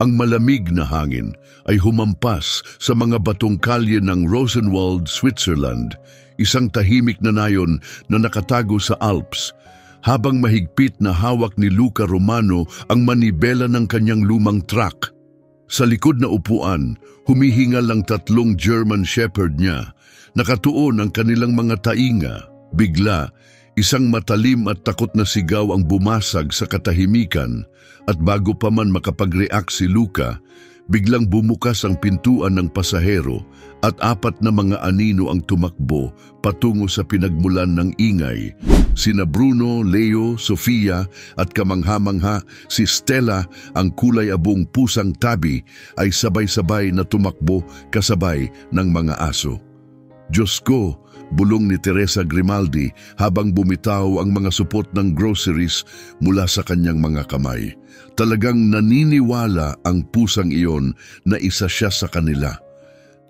Ang malamig na hangin ay humampas sa mga batong kalye ng Rosenwald, Switzerland, isang tahimik na nayon na nakatago sa Alps, habang mahigpit na hawak ni Luca Romano ang manibela ng kanyang lumang truck. Sa likod na upuan, humihingal ang 3 German Shepherd niya, nakatuon ang kanilang mga tainga. Bigla, isang matalim at takot na sigaw ang bumasag sa katahimikan, at bago pa man makapag-react si Luca, biglang bumukas ang pintuan ng pasahero at 4 na mga anino ang tumakbo patungo sa pinagmulan ng ingay. Sina Bruno, Leo, Sofia at kamangha-mangha si Stella, ang kulay abong pusang tabi, ay sabay-sabay na tumakbo kasabay ng mga aso. Diyos ko, bulong ni Teresa Grimaldi habang bumitaw ang mga supot ng groceries mula sa kanyang mga kamay. Talagang naniniwala ang pusang iyon na isa siya sa kanila.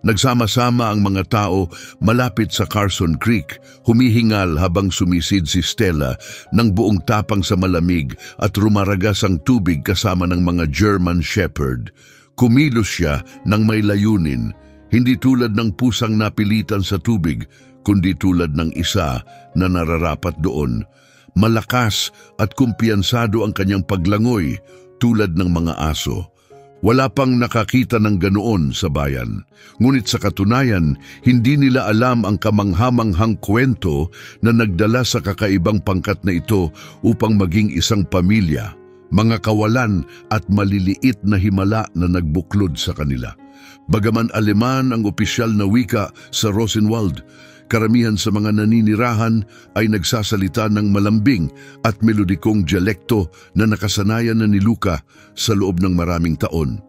Nagsama-sama ang mga tao malapit sa Carson Creek, humihingal habang sumisid si Stella ng buong tapang sa malamig at rumaragas ang tubig kasama ng mga German Shepherd. Kumilos siya ng may layunin, hindi tulad ng pusang napilitan sa tubig, kundi tulad ng isa na nararapat doon. Malakas at kumpiyansado ang kanyang paglangoy tulad ng mga aso. Wala pang nakakita ng ganoon sa bayan. Ngunit sa katunayan, hindi nila alam ang kamanghamanghang kwento na nagdala sa kakaibang pangkat na ito upang maging isang pamilya, mga kawalan at maliliit na himala na nagbuklod sa kanila. Bagaman Aleman ang opisyal na wika sa Rosenwald, karamihan sa mga naninirahan ay nagsasalita ng malambing at melodikong dialekto na nakasanayan na ni Luca sa loob ng maraming taon.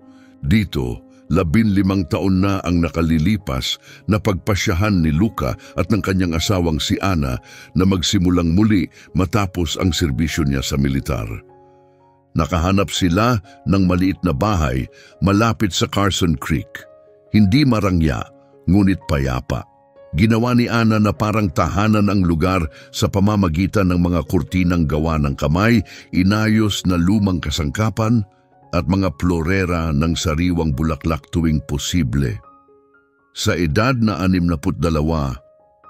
Dito, 15 taon na ang nakalilipas na pagpasyahan ni Luca at ng kanyang asawang si Ana na magsimulang muli matapos ang serbisyo niya sa militar. Nakahanap sila ng maliit na bahay malapit sa Carson Creek. Hindi marangya, ngunit payapa. Ginawa ni Ana na parang tahanan ang lugar sa pamamagitan ng mga kurtinang gawa ng kamay, inayos na lumang kasangkapan, at mga florera ng sariwang bulaklak tuwing posible. Sa edad na 62,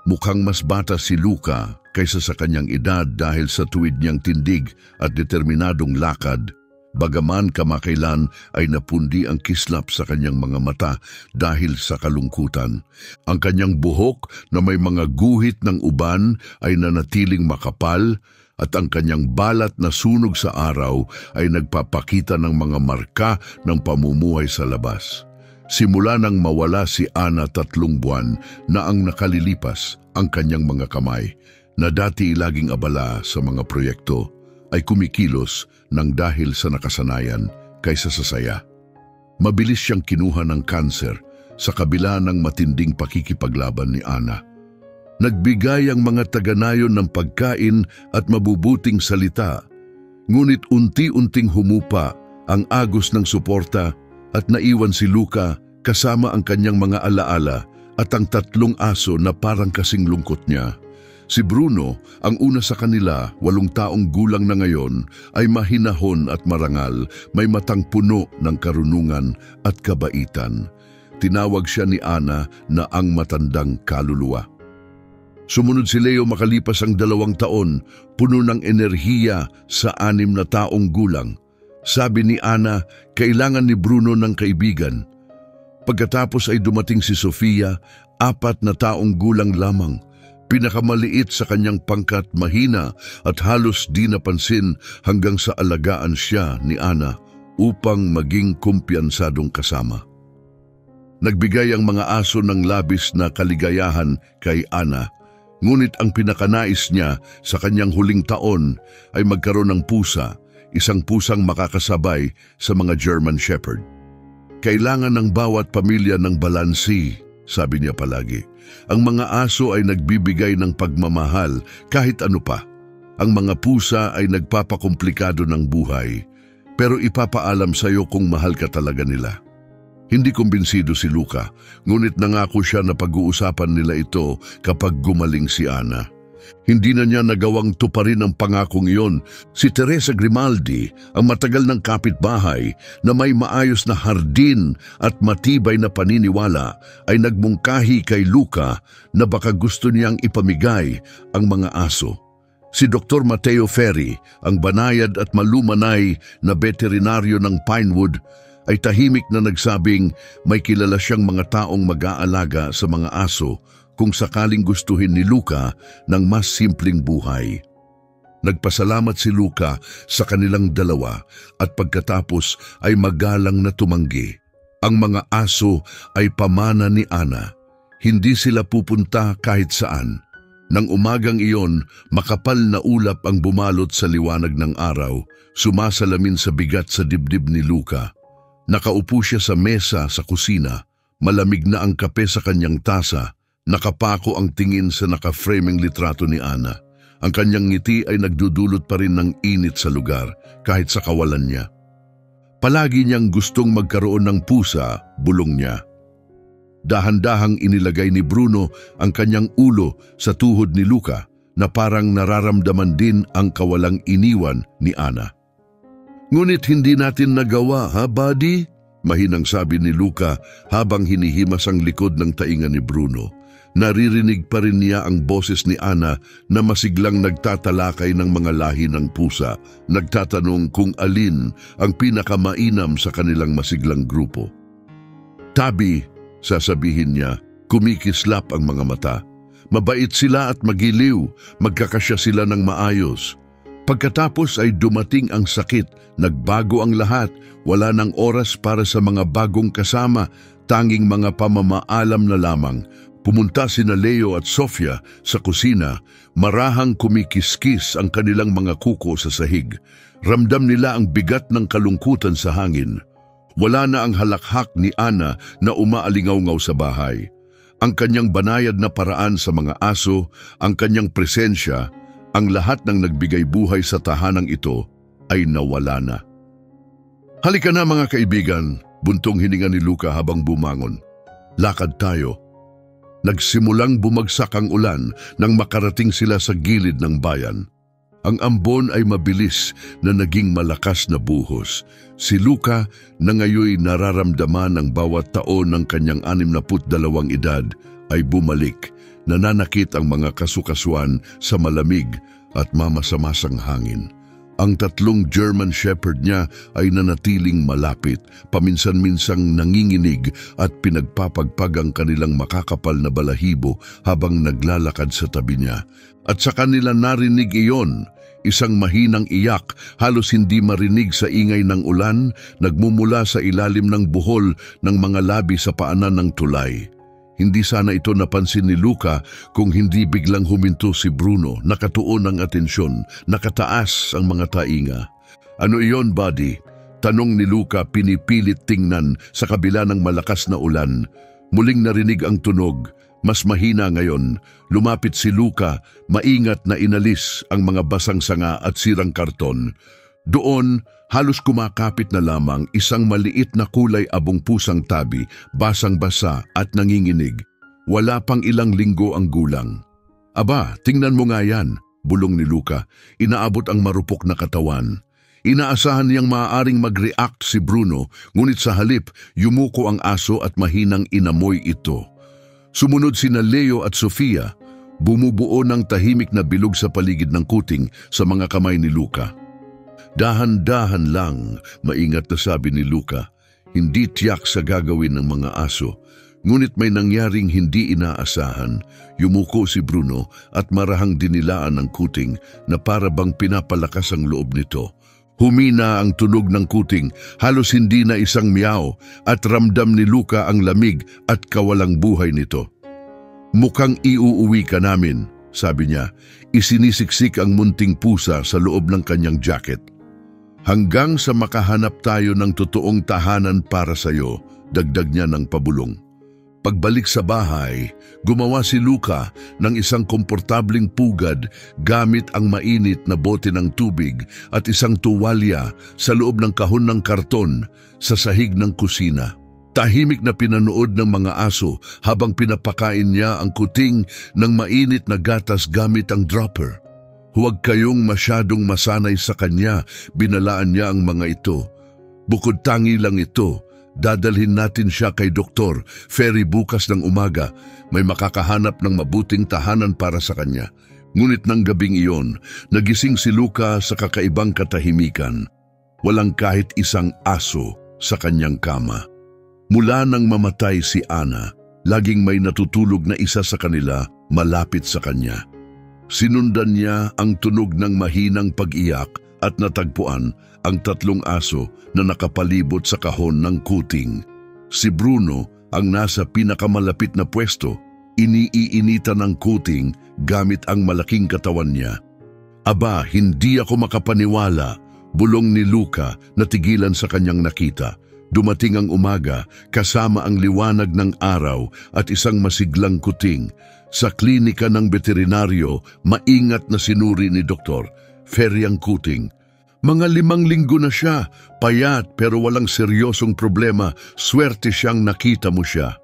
mukhang mas bata si Luca kaysa sa kanyang edad dahil sa tuwid niyang tindig at determinadong lakad. Bagaman kamakailan ay napundi ang kislap sa kanyang mga mata dahil sa kalungkutan. Ang kanyang buhok na may mga guhit ng uban ay nanatiling makapal at ang kanyang balat na sunog sa araw ay nagpapakita ng mga marka ng pamumuhay sa labas. Simula nang mawala si Ana 3 buwan na ang nakalilipas, ang kanyang mga kamay, na dati laging abala sa mga proyekto, ay kumikilos ng dahil sa nakasanayan kaysa sa saya. Mabilis siyang kinuha ng kanser sa kabila ng matinding pakikipaglaban ni Ana. Nagbigay ang mga taga-nayon ng pagkain at mabubuting salita, ngunit unti-unting humupa ang agos ng suporta at naiwan si Luca kasama ang kanyang mga alaala at ang 3 aso na parang kasing lungkot niya. Si Bruno, ang una sa kanila, 8 taong gulang na ngayon, ay mahinahon at marangal, may matang puno ng karunungan at kabaitan. Tinawag siya ni Ana na ang matandang kaluluwa. Sumunod si Leo makalipas ang 2 taon, puno ng enerhiya sa 6 na taong gulang. Sabi ni Ana, kailangan ni Bruno ng kaibigan. Pagkatapos ay dumating si Sofia, 4 na taong gulang lamang. Pinakamaliit sa kanyang pangkat, mahina at halos di napansin hanggang sa alagaan siya ni Ana upang maging kumpiyansadong kasama. Nagbigay ang mga aso ng labis na kaligayahan kay Ana, ngunit ang pinakanais niya sa kanyang huling taon ay magkaroon ng pusa, isang pusang makakasabay sa mga German Shepherd. Kailangan ng bawat pamilya ng balansi, sabi niya palagi. Ang mga aso ay nagbibigay ng pagmamahal kahit ano pa. Ang mga pusa ay nagpapakomplikado ng buhay, pero ipapaalam sa iyo kung mahal ka talaga nila. Hindi kumbinsido si Luca, ngunit nangako siya na pag-uusapan nila ito kapag gumaling si Ana. Hindi na niya nagawang tuparin ang pangakong iyon. Si Teresa Grimaldi, ang matagal ng kapitbahay na may maayos na hardin at matibay na paniniwala, ay nagmungkahi kay Luca na baka gusto niyang ipamigay ang mga aso. Si Dr. Mateo Ferri, ang banayad at malumanay na veterinaryo ng Pinewood, ay tahimik na nagsabing may kilala siyang mga taong mag-aalaga sa mga aso kung sakaling gustuhin ni Luca ng mas simpleng buhay. Nagpasalamat si Luca sa kanilang dalawa at pagkatapos ay magalang na tumanggi. Ang mga aso ay pamana ni Ana. Hindi sila pupunta kahit saan. Nang umagang iyon, makapal na ulap ang bumalot sa liwanag ng araw, sumasalamin sa bigat sa dibdib ni Luca. Nakaupo siya sa mesa sa kusina, malamig na ang kape sa kanyang tasa. Nakapako ang tingin sa naka-framing litrato ni Ana. Ang kanyang ngiti ay nagdudulot pa rin ng init sa lugar kahit sa kawalan niya. Palagi niyang gustong magkaroon ng pusa, bulong niya. Dahan-dahang inilagay ni Bruno ang kanyang ulo sa tuhod ni Luca na parang nararamdaman din ang kawalang iniwan ni Ana. Ngunit hindi natin nagawa, ha, buddy? Mahinang sabi ni Luca habang hinihimas ang likod ng tainga ni Bruno. Naririnig pa rin niya ang boses ni Ana na masiglang nagtatalakay ng mga lahi ng pusa, nagtatanong kung alin ang pinakamainam sa kanilang masiglang grupo. Tabi, sasabihin niya, kumikislap ang mga mata. Mabait sila at magiliw, magkakasya sila ng maayos. Pagkatapos ay dumating ang sakit, nagbago ang lahat, wala nang oras para sa mga bagong kasama, tanging mga pamamaalam na lamang. Pumunta sina Leo at Sofia sa kusina, marahang kumikiskis ang kanilang mga kuko sa sahig. Ramdam nila ang bigat ng kalungkutan sa hangin. Wala na ang halakhak ni Ana na umaalingaw-ngaw sa bahay. Ang kanyang banayad na paraan sa mga aso, ang kanyang presensya, ang lahat ng nagbigay buhay sa tahanang ito ay nawala na. Halika na mga kaibigan, buntong hininga ni Luca habang bumangon. Lakad tayo. Nagsimulang bumagsak ang ulan nang makarating sila sa gilid ng bayan. Ang ambon ay mabilis na naging malakas na buhos. Si Luca na ngayoy nararamdaman ang bawat taon ng kanyang 62 edad ay bumalik. Nananakit ang mga kasukasuan sa malamig at mamasamasang hangin. Ang 3 German Shepherd niya ay nanatiling malapit, paminsan-minsang nanginginig at pinagpapagpag ang kanilang makakapal na balahibo habang naglalakad sa tabi niya. At sa kanila narinig iyon, isang mahinang iyak, halos hindi marinig sa ingay ng ulan, nagmumula sa ilalim ng buhol ng mga labi sa paanan ng tulay. Hindi sana ito napansin ni Luca kung hindi biglang huminto si Bruno, nakatuon ang atensyon, nakataas ang mga tainga. Ano iyon, buddy? Tanong ni Luca pinipilit tingnan sa kabila ng malakas na ulan. Muling narinig ang tunog, mas mahina ngayon. Lumapit si Luca, maingat na inalis ang mga basang sanga at sirang karton. Doon, halos kumakapit na lamang isang maliit na kulay abong pusang tabi, basang-basa at nanginginig. Wala pang ilang linggo ang gulang. Aba, tingnan mo nga yan, bulong ni Luca. Inaabot ang marupok na katawan. Inaasahan niyang maaaring mag-react si Bruno, ngunit sa halip, yumuko ang aso at mahinang inamoy ito. Sumunod sina Leo at Sofia, bumubuo ng tahimik na bilog sa paligid ng kuting sa mga kamay ni Luca. Dahan-dahan lang, maingat na sabi ni Luca, hindi tiyak sa gagawin ng mga aso. Ngunit may nangyaring hindi inaasahan. Yumuko si Bruno at marahang dinilaan ng kuting na para bang pinapalakas ang loob nito. Humina ang tunog ng kuting, halos hindi na isang meow, at ramdam ni Luca ang lamig at kawalang buhay nito. Mukhang iuuwi ka namin, sabi niya. Isinisiksik ang munting pusa sa loob ng kanyang jacket. Hanggang sa makahanap tayo ng totoong tahanan para sa iyo, dagdag niya ng pabulong. Pagbalik sa bahay, gumawa si Luca ng isang komportabling pugad gamit ang mainit na bote ng tubig at isang tuwalya sa loob ng kahon ng karton sa sahig ng kusina. Tahimik na pinanood ng mga aso habang pinapakain niya ang kuting ng mainit na gatas gamit ang dropper. Huwag kayong masyadong masanay sa kanya, binalaan niya ang mga ito. Bukod tangi lang ito, dadalhin natin siya kay Doktor Ferry bukas ng umaga. May makakahanap ng mabuting tahanan para sa kanya. Ngunit ng gabing iyon, nagising si Luca sa kakaibang katahimikan. Walang kahit isang aso sa kanyang kama. Mula nang mamatay si Ana, laging may natutulog na isa sa kanila malapit sa kanya. Sinundan niya ang tunog ng mahinang pag-iyak at natagpuan ang 3 aso na nakapalibot sa kahon ng kuting. Si Bruno, ang nasa pinakamalapit na pwesto, iniinitan ng kuting gamit ang malaking katawan niya. Aba, hindi ako makapaniwala, bulong ni Luca na tigilan sa kanyang nakita. Dumating ang umaga kasama ang liwanag ng araw at isang masiglang kuting. Sa klinika ng veterinaryo, maingat na sinuri ni Dr. Ferry ang kuting. Mga 5 linggo na siya, payat pero walang seryosong problema, swerte siyang nakita mo siya.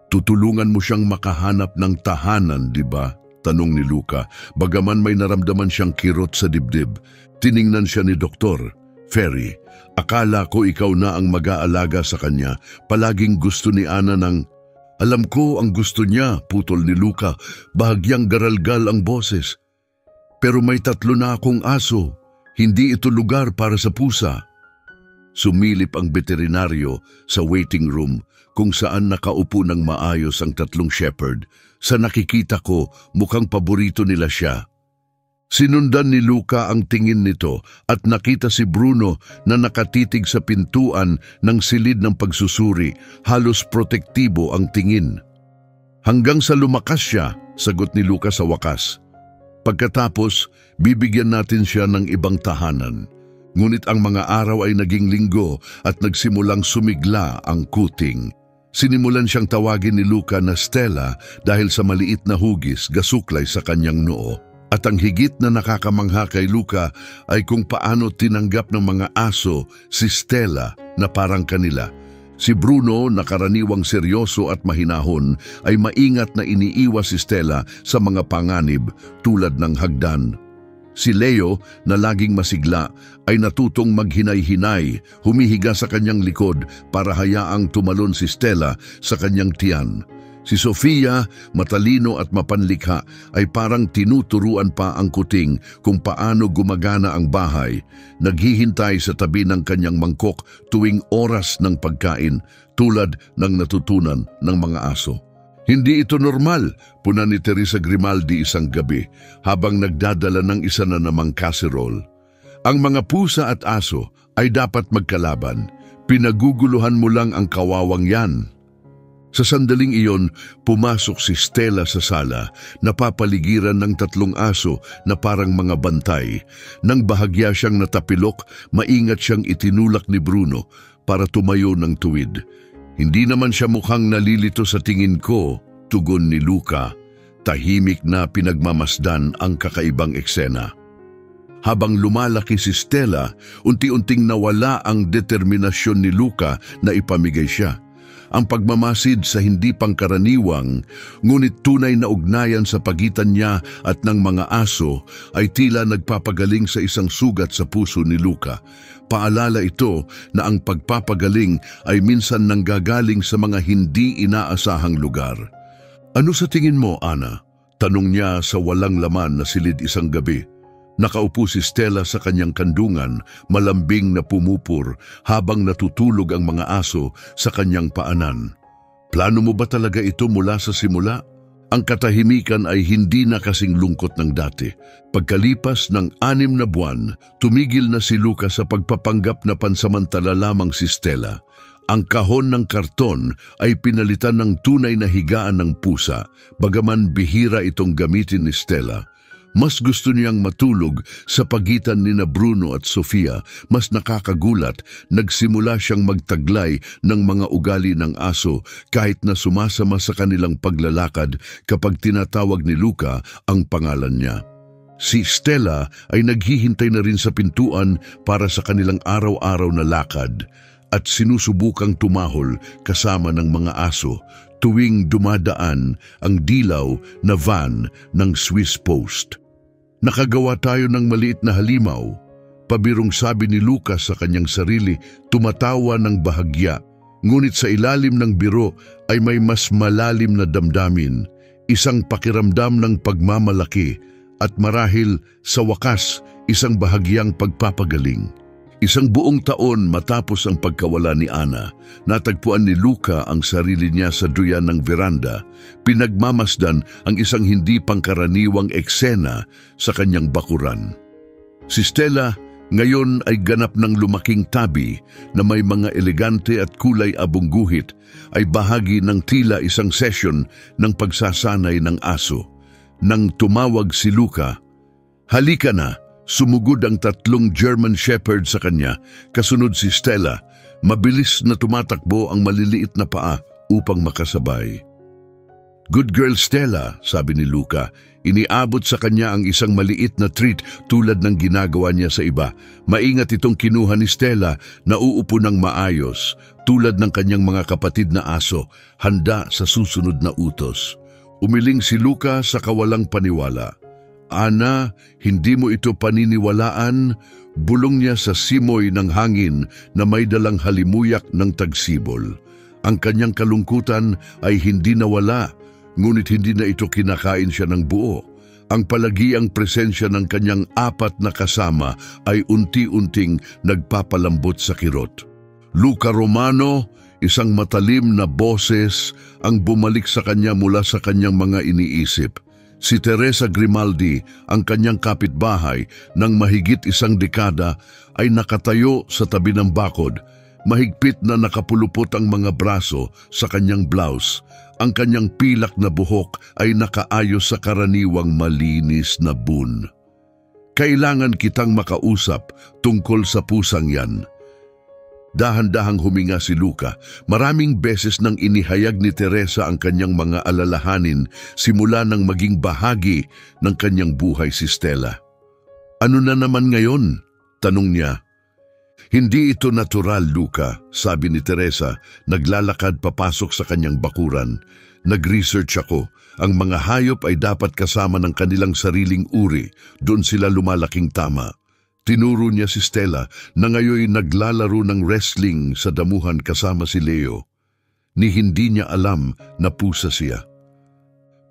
Tutulungan mo siyang makahanap ng tahanan, di ba? Tanong ni Luca, bagaman may naramdaman siyang kirot sa dibdib. Tiningnan siya ni Dr. Ferry, akala ko ikaw na ang mag-aalaga sa kanya. Palaging gusto ni Ana ng... Alam ko ang gusto niya, putol ni Luca. Bahagyang garalgal ang boses. Pero may 3 na akong aso. Hindi ito lugar para sa pusa. Sumilip ang veterinaryo sa waiting room kung saan nakaupo ng maayos ang 3 shepherd. Sa nakikita ko, mukhang paborito nila siya. Sinundan ni Luca ang tingin nito at nakita si Bruno na nakatitig sa pintuan ng silid ng pagsusuri. Halos protektibo ang tingin. Hanggang sa lumakas siya, sagot ni Luca sa wakas. Pagkatapos, bibigyan natin siya ng ibang tahanan. Ngunit ang mga araw ay naging linggo at nagsimulang sumigla ang kuting. Sinimulan siyang tawagin ni Luca na Stella dahil sa maliit na hugis gasuklay sa kanyang noo. At ang higit na nakakamangha kay Luca ay kung paano tinanggap ng mga aso si Stella na parang kanila. Si Bruno, na karaniwang seryoso at mahinahon, ay maingat na iniiwas si Stella sa mga panganib tulad ng hagdan. Si Leo, na laging masigla, ay natutong maghinay-hinay, humihiga sa kanyang likod para hayaang tumalon si Stella sa kanyang tiyan. Si Sofia, matalino at mapanlikha, ay parang tinuturuan pa ang kuting kung paano gumagana ang bahay. Naghihintay sa tabi ng kanyang mangkok tuwing oras ng pagkain, tulad ng natutunan ng mga aso. Hindi ito normal, puna ni Teresa Grimaldi isang gabi habang nagdadala ng isa na namang casserole. Ang mga pusa at aso ay dapat magkalaban. Pinaguguluhan mo lang ang kawawang yan. Sa sandaling iyon, pumasok si Stella sa sala, napapaligiran ng 3 aso na parang mga bantay. Nang bahagya siyang natapilok, maingat siyang itinulak ni Bruno para tumayo ng tuwid. Hindi naman siya mukhang nalilito sa tingin ko, tugon ni Luca. Tahimik na pinagmamasdan ang kakaibang eksena. Habang lumalaki si Stella, unti-unting nawala ang determinasyon ni Luca na ipamigay siya. Ang pagmamasid sa hindi pangkaraniwang, ngunit tunay na ugnayan sa pagitan niya at ng mga aso ay tila nagpapagaling sa isang sugat sa puso ni Luca. Paalala ito na ang pagpapagaling ay minsan nanggagaling sa mga hindi inaasahang lugar. Ano sa tingin mo, Ana? Tanong niya sa walang laman na silid isang gabi. Nakaupo si Stella sa kanyang kandungan, malambing na pumupur habang natutulog ang mga aso sa kanyang paanan. Plano mo ba talaga ito mula sa simula? Ang katahimikan ay hindi na kasing lungkot ng dati. Pagkalipas ng 6 na buwan, tumigil na si Luca sa pagpapanggap na pansamantala lamang si Stella. Ang kahon ng karton ay pinalitan ng tunay na higaan ng pusa, bagaman bihira itong gamitin ni Stella. Mas gusto niyang matulog sa pagitan ni Bruno at Sofia. Mas nakakagulat, nagsimula siyang magtaglay ng mga ugali ng aso kahit na sumasama sa kanilang paglalakad kapag tinatawag ni Luca ang pangalan niya. Si Stella ay naghihintay na rin sa pintuan para sa kanilang araw-araw na lakad. at sinusubukang tumahol kasama ng mga aso tuwing dumadaan ang dilaw na van ng Swiss Post. Nakagawa tayo ng maliit na halimaw, pabirong sabi ni Lucas sa kanyang sarili, tumatawa ng bahagya. Ngunit sa ilalim ng biro ay may mas malalim na damdamin, isang pakiramdam ng pagmamalaki at marahil sa wakas isang bahagyang pagpapagaling. Isang buong taon matapos ang pagkawala ni Ana, natagpuan ni Luca ang sarili niya sa duyan ng veranda, pinagmamasdan ang isang hindi pangkaraniwang eksena sa kanyang bakuran. Si Stella ngayon ay ganap ng lumaking tabi na may mga elegante at kulay abong guhit, ay bahagi ng tila isang session ng pagsasanay ng aso. Nang tumawag si Luca, "Halika na!" Sumugod ang 3 German Shepherd sa kanya, kasunod si Stella. Mabilis na tumatakbo ang maliliit na paa upang makasabay. "Good girl, Stella," sabi ni Luca. Iniabot sa kanya ang isang maliit na treat tulad ng ginagawa niya sa iba. Maingat itong kinuha ni Stella na uupo ng maayos, tulad ng kanyang mga kapatid na aso, handa sa susunod na utos. Umiling si Luca sa kawalang paniwala. "Ana, hindi mo ito paniniwalaan," bulong niya sa simoy ng hangin na may dalang halimuyak ng tagsibol. Ang kanyang kalungkutan ay hindi nawala, ngunit hindi na ito kinakain siya ng buo. Ang palagiang presensya ng kanyang 4 na kasama ay unti-unting nagpapalambot sa kirot. Luca Romano, isang matalim na boses ang bumalik sa kanya mula sa kanyang mga iniisip. Si Teresa Grimaldi, ang kanyang kapitbahay ng mahigit 1 dekada, ay nakatayo sa tabi ng bakod. Mahigpit na nakapulupot ang mga braso sa kanyang blouse. Ang kanyang pilak na buhok ay nakaayos sa karaniwang malinis na bun. "Kailangan kitang makausap tungkol sa pusang yan." Dahan-dahang huminga si Luca. Maraming beses nang inihayag ni Teresa ang kanyang mga alalahanin simula nang maging bahagi ng kanyang buhay si Stella. "Ano na naman ngayon?" tanong niya. "Hindi ito natural, Luca," sabi ni Teresa, naglalakad papasok sa kanyang bakuran. "Nag-research ako. Ang mga hayop ay dapat kasama ng kanilang sariling uri. Doon sila lumalaking tama." Tinuro niya si Stella na ngayon naglalaro ng wrestling sa damuhan kasama si Leo. Ni hindi niya alam na pusa siya.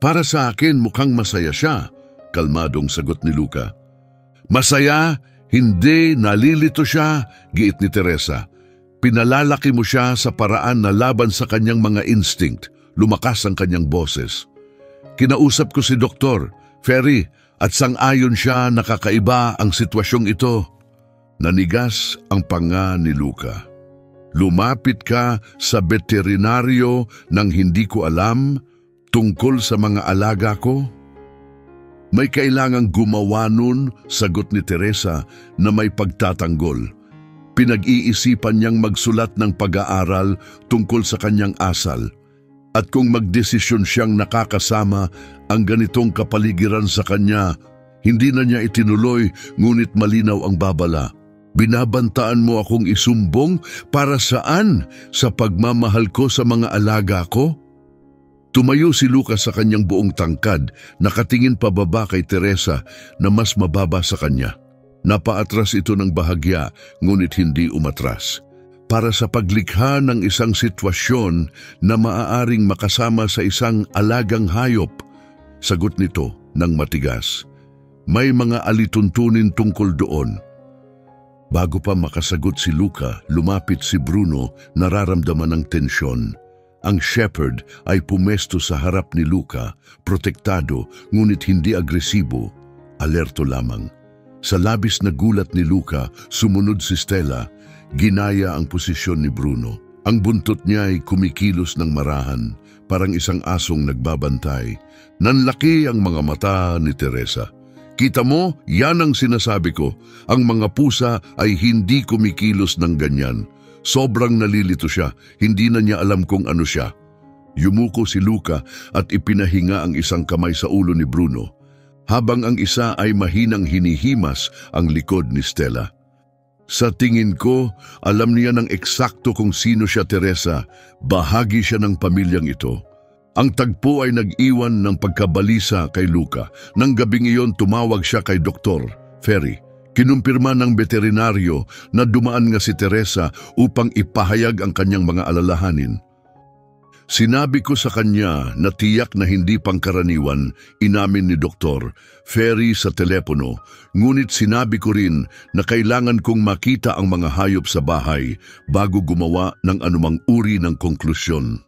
"Para sa akin mukhang masaya siya," kalmadong sagot ni Luca. "Masaya? Hindi, nalilito siya," giit ni Teresa. "Pinalalaki mo siya sa paraan na laban sa kanyang mga instinct." Lumakas ang kanyang boses. "Kinausap ko si Dr. Ferry at sang-ayon siya na kakaiba ang sitwasyong ito." Nanigas ang panga ni Luca. "Lumapit ka sa veterinaryo nang hindi ko alam tungkol sa mga alaga ko?" "May kailangang gumawa nun," sagot ni Teresa na may pagtatanggol. Pinag-iisipan niyang magsulat ng pag-aaral tungkol sa kanyang asal. At kung magdesisyon siyang nakakasama ang ganitong kapaligiran sa kanya, hindi na niya itinuloy, ngunit malinaw ang babala. "Binabantaan mo akong isumbong para saan? Sa pagmamahal ko sa mga alaga ko?" Tumayo si Lucas sa kanyang buong tangkad, nakatingin pababa kay Teresa na mas mababa sa kanya. Napaatras ito ng bahagya, ngunit hindi umatras. Para sa paglikha ng isang sitwasyon na maaaring makasama sa isang alagang hayop, sagot nito ng matigas. "May mga alituntunin tungkol doon." Bago pa makasagot si Luca, lumapit si Bruno, nararamdaman ng tensyon. Ang shepherd ay pumesto sa harap ni Luca, protektado ngunit hindi agresibo, alerto lamang. Sa labis na gulat ni Luca, sumunod si Stella. Ginaya ang posisyon ni Bruno. Ang buntot niya ay kumikilos ng marahan, parang isang asong nagbabantay. Nanlaki ang mga mata ni Teresa. "Kita mo, yan ang sinasabi ko. Ang mga pusa ay hindi kumikilos ng ganyan." Sobrang nalilito siya, hindi na niya alam kung ano siya. Yumuko si Luca at ipinahinga ang isang kamay sa ulo ni Bruno, habang ang isa ay mahinang hinihimas ang likod ni Stella. Sa tingin ko, alam niya ng eksakto kung sino siya, Teresa. Bahagi siya ng pamilyang ito. Ang tagpo ay nag-iwan ng pagkabalisa kay Luca. Nang gabing iyon, tumawag siya kay Dr. Ferry. Kinumpirma ng veterinaryo na dumaan nga si Teresa upang ipahayag ang kanyang mga alalahanin. Sinabi ko sa kanya na tiyak na hindi pangkaraniwan, inamin ni Dr. Ferry sa telepono, ngunit sinabi ko rin na kailangan kong makita ang mga hayop sa bahay bago gumawa ng anumang uri ng konklusyon.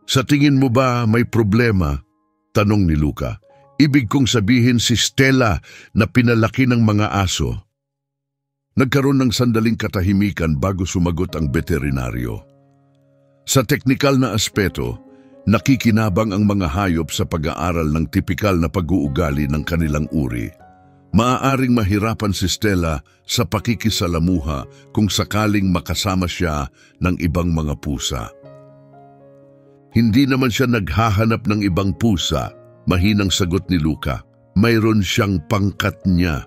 Sa tingin mo ba may problema? Tanong ni Luca. Ibig kong sabihin si Stella na pinalaki ng mga aso. Nagkaroon ng sandaling katahimikan bago sumagot ang veterinaryo. Sa teknikal na aspeto, nakikinabang ang mga hayop sa pag-aaral ng tipikal na pag-uugali ng kanilang uri. Maaaring mahirapan si Stella sa pakikisalamuha kung sakaling makasama siya ng ibang mga pusa. Hindi naman siya naghahanap ng ibang pusa, mahinang sagot ni Luca. Mayroon siyang pangkat niya.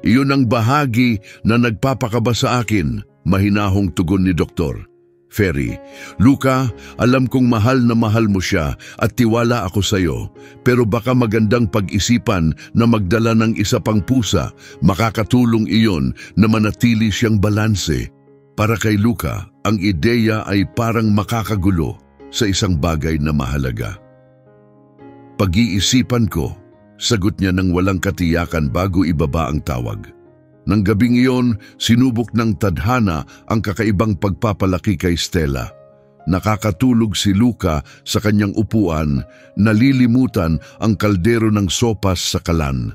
Iyon ang bahagi na nagpapakaba sa akin, mahinahong tugon ni Dr. Ferry. Luca, alam kong mahal na mahal mo siya at tiwala ako sa iyo, pero baka magandang pag-isipan na magdala ng isa pang pusa. Makakatulong iyon na manatili siyang balanse. Para kay Luca, ang ideya ay parang makakagulo sa isang bagay na mahalaga. Pag-iisipan ko, sagot niya nang walang katiyakan bago ibaba ang tawag. Nang gabing iyon, sinubok ng tadhana ang kakaibang pagpapalaki kay Stella. Nakakatulog si Luca sa kanyang upuan, nalilimutan ang kaldero ng sopas sa kalan.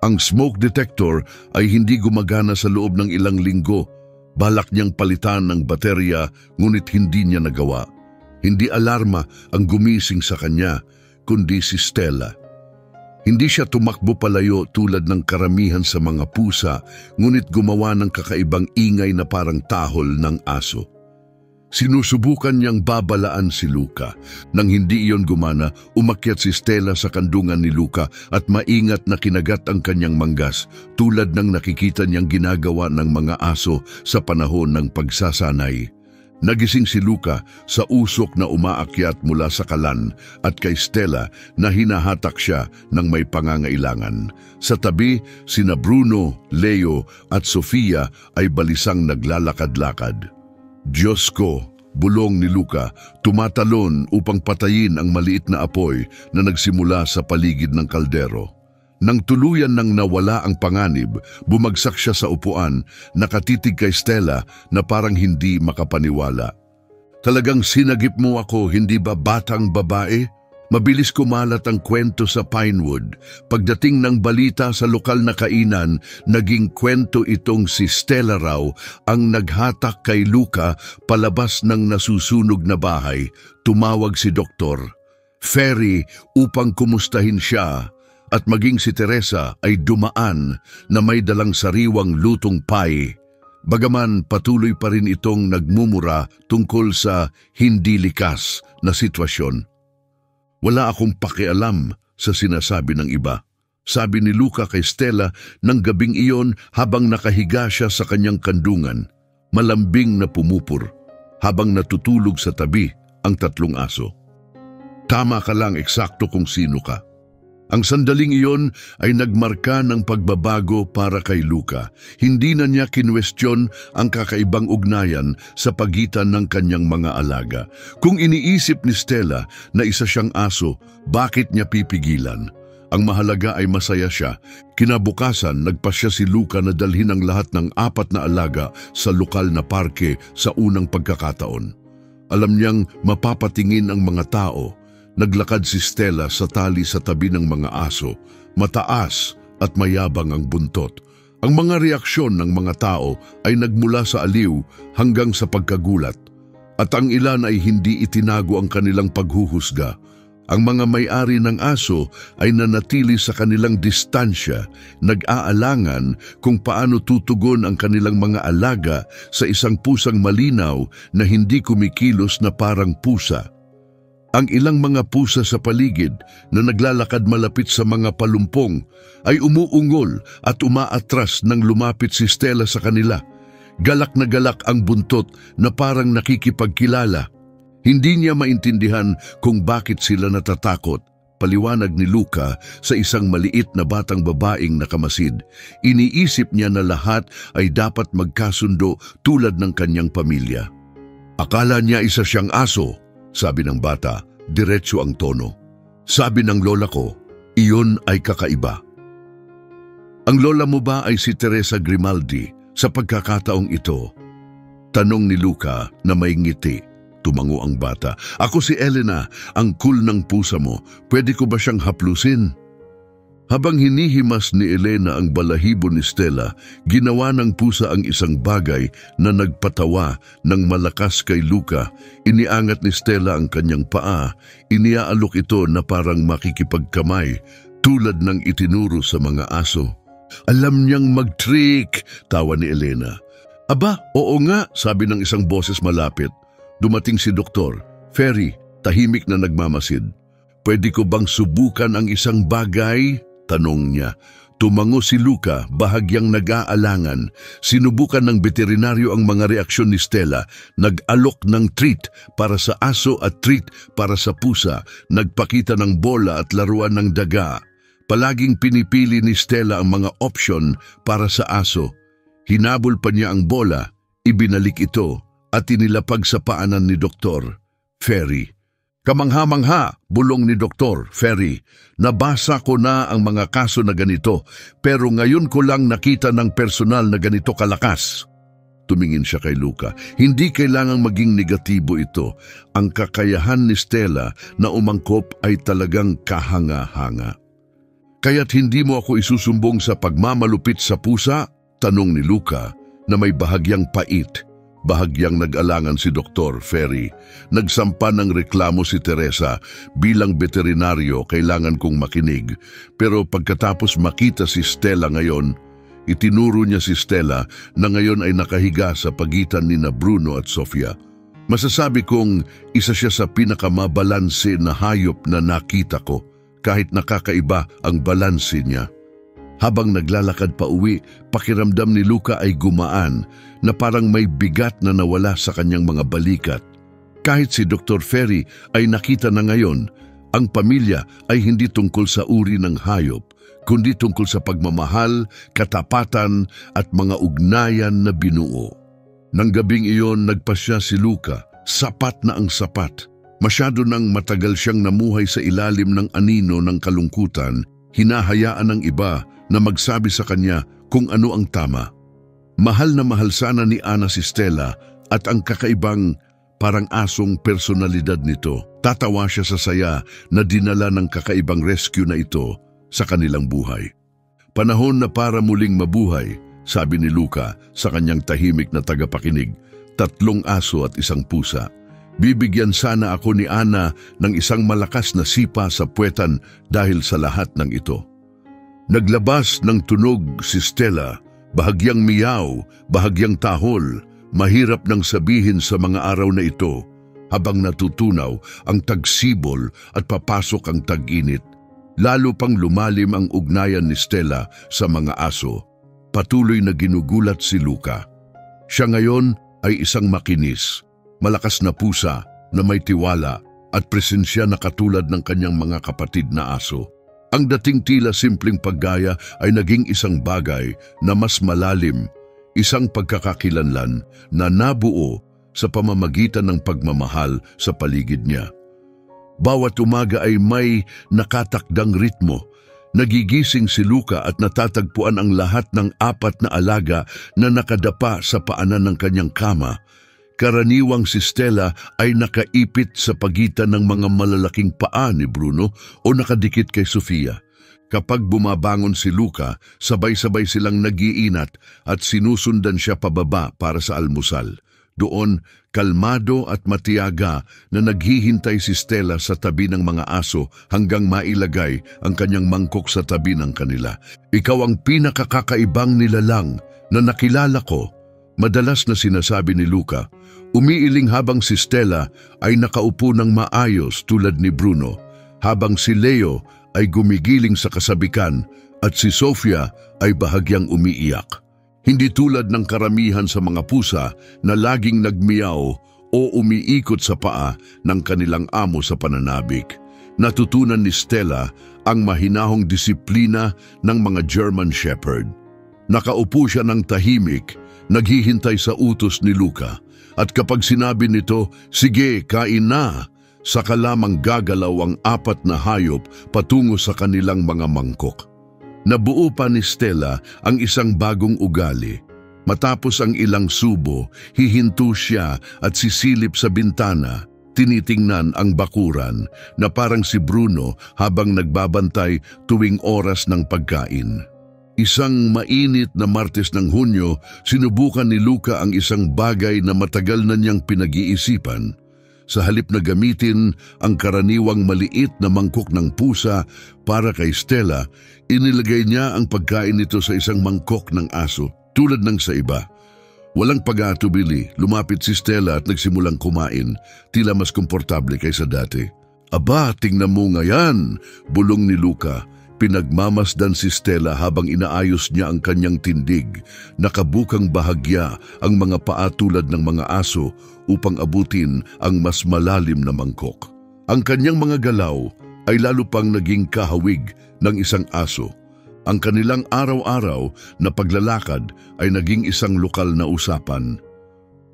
Ang smoke detector ay hindi gumagana sa loob ng ilang linggo. Balak niyang palitan ng baterya, ngunit hindi niya nagawa. Hindi alarma ang gumising sa kanya, kundi si Stella. Hindi siya tumakbo palayo tulad ng karamihan sa mga pusa, ngunit gumawa ng kakaibang ingay na parang tahol ng aso. Sinusubukan niyang babalaan si Luca. Nang hindi iyon gumana, umakyat si Stella sa kandungan ni Luca at maingat na kinagat ang kanyang manggas, tulad ng nakikita niyang ginagawa ng mga aso sa panahon ng pagsasanay. Nagising si Luca sa usok na umaakyat mula sa kalan at kay Stella na hinahatak siya ng may pangangailangan. Sa tabi, sina Bruno, Leo at Sofia ay balisang naglalakad-lakad. Diyos ko, bulong ni Luca, tumatalon upang patayin ang maliit na apoy na nagsimula sa paligid ng kaldero. Nang tuluyan nang nawala ang panganib, bumagsak siya sa upuan, nakatitig kay Stella na parang hindi makapaniwala. Talagang sinagip mo ako, hindi ba batang babae? Mabilis kumalat ang kwento sa Pinewood. Pagdating ng balita sa lokal na kainan, naging kwento itong si Stella raw ang naghatak kay Luca palabas ng nasusunog na bahay. Tumawag si Dr. Ferry upang kumustahin siya. At maging si Teresa ay dumaan na may dalang sariwang lutong pie. Bagaman patuloy pa rin itong nagmumura tungkol sa hindi likas na sitwasyon. Wala akong pakialam sa sinasabi ng iba. Sabi ni Luca kay Stella nang gabing iyon habang nakahiga siya sa kanyang kandungan, malambing na pumupur, habang natutulog sa tabi ang tatlong aso. Tama ka lang, eksakto kung sino ka. Ang sandaling iyon ay nagmarka ng pagbabago para kay Luca. Hindi na niya kinwestiyon ang kakaibang ugnayan sa pagitan ng kanyang mga alaga. Kung iniisip ni Stella na isa siyang aso, bakit niya pipigilan? Ang mahalaga ay masaya siya. Kinabukasan, nagpasya si Luca na dalhin ang lahat ng 4 na alaga sa lokal na parke sa unang pagkakataon. Alam niyang mapapatingin ang mga tao. Naglakad si Stella sa tali sa tabi ng mga aso, mataas at mayabang ang buntot. Ang mga reaksyon ng mga tao ay nagmula sa aliw hanggang sa pagkagulat, at ang ilan ay hindi itinago ang kanilang paghuhusga. Ang mga may-ari ng aso ay nanatili sa kanilang distansya, nag-aalangan kung paano tutugon ang kanilang mga alaga sa isang pusang malinaw na hindi kumikilos na parang pusa. Ang ilang mga pusa sa paligid na naglalakad malapit sa mga palumpong ay umuungol at umaatras nang lumapit si Stella sa kanila. Galak na galak ang buntot na parang nakikipagkilala. Hindi niya maintindihan kung bakit sila natatakot. Paliwanag ni Luca sa isang maliit na batang babaeng nakamasid. Iniisip niya na lahat ay dapat magkasundo tulad ng kanyang pamilya. Akala niya isa siyang aso, sabi ng bata, diretso ang tono. Sabi ng lola ko, iyon ay kakaiba. Ang lola mo ba ay si Teresa Grimaldi sa pagkakataong ito? Tanong ni Luca na may ngiti. Tumango ang bata. Ako si Elena, ang cool ng pusa mo. Pwede ko ba siyang haplusin? Habang hinihimas ni Elena ang balahibo ni Stella, ginawa ng pusa ang isang bagay na nagpatawa ng malakas kay Luca. Iniangat ni Stella ang kanyang paa, iniaalok ito na parang makikipagkamay, tulad ng itinuro sa mga aso. Alam niyang mag-trick, tawa ni Elena. Aba, oo nga, sabi ng isang boses malapit. Dumating si Doktor, Ferry, tahimik na nagmamasid. Pwede ko bang subukan ang isang bagay? Tanong niya. Tumango si Luca, bahagyang nag-aalangan. Sinubukan ng veterinaryo ang mga reaksyon ni Stella. Nag-alok ng treat para sa aso at treat para sa pusa. Nagpakita ng bola at laruan ng daga. Palaging pinipili ni Stella ang mga option para sa aso. Hinabol pa niya ang bola, ibinalik ito, at inilapag sa paanan ni Dr. Ferry. Kamangha-mangha, bulong ni Dr. Ferry. Nabasa ko na ang mga kaso na ganito, pero ngayon ko lang nakita ng personal na ganito kalakas. Tumingin siya kay Luca. Hindi kailangang maging negatibo ito. Ang kakayahan ni Stella na umangkop ay talagang kahanga-hanga. Kaya't hindi mo ako isusumbong sa pagmamalupit sa pusa? Tanong ni Luca na may bahagyang pait. Bahagyang nag-alangan si Dr. Ferry. Nagsampa ng reklamo si Teresa. Bilang veterinaryo, kailangan kong makinig. Pero pagkatapos makita si Stella ngayon, itinuro niya si Stella na ngayon ay nakahiga sa pagitan ni Bruno at Sofia. Masasabi kong isa siya sa pinakamabalanse na hayop na nakita ko, kahit nakakaiba ang balanse niya. Habang naglalakad pa uwi, pakiramdam ni Luca ay gumaan na parang may bigat na nawala sa kanyang mga balikat. Kahit si Dr. Ferry ay nakita na ngayon, ang pamilya ay hindi tungkol sa uri ng hayop, kundi tungkol sa pagmamahal, katapatan at mga ugnayan na binuo. Nang gabing iyon, nagpasya si Luca, sapat na ang sapat. Masyado nang matagal siyang namuhay sa ilalim ng anino ng kalungkutan, hinahayaan ng iba na magsabi sa kanya kung ano ang tama. Mahal na mahal sana ni Ana si Stella at ang kakaibang parang asong personalidad nito. Tatawa siya sa saya na dinala ng kakaibang rescue na ito sa kanilang buhay. Panahon na para muling mabuhay, sabi ni Luca sa kanyang tahimik na tagapakinig, 3 aso at 1 pusa. Bibigyan sana ako ni Ana ng isang malakas na sipa sa puwetan dahil sa lahat ng ito. Naglabas ng tunog si Stella, bahagyang miyaw, bahagyang tahol, mahirap nang sabihin sa mga araw na ito, habang natutunaw ang tagsibol at papasok ang tag-init. Lalo pang lumalim ang ugnayan ni Stella sa mga aso. Patuloy na ginugulat si Luca. Siya ngayon ay isang makinis, malakas na pusa na may tiwala at presensya na katulad ng kanyang mga kapatid na aso. Ang dating tila simpleng paggaya ay naging isang bagay na mas malalim, isang pagkakakilanlan na nabuo sa pamamagitan ng pagmamahal sa paligid niya. Bawat umaga ay may nakatakdang ritmo. Nagigising si Luca at natatagpuan ang lahat ng 4 na alaga na nakadapa sa paanan ng kanyang kama. Karaniwang si Stella ay nakaipit sa pagitan ng mga malalaking paa ni Bruno o nakadikit kay Sofia. Kapag bumabangon si Luca, sabay-sabay silang nag-iinat at sinusundan siya pababa para sa almusal. Doon, kalmado at matiyaga na naghihintay si Stella sa tabi ng mga aso hanggang mailagay ang kanyang mangkok sa tabi ng kanila. Ikaw ang pinakakakaibang nilalang na nakilala ko, madalas na sinasabi ni Luca. Umiiling habang si Stella ay nakaupo ng maayos tulad ni Bruno, habang si Leo ay gumigiling sa kasabikan at si Sofia ay bahagyang umiiyak. Hindi tulad ng karamihan sa mga pusa na laging nagmiyaw o umiikot sa paa ng kanilang amo sa pananabik. Natutunan ni Stella ang mahinahong disiplina ng mga German Shepherd. Nakaupo siya ng tahimik, naghihintay sa utos ni Luca, at kapag sinabi nito, "Sige, kain na," saka lamang gagalaw ang 4 na hayop patungo sa kanilang mga mangkok. Nabuo pa ni Stella ang isang bagong ugali. Matapos ang ilang subo, hihinto siya at sisilip sa bintana, tinitingnan ang bakuran na parang si Bruno habang nagbabantay tuwing oras ng pagkain. Isang mainit na Martes ng Hunyo, sinubukan ni Luca ang isang bagay na matagal na niyang pinag-iisipan. Sa halip na gamitin ang karaniwang maliit na mangkok ng pusa para kay Stella, inilagay niya ang pagkain nito sa isang mangkok ng aso, tulad ng sa iba. Walang pag-aatubili, lumapit si Stella at nagsimulang kumain, tila mas komportable kaysa dati. "Aba, tingnan mo nga yan," bulong ni Luca. Pinagmamasdan si Stella habang inaayos niya ang kanyang tindig. Nakabukang bahagya ang mga paa tulad ng mga aso upang abutin ang mas malalim na mangkok. Ang kanyang mga galaw ay lalo pang naging kahawig ng isang aso. Ang kanilang araw-araw na paglalakad ay naging isang lokal na usapan.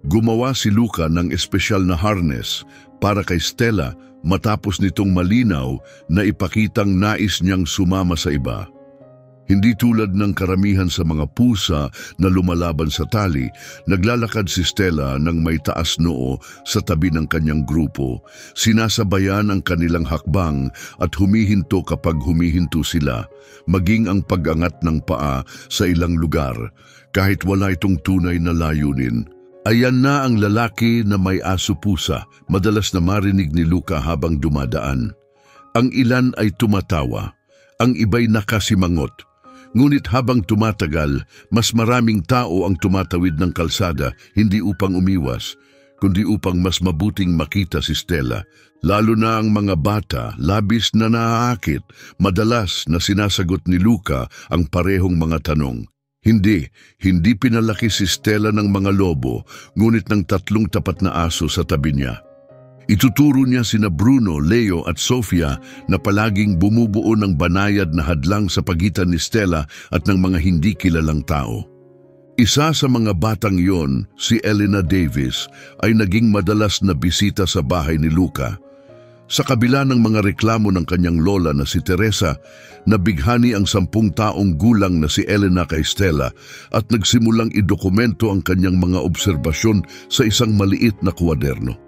Gumawa si Luca ng espesyal na harness para kay Stella matapos nitong malinaw na ipakitang nais niyang sumama sa iba. Hindi tulad ng karamihan sa mga pusa na lumalaban sa tali, naglalakad si Stella ng may taas noo sa tabi ng kanyang grupo. Sinasabayan ang kanilang hakbang at humihinto kapag humihinto sila, maging ang pag-angat ng paa sa ilang lugar, kahit wala itong tunay na layunin. Ayan na ang lalaki na may aso-pusa, madalas na marinig ni Luca habang dumadaan. Ang ilan ay tumatawa, ang iba'y nakasimangot. Ngunit habang tumatagal, mas maraming tao ang tumatawid ng kalsada, hindi upang umiwas, kundi upang mas mabuting makita si Stella. Lalo na ang mga bata, labis na naaakit, madalas na sinasagot ni Luca ang parehong mga tanong. Hindi pinalaki si Stella ng mga lobo, ngunit ng 3 tapat na aso sa tabi niya. Ituturo niya sina Bruno, Leo at Sofia na palaging bumubuo ng banayad na hadlang sa pagitan ni Stella at ng mga hindi kilalang tao. Isa sa mga batang iyon, si Elena Davis, ay naging madalas na bisita sa bahay ni Luca. Sa kabila ng mga reklamo ng kanyang lola na si Teresa, nabighani ang 10 taong gulang na si Elena kay Stella at nagsimulang idokumento ang kanyang mga obserbasyon sa isang maliit na kwaderno.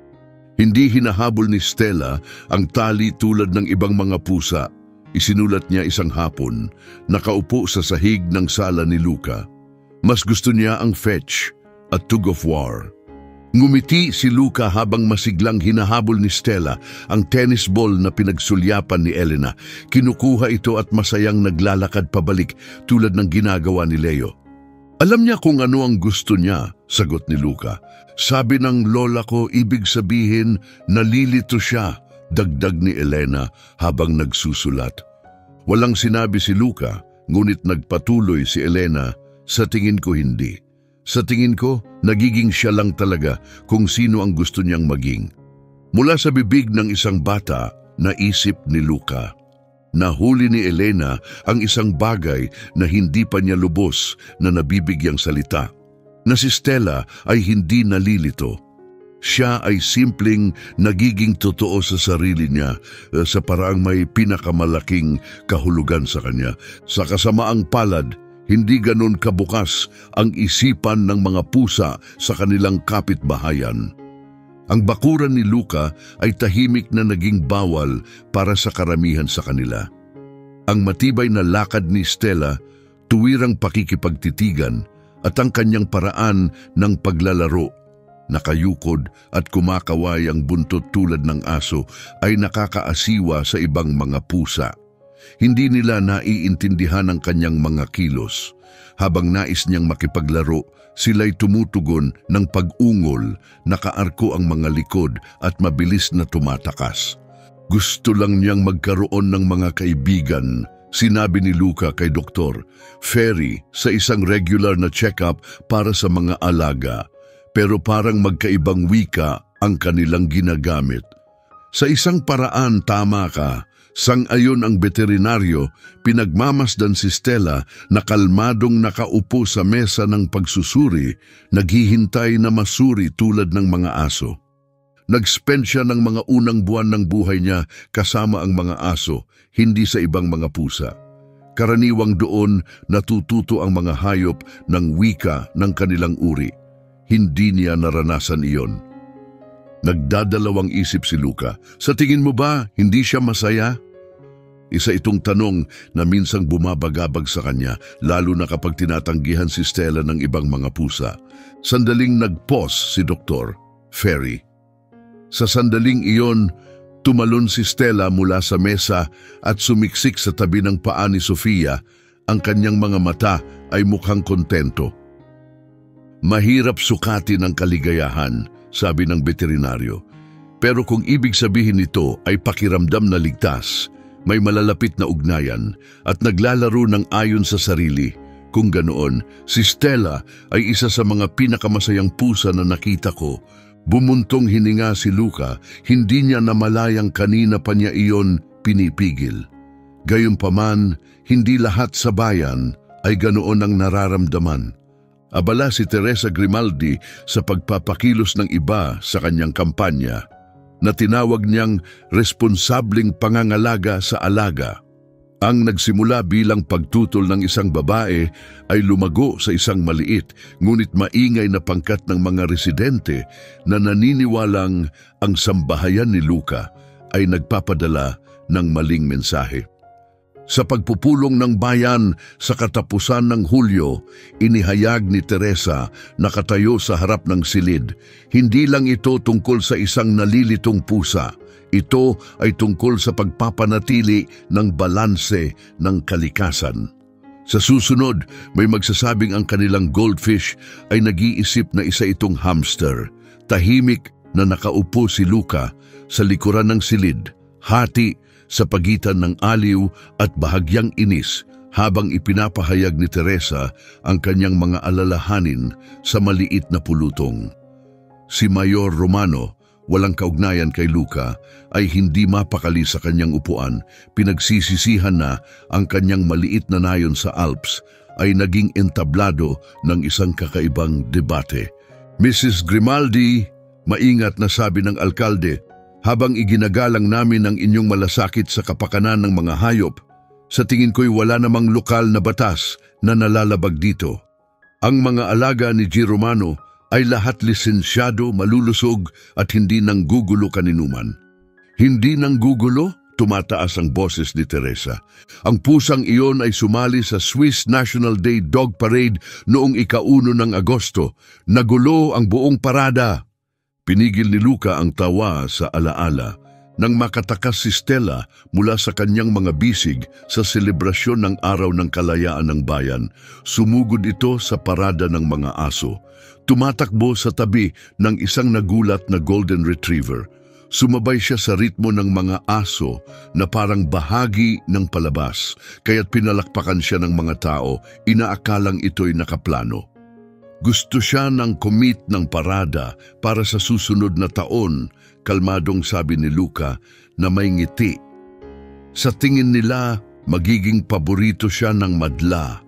Hindi hinahabol ni Stella ang tali tulad ng ibang mga pusa. Isinulat niya isang hapon, nakaupo sa sahig ng sala ni Luca. Mas gusto niya ang fetch at tug of war. Ngumiti si Luca habang masiglang hinahabol ni Stella ang tennis ball na pinagsulyapan ni Elena. Kinukuha ito at masayang naglalakad pabalik tulad ng ginagawa ni Leo. "Alam niya kung ano ang gusto niya," sagot ni Luca. "Sabi ng lola ko, ibig sabihin nalilito siya," dagdag ni Elena habang nagsusulat. Walang sinabi si Luca, ngunit nagpatuloy si Elena, "Sa tingin ko hindi. Sa tingin ko, nagiging siya lang talaga kung sino ang gusto niyang maging." Mula sa bibig ng isang bata, naisip ni Luca. Nahuli ni Elena ang isang bagay na hindi pa niya lubos na nabibigyang salita. Na si Stella ay hindi nalilito. Siya ay simpleng nagiging totoo sa sarili niya sa paraang may pinakamalaking kahulugan sa kanya. Sa kasamaang palad, hindi ganon kabukas ang isipan ng mga pusa sa kanilang kapitbahayan. Ang bakuran ni Luca ay tahimik na naging bawal para sa karamihan sa kanila. Ang matibay na lakad ni Stella, tuwirang pakikipagtitigan at ang kanyang paraan ng paglalaro, nakayukod at kumakaway ang buntot tulad ng aso ay nakakaasiwa sa ibang mga pusa. Hindi nila naiintindihan ang kanyang mga kilos. Habang nais niyang makipaglaro, sila'y tumutugon ng pag-ungol, nakaarko ang mga likod at mabilis na tumatakas. Gusto lang niyang magkaroon ng mga kaibigan, Sinabi ni Luca kay Doktor Ferry sa isang regular na check-up para sa mga alaga, pero parang magkaibang wika ang kanilang ginagamit. Sa isang paraan tama ka, sang-ayon ang veterinaryo, pinagmamasdan si Stella na kalmadong nakaupo sa mesa ng pagsusuri, naghihintay na masuri tulad ng mga aso. Nag-spend siya ng mga unang buwan ng buhay niya kasama ang mga aso, hindi sa ibang mga pusa. Karaniwang doon natututo ang mga hayop ng wika ng kanilang uri. Hindi niya naranasan iyon. Nagdadalawang isip si Luca. Sa tingin mo ba, hindi siya masaya? Isa itong tanong na minsang bumabagabag sa kanya, lalo na kapag tinatanggihan si Stella ng ibang mga pusa. Sandaling nag-pause si Dr. Ferry. Sa sandaling iyon, tumalon si Stella mula sa mesa at sumiksik sa tabi ng paa ni Sofia. Ang kanyang mga mata ay mukhang kontento. Mahirap sukatin ang kaligayahan, sabi ng veterinaryo. Pero kung ibig sabihin nito ay pakiramdam na ligtas, may malalapit na ugnayan at naglalaro ng ayon sa sarili. Kung ganoon, si Stella ay isa sa mga pinakamasayang pusa na nakita ko. Bumuntong hininga si Luca, hindi niya namalayang kanina pa niya iyon pinipigil. Gayunpaman, hindi lahat sa bayan ay ganoon ang nararamdaman. Abala si Teresa Grimaldi sa pagpapakilos ng iba sa kanyang kampanya na tinawag niyang responsabling pangangalaga sa alaga. Ang nagsimula bilang pagtutol ng isang babae ay lumago sa isang maliit ngunit maingay na pangkat ng mga residente na naniniwalang ang sambahayan ni Luca ay nagpapadala ng maling mensahe. Sa pagpupulong ng bayan sa katapusan ng Hulyo, inihayag ni Teresa na katayo sa harap ng silid. Hindi lang ito tungkol sa isang nalilitong pusa. Ito ay tungkol sa pagpapanatili ng balanse ng kalikasan. Sa susunod, may magsasabing ang kanilang goldfish ay nag-iisip na isa itong hamster. Tahimik na nakaupo si Luca sa likuran ng silid, hati sa pagitan ng aliw at bahagyang inis habang ipinapahayag ni Teresa ang kanyang mga alalahanin sa maliit na pulutong. Si Mayor Romano, walang kaugnayan kay Luca, ay hindi mapakali sa kanyang upuan. Pinagsisisihan na ang kanyang maliit na nayon sa Alps ay naging entablado ng isang kakaibang debate. Mrs. Grimaldi, maingat na sabi ng alkalde, habang iginagalang namin ang inyong malasakit sa kapakanan ng mga hayop, sa tingin ko'y wala namang lokal na batas na nalalabag dito. Ang mga alaga ni G. Romano ay lahat lisensyado, malulusog at hindi nanggugulo kaninuman. Hindi nanggugulo? Tumataas ang boses ni Teresa. Ang pusang iyon ay sumali sa Swiss National Day Dog Parade noong 1 ng Agosto. Nagulo ang buong parada. Pinigil ni Luca ang tawa sa alaala nang makatakas si Stella mula sa kanyang mga bisig sa selebrasyon ng Araw ng Kalayaan ng Bayan. Sumugod ito sa parada ng mga aso. Tumatakbo sa tabi ng isang nagulat na golden retriever. Sumabay siya sa ritmo ng mga aso na parang bahagi ng palabas, kaya't pinalakpakan siya ng mga tao, inaakalang ito'y nakaplano. Gusto siya ng commit ng parada para sa susunod na taon, kalmadong sabi ni Luca na may ngiti. Sa tingin nila, magiging paborito siya ng madla.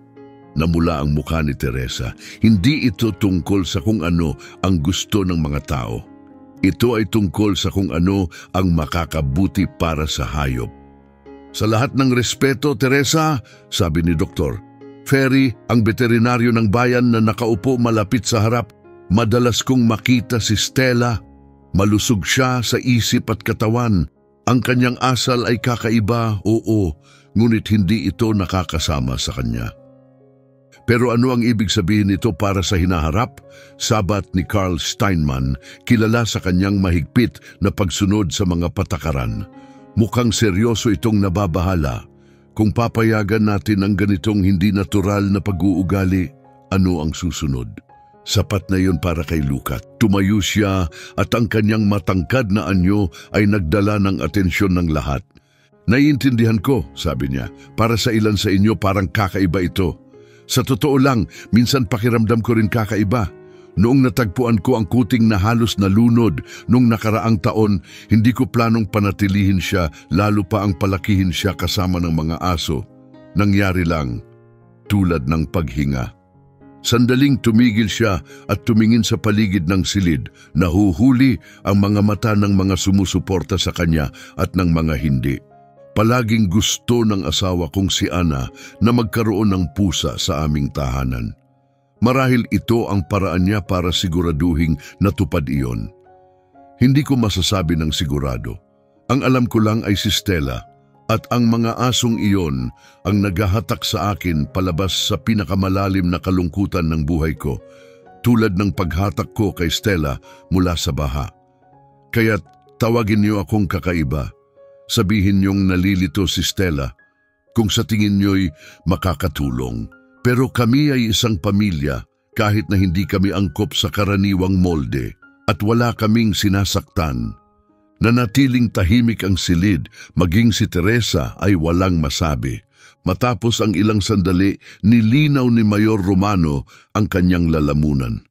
Namula ang mukha ni Teresa. Hindi ito tungkol sa kung ano ang gusto ng mga tao. Ito ay tungkol sa kung ano ang makakabuti para sa hayop. Sa lahat ng respeto, Teresa, sabi ni Dr. Ferry, ang veterinaryo ng bayan na nakaupo malapit sa harap, madalas kong makita si Stella. Malusog siya sa isip at katawan. Ang kanyang asal ay kakaiba, oo, ngunit hindi ito nakakasama sa kanya. Pero ano ang ibig sabihin nito para sa hinaharap? Sabat ni Carl Steinman, kilala sa kanyang mahigpit na pagsunod sa mga patakaran. Mukhang seryoso itong nababahala. Kung papayagan natin ang ganitong hindi natural na pag-uugali, ano ang susunod? Sapat na yun para kay Luca. Tumayo siya at ang kanyang matangkad na anyo ay nagdala ng atensyon ng lahat. Naiintindihan ko, sabi niya, para sa ilan sa inyo parang kakaiba ito. Sa totoo lang, minsan pakiramdam ko rin kakaiba. Noong natagpuan ko ang kuting na halos nalunod nung nakaraang taon, hindi ko planong panatilihin siya, lalo pa ang palakihin siya kasama ng mga aso. Nangyari lang, tulad ng paghinga. Sandaling tumigil siya at tumingin sa paligid ng silid, nahuhuli ang mga mata ng mga sumusuporta sa kanya at ng mga hindi. Palaging gusto ng asawa kong si Ana na magkaroon ng pusa sa aming tahanan. Marahil ito ang paraan niya para siguraduhing natupad iyon. Hindi ko masasabi ng sigurado. Ang alam ko lang ay si Stella at ang mga asong iyon ang naghahatak sa akin palabas sa pinakamalalim na kalungkutan ng buhay ko, tulad ng paghatak ko kay Stella mula sa baha. Kaya't tawagin niyo akong kakaiba. Sabihin niyong nalilito si Stella kung sa tingin niyo'y makakatulong. Pero kami ay isang pamilya kahit na hindi kami angkop sa karaniwang molde at wala kaming sinasaktan. Nanatiling tahimik ang silid, maging si Teresa ay walang masabi. Matapos ang ilang sandali, nilinaw ni Mayor Romano ang kanyang lalamunan.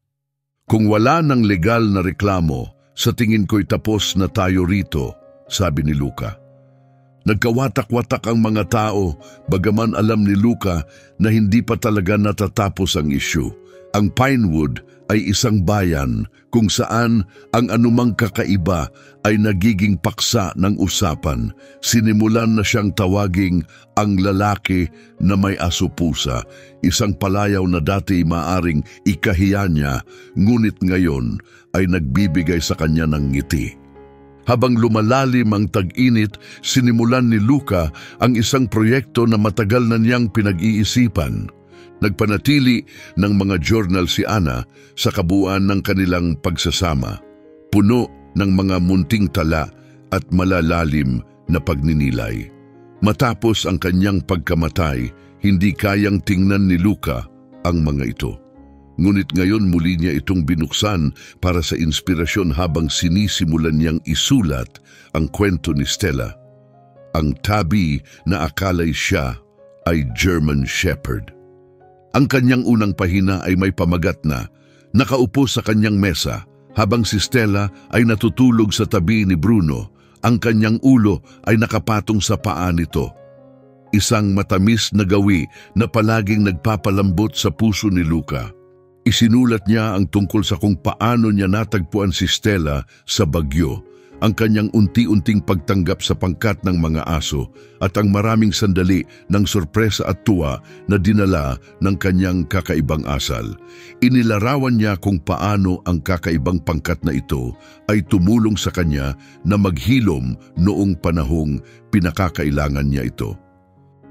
Kung wala ng legal na reklamo, sa tingin ko'y tapos na tayo rito, sabi ni Luca. Nagkawatak-watak ang mga tao, bagaman alam ni Luca na hindi pa talaga natatapos ang issue. Ang Pinewood ay isang bayan kung saan ang anumang kakaiba ay nagiging paksa ng usapan. Sinimulan na siyang tawaging ang lalaki na may aso-pusa, isang palayaw na dati maaring ikahiya niya, ngunit ngayon ay nagbibigay sa kanya ng ngiti. Habang lumalalim ang tag-init, sinimulan ni Luca ang isang proyekto na matagal na niyang pinag-iisipan. Nagpanatili ng mga journal si Ana sa kabuuan ng kanilang pagsasama, puno ng mga munting tala at malalalim na pagninilay. Matapos ang kanyang pagkamatay, hindi kayang tingnan ni Luca ang mga ito. Ngunit ngayon muli niya itong binuksan para sa inspirasyon habang sinisimulan niyang isulat ang kwento ni Stella. Ang tabi na akalay siya ay German Shepherd. Ang kanyang unang pahina ay may pamagat na nakaupo sa kanyang mesa habang si Stella ay natutulog sa tabi ni Bruno. Ang kanyang ulo ay nakapatong sa paa nito. Isang matamis na gawi na palaging nagpapalambot sa puso ni Luca. Isinulat niya ang tungkol sa kung paano niya natagpuan si Stella sa bagyo, ang kanyang unti-unting pagtanggap sa pangkat ng mga aso at ang maraming sandali ng sorpresa at tuwa na dinala ng kanyang kakaibang asal. Inilarawan niya kung paano ang kakaibang pangkat na ito ay tumulong sa kanya na maghilom noong panahong pinakakailangan niya ito.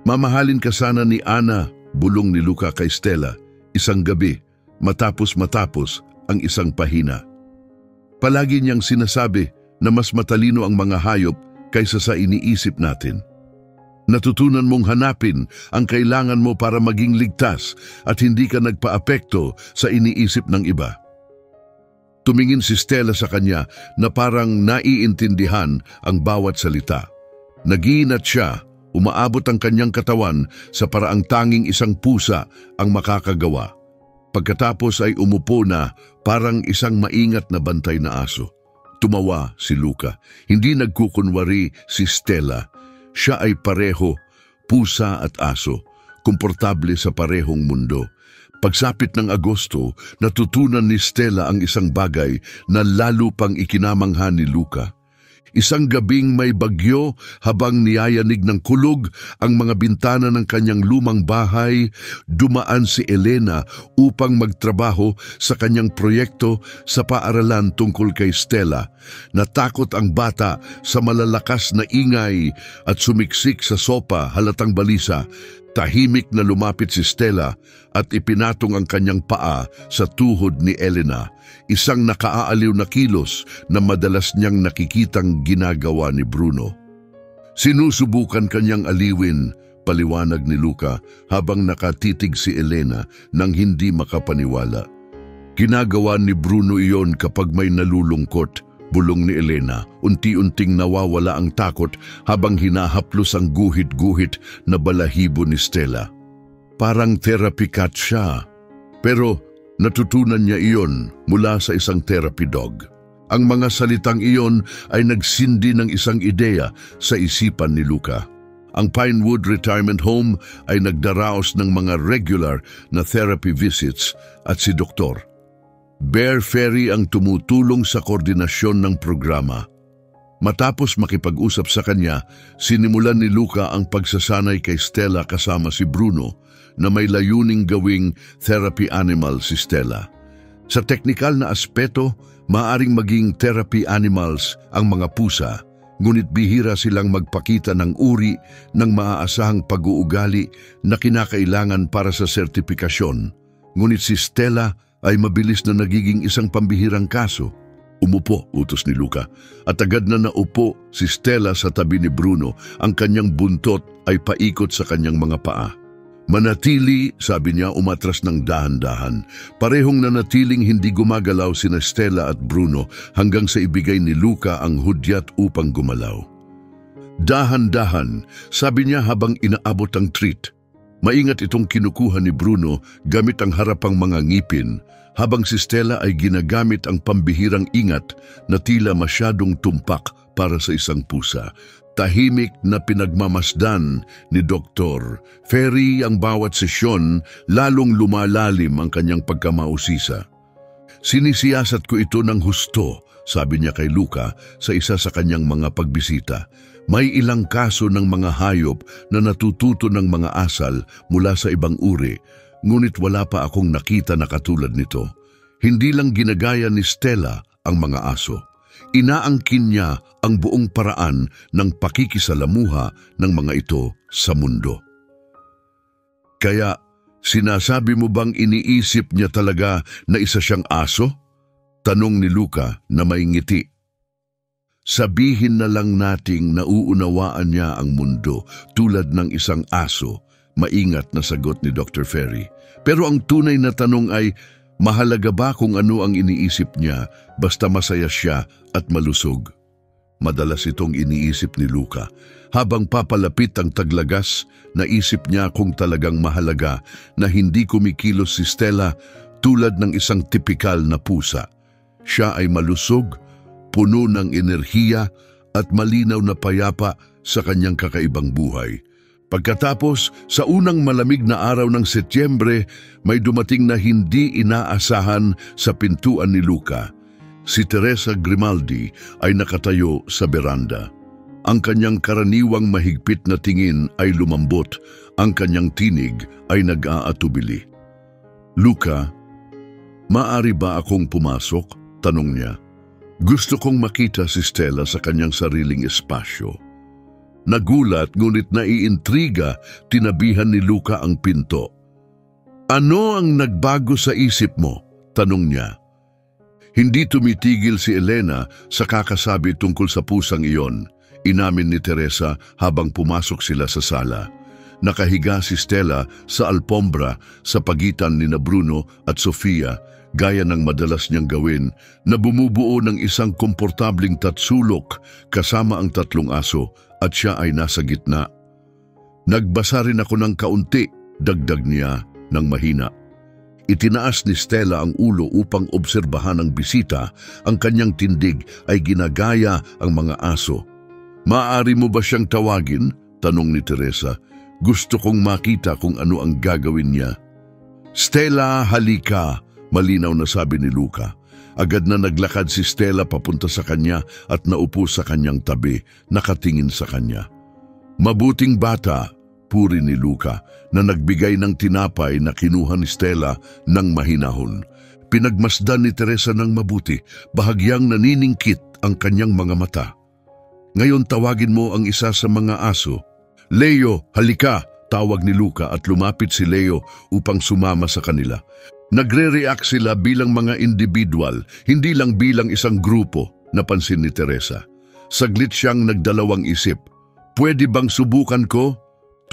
Mamahalin ka sana ni Ana, bulong ni Luca kay Stella, isang gabi, matapos ang isang pahina. Palagi niyang sinasabi na mas matalino ang mga hayop kaysa sa iniisip natin. Natutunan mong hanapin ang kailangan mo para maging ligtas at hindi ka nagpaapekto sa iniisip ng iba. Tumingin si Stella sa kanya na parang naiintindihan ang bawat salita. Nagiinat siya, umaabot ang kanyang katawan sa paraang tanging isang pusa ang makakagawa. Pagkatapos ay umupo na parang isang maingat na bantay na aso. Tumawa si Luca. Hindi nagkukunwari si Stella. Siya ay pareho, pusa at aso, komportable sa parehong mundo. Pagsapit ng Agosto, natutunan ni Stella ang isang bagay na lalo pang ikinamangha ni Luca. Isang gabing may bagyo habang niyayanig ng kulog ang mga bintana ng kanyang lumang bahay, dumaan si Elena upang magtrabaho sa kanyang proyekto sa paaralan tungkol kay Stella. Natakot ang bata sa malalakas na ingay at sumiksik sa sopa halatang balisa. Tahimik na lumapit si Stella at ipinatong ang kanyang paa sa tuhod ni Elena, isang nakaaaliw na kilos na madalas niyang nakikitang ginagawa ni Bruno. Sinusubukan kanyang aliwin, paliwanag ni Luca habang nakatitig si Elena nang hindi makapaniwala. Ginagawa ni Bruno iyon kapag may nalulungkot, Bulong ni Elena, unti-unting nawawala ang takot habang hinahaplos ang guhit-guhit na balahibo ni Stella. Parang therapy cat siya, pero natutunan niya iyon mula sa isang therapy dog. Ang mga salitang iyon ay nagsindi ng isang ideya sa isipan ni Luca. Ang Pinewood Retirement Home ay nagdaraos ng mga regular na therapy visits at si Dr. Bear Ferry ang tumutulong sa koordinasyon ng programa. Matapos makipag-usap sa kanya, sinimulan ni Luca ang pagsasanay kay Stella kasama si Bruno na may layuning gawing therapy animal si Stella. Sa teknikal na aspeto, maaring maging therapy animals ang mga pusa, ngunit bihira silang magpakita ng uri ng maaasahang pag-uugali na kinakailangan para sa sertipikasyon. Ngunit si Stella ay mabilis na nagiging isang pambihirang kaso. Umupo, utos ni Luca, at agad na naupo si Stella sa tabi ni Bruno. Ang kanyang buntot ay paikot sa kanyang mga paa. Manatili, sabi niya, umatras ng dahan-dahan. Parehong nanatiling hindi gumagalaw sina Stella at Bruno hanggang sa ibigay ni Luca ang hudyat upang gumalaw. Dahan-dahan, sabi niya habang inaabot ang treat. Maingat itong kinukuha ni Bruno gamit ang harapang mga ngipin, habang si Stella ay ginagamit ang pambihirang ingat na tila masyadong tumpak para sa isang pusa. Tahimik na pinagmamasdan ni Dr. Ferry ang bawat sesyon, lalong lumalalim ang kanyang pagkamausisa. Sinisiyasat ko ito ng husto, sabi niya kay Luca sa isa sa kanyang mga pagbisita. May ilang kaso ng mga hayop na natututo ng mga asal mula sa ibang uri, ngunit wala pa akong nakita na katulad nito. Hindi lang ginagaya ni Stella ang mga aso. Inaangkin niya ang buong paraan ng pakikisalamuha ng mga ito sa mundo. Kaya, sinasabi mo bang iniisip niya talaga na isa siyang aso? Tanong ni Luca na may ngiti. Sabihin na lang nating nauunawaan niya ang mundo tulad ng isang aso, maingat na sagot ni Dr. Ferry. Pero ang tunay na tanong ay, mahalaga ba kung ano ang iniisip niya basta masaya siya at malusog? Madalas itong iniisip ni Luca. Habang papalapit ang taglagas, naisip niya kung talagang mahalaga na hindi kumikilos si Stella tulad ng isang tipikal na pusa. Siya ay malusog, puno ng enerhiya at malinaw na payapa sa kanyang kakaibang buhay. Pagkatapos, sa unang malamig na araw ng Setyembre, may dumating na hindi inaasahan sa pintuan ni Luca. Si Teresa Grimaldi ay nakatayo sa beranda. Ang kanyang karaniwang mahigpit na tingin ay lumambot, ang kanyang tinig ay nag-aatubili. Luca, maaari ba akong pumasok? Tanong niya. Gusto kong makita si Stella sa kanyang sariling espasyo. Nagulat ngunit naiintriga, tinabihan ni Luca ang pinto. Ano ang nagbago sa isip mo? Tanong niya. Hindi tumitigil si Elena sa kakasabi tungkol sa pusang iyon, inamin ni Teresa habang pumasok sila sa sala. Nakahiga si Stella sa alpombra sa pagitan ni Bruno at Sofia, gaya ng madalas niyang gawin, na bumubuo ng isang komportabling tatsulok kasama ang tatlong aso at siya ay nasa gitna. Nagbasa rin ako ng kaunti, dagdag niya ng mahina. Itinaas ni Stella ang ulo upang obserbahan ang bisita. Ang kanyang tindig ay ginagaya ang mga aso. Maaari mo ba siyang tawagin? Tanong ni Teresa. Gusto kong makita kung ano ang gagawin niya. Stella, halika! Malinaw na sabi ni Luca. Agad na naglakad si Stella papunta sa kanya at naupo sa kanyang tabi, nakatingin sa kanya. Mabuting bata, puri ni Luca, na nagbigay ng tinapay na kinuha ni Stella ng mahinahon. Pinagmasdan ni Teresa ng mabuti, bahagyang naniningkit ang kanyang mga mata. Ngayon tawagin mo ang isa sa mga aso. Leo, halika! Tawag ni Luca at lumapit si Leo upang sumama sa kanila. Nagre-react sila bilang mga individual, hindi lang bilang isang grupo, napansin ni Teresa. Saglit siyang nagdalawang isip. Pwede bang subukan ko?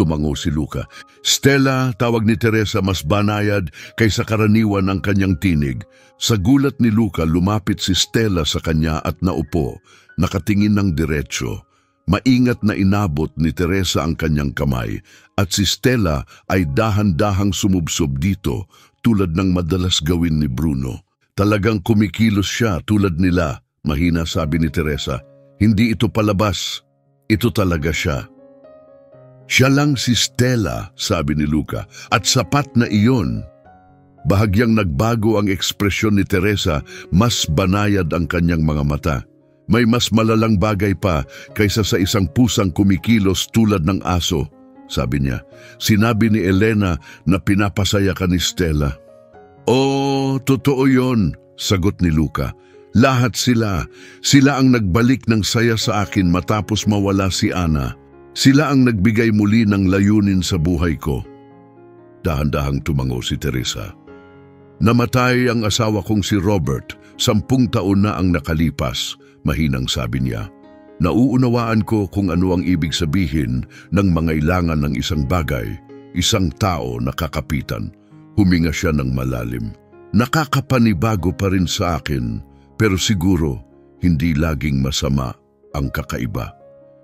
Tumango si Luca. Stella, tawag ni Teresa, mas banayad kaysa karaniwan ang kanyang tinig. Sa gulat ni Luca, lumapit si Stella sa kanya at naupo, nakatingin ng diretsyo. Maingat na inabot ni Teresa ang kanyang kamay at si Stella ay dahan-dahang sumubsob dito tulad ng madalas gawin ni Bruno. Talagang kumikilos siya tulad nila, mahina sabi ni Teresa. Hindi ito palabas, ito talaga siya. Siya lang si Stella, sabi ni Luca, at sapat na iyon. Bahagyang nagbago ang ekspresyon ni Teresa, mas banayad ang kanyang mga mata. May mas malalang bagay pa kaysa sa isang pusang kumikilos tulad ng aso, sabi niya. Sinabi ni Elena na pinapasaya ka ni Stella. Oh, totoo yon, sagot ni Luca. Lahat sila ang nagbalik ng saya sa akin matapos mawala si Ana. Sila ang nagbigay muli ng layunin sa buhay ko. Dahan-dahang tumango si Teresa. Namatay ang asawa kong si Robert, 10 taon na ang nakalipas, mahinang sabi niya. Nauunawaan ko kung ano ang ibig sabihin ng mangailangan ng isang bagay, isang tao na kakapitan. Huminga siya ng malalim. Nakakapanibago pa rin sa akin, pero siguro hindi laging masama ang kakaiba.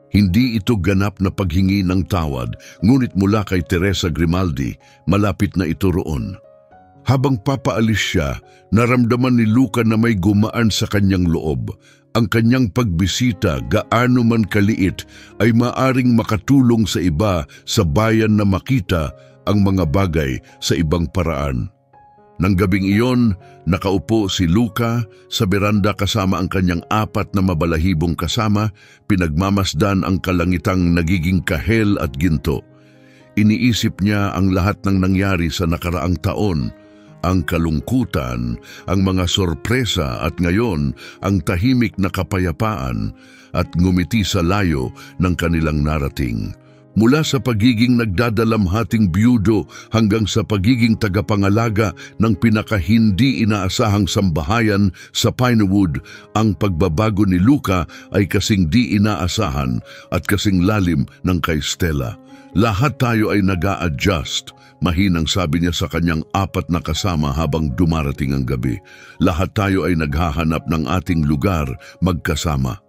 Hindi ito ganap na paghingi ng tawad, ngunit mula kay Teresa Grimaldi, malapit na ito roon. Habang papaalis siya, naramdaman ni Luca na may gumaan sa kanyang loob. Ang kanyang pagbisita, gaano man kaliit, ay maaring makatulong sa iba sa bayan na makita ang mga bagay sa ibang paraan. Nang gabing iyon, nakaupo si Luca sa beranda kasama ang kanyang 4 na mabalahibong kasama, pinagmamasdan ang kalangitang nagiging kahel at ginto. Iniisip niya ang lahat ng nangyari sa nakaraang taon, ang kalungkutan, ang mga sorpresa at ngayon ang tahimik na kapayapaan at ngumiti sa layo ng kanilang narating. Mula sa pagiging nagdadalamhating biyudo hanggang sa pagiging tagapangalaga ng pinakahindi inaasahang sambahayan sa Pinewood, ang pagbabago ni Luca ay kasing di inaasahan at kasing lalim ng kay Stella. Lahat tayo ay nag-a-adjust, mahinang sabi niya sa kanyang 4 na kasama habang dumarating ang gabi. Lahat tayo ay naghahanap ng ating lugar magkasama.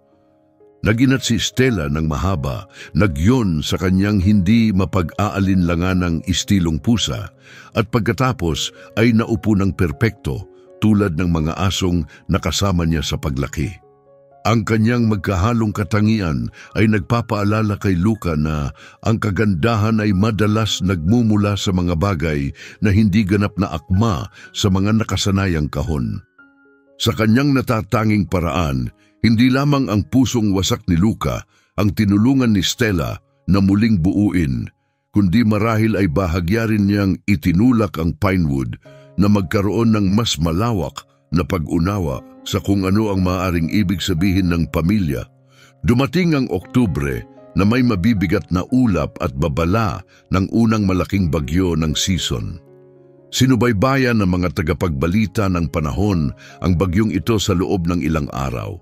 Naginat si Stella ng mahaba, nagyon sa kanyang hindi mapag-aalinlangan ng istilong pusa at pagkatapos ay naupo ng perpekto tulad ng mga asong nakasama niya sa paglaki. Ang kanyang magkahalong katangian ay nagpapaalala kay Luca na ang kagandahan ay madalas nagmumula sa mga bagay na hindi ganap na akma sa mga nakasanayang kahon. Sa kanyang natatanging paraan, hindi lamang ang pusong wasak ni Luca ang tinulungan ni Stella na muling buuin, kundi marahil ay bahagya rin niyang itinulak ang Pinewood na magkaroon ng mas malawak na pag-unawa sa kung ano ang maaaring ibig sabihin ng pamilya. Dumating ang Oktubre na may mabibigat na ulap at babala ng unang malaking bagyo ng season. Sinubaybayan ng mga tagapagbalita ng panahon ang bagyong ito sa loob ng ilang araw.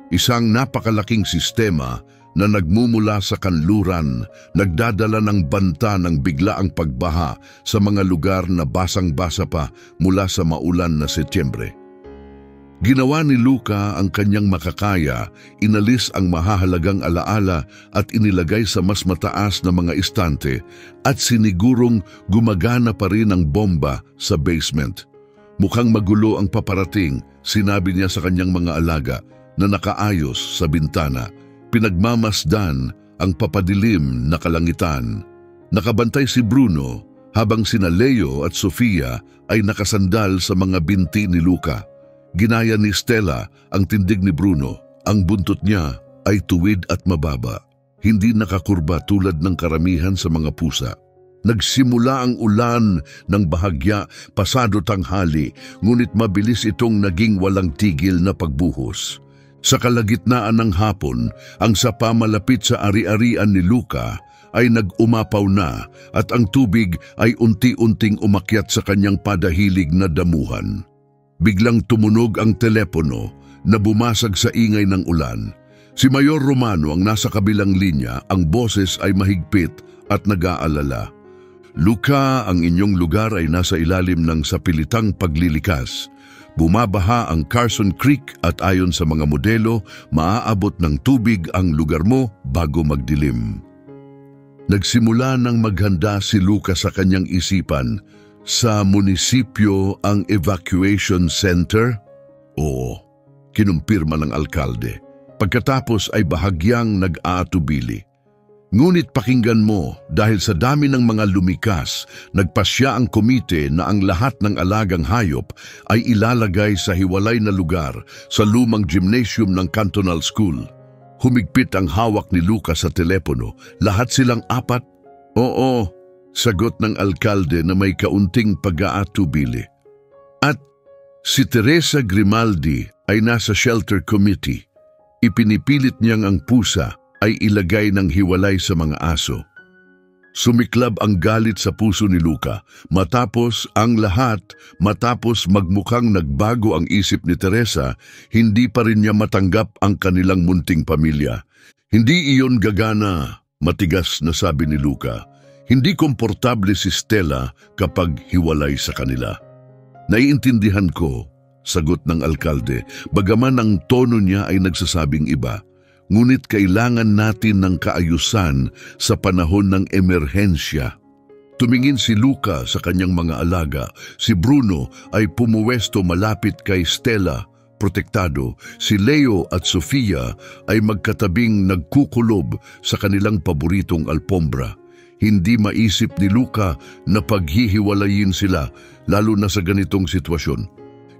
Isang napakalaking sistema na nagmumula sa kanluran, nagdadala ng banta ng biglaang pagbaha sa mga lugar na basang-basa pa mula sa maulan na Setyembre. Ginawa ni Luca ang kanyang makakaya, inalis ang mahahalagang alaala at inilagay sa mas mataas na mga istante at sinigurong gumagana pa rin ang bomba sa basement. Mukhang magulo ang paparating, sinabi niya sa kanyang mga alaga na nakaayos sa bintana. Pinagmamasdan ang papadilim na kalangitan. Nakabantay si Bruno habang sina Leo at Sofia ay nakasandal sa mga binti ni Luca. Ginaya ni Stella ang tindig ni Bruno. Ang buntot niya ay tuwid at mababa, hindi nakakurba tulad ng karamihan sa mga pusa. Nagsimula ang ulan ng bahagya pasado tanghali, ngunit mabilis itong naging walang tigil na pagbuhos. Sa kalagitnaan ng hapon, ang sapa malapit sa ari-arian ni Luca ay nag-umapaw na at ang tubig ay unti-unting umakyat sa kanyang padahilig na damuhan. Biglang tumunog ang telepono na bumasag sa ingay ng ulan. Si Mayor Romano ang nasa kabilang linya, ang boses ay mahigpit at nag-aalala. Luka, ang inyong lugar ay nasa ilalim ng sapilitang paglilikas. Bumabaha ang Carson Creek at ayon sa mga modelo, maaabot ng tubig ang lugar mo bago magdilim. Nagsimula nang maghanda si Luka sa kanyang isipan. Sa munisipyo ang evacuation center? Oo, kinumpirma ng alkalde. Pagkatapos ay bahagyang nag-aatubili. Ngunit pakinggan mo, dahil sa dami ng mga lumikas, nagpasya ang komite na ang lahat ng alagang hayop ay ilalagay sa hiwalay na lugar sa lumang gymnasium ng Cantonal School. Humigpit ang hawak ni Luka sa telepono. Lahat silang apat? Oo, sagot ng alkalde na may kaunting pag-aatubili. At si Teresa Grimaldi ay nasa shelter committee. Ipinipilit niyang ang pusa ay ilagay ng hiwalay sa mga aso. Sumiklab ang galit sa puso ni Luka. Matapos magmukhang nagbago ang isip ni Teresa, hindi pa rin niya matanggap ang kanilang munting pamilya. Hindi iyon gagana, matigas na sabi ni Luka. Hindi komportable si Stella kapag hiwalay sa kanila. Naiintindihan ko, sagot ng alkalde, bagaman ang tono niya ay nagsasabing iba. Ngunit kailangan natin ng kaayusan sa panahon ng emerhensya. Tumingin si Luka sa kanyang mga alaga. Si Bruno ay pumuwesto malapit kay Stella, protektado. Si Leo at Sofia ay magkatabing nagkukulob sa kanilang paboritong alpombra. Hindi maisip ni Luka na paghihiwalayin sila, lalo na sa ganitong sitwasyon.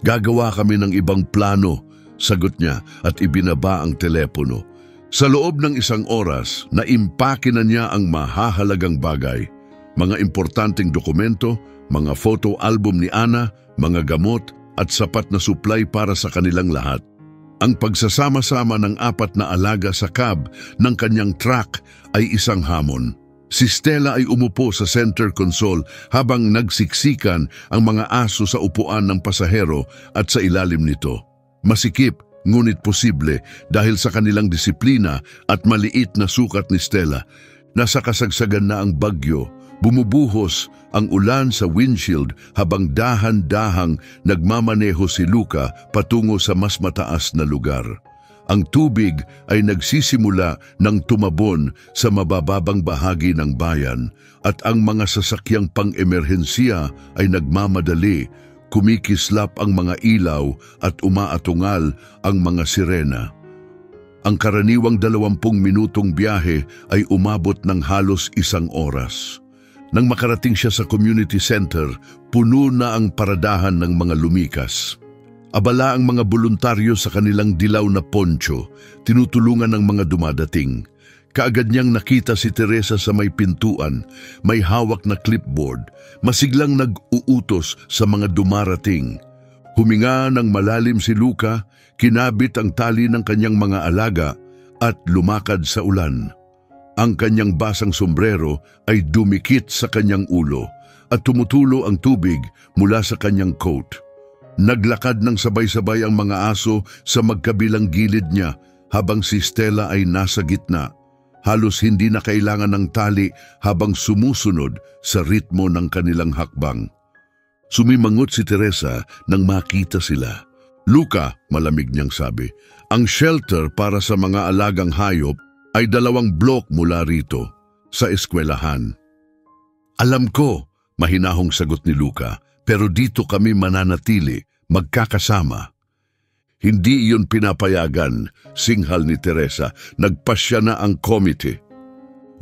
Gagawa kami ng ibang plano, sagot niya at ibinaba ang telepono. Sa loob ng 1 oras, naimpake na niya ang mahahalagang bagay. Mga importanteng dokumento, mga photo album ni Ana, mga gamot at sapat na supply para sa kanilang lahat. Ang pagsasama-sama ng 4 na alaga sa cab ng kanyang truck ay isang hamon. Si Stella ay umupo sa center console habang nagsiksikan ang mga aso sa upuan ng pasahero at sa ilalim nito. Masikip, ngunit posible dahil sa kanilang disiplina at maliit na sukat ni Stella. Nasa kasagsagan na ang bagyo, bumubuhos ang ulan sa windshield habang dahan-dahang nagmamaneho si Luka patungo sa mas mataas na lugar. Ang tubig ay nagsisimula ng tumabon sa mabababang bahagi ng bayan at ang mga sasakyang pang-emerhensiya ay nagmamadali. Kumikislap ang mga ilaw at umaatungal ang mga sirena. Ang karaniwang 20 minutong biyahe ay umabot ng halos 1 oras. Nang makarating siya sa community center, puno na ang paradahan ng mga lumikas. Abala ang mga voluntaryo sa kanilang dilaw na poncho, tinutulungan ng mga dumadating. Kaagad niyang nakita si Teresa sa may pintuan, may hawak na clipboard, masiglang nag-uutos sa mga dumarating. Huminga ng malalim si Luka, kinabit ang tali ng kanyang mga alaga at lumakad sa ulan. Ang kanyang basang sombrero ay dumikit sa kanyang ulo at tumutulo ang tubig mula sa kanyang coat. Naglakad ng sabay-sabay ang mga aso sa magkabilang gilid niya habang si Stella ay nasa gitna. Halos hindi na kailangan ng tali habang sumusunod sa ritmo ng kanilang hakbang. Sumimangot si Teresa nang makita sila. Luka, malamig niyang sabi, ang shelter para sa mga alagang hayop ay 2 blok mula rito, sa eskwelahan. Alam ko, mahinahong sagot ni Luka, pero dito kami mananatili, magkakasama. Hindi iyon pinapayagan, singhal ni Teresa. Nagpasya na ang komite.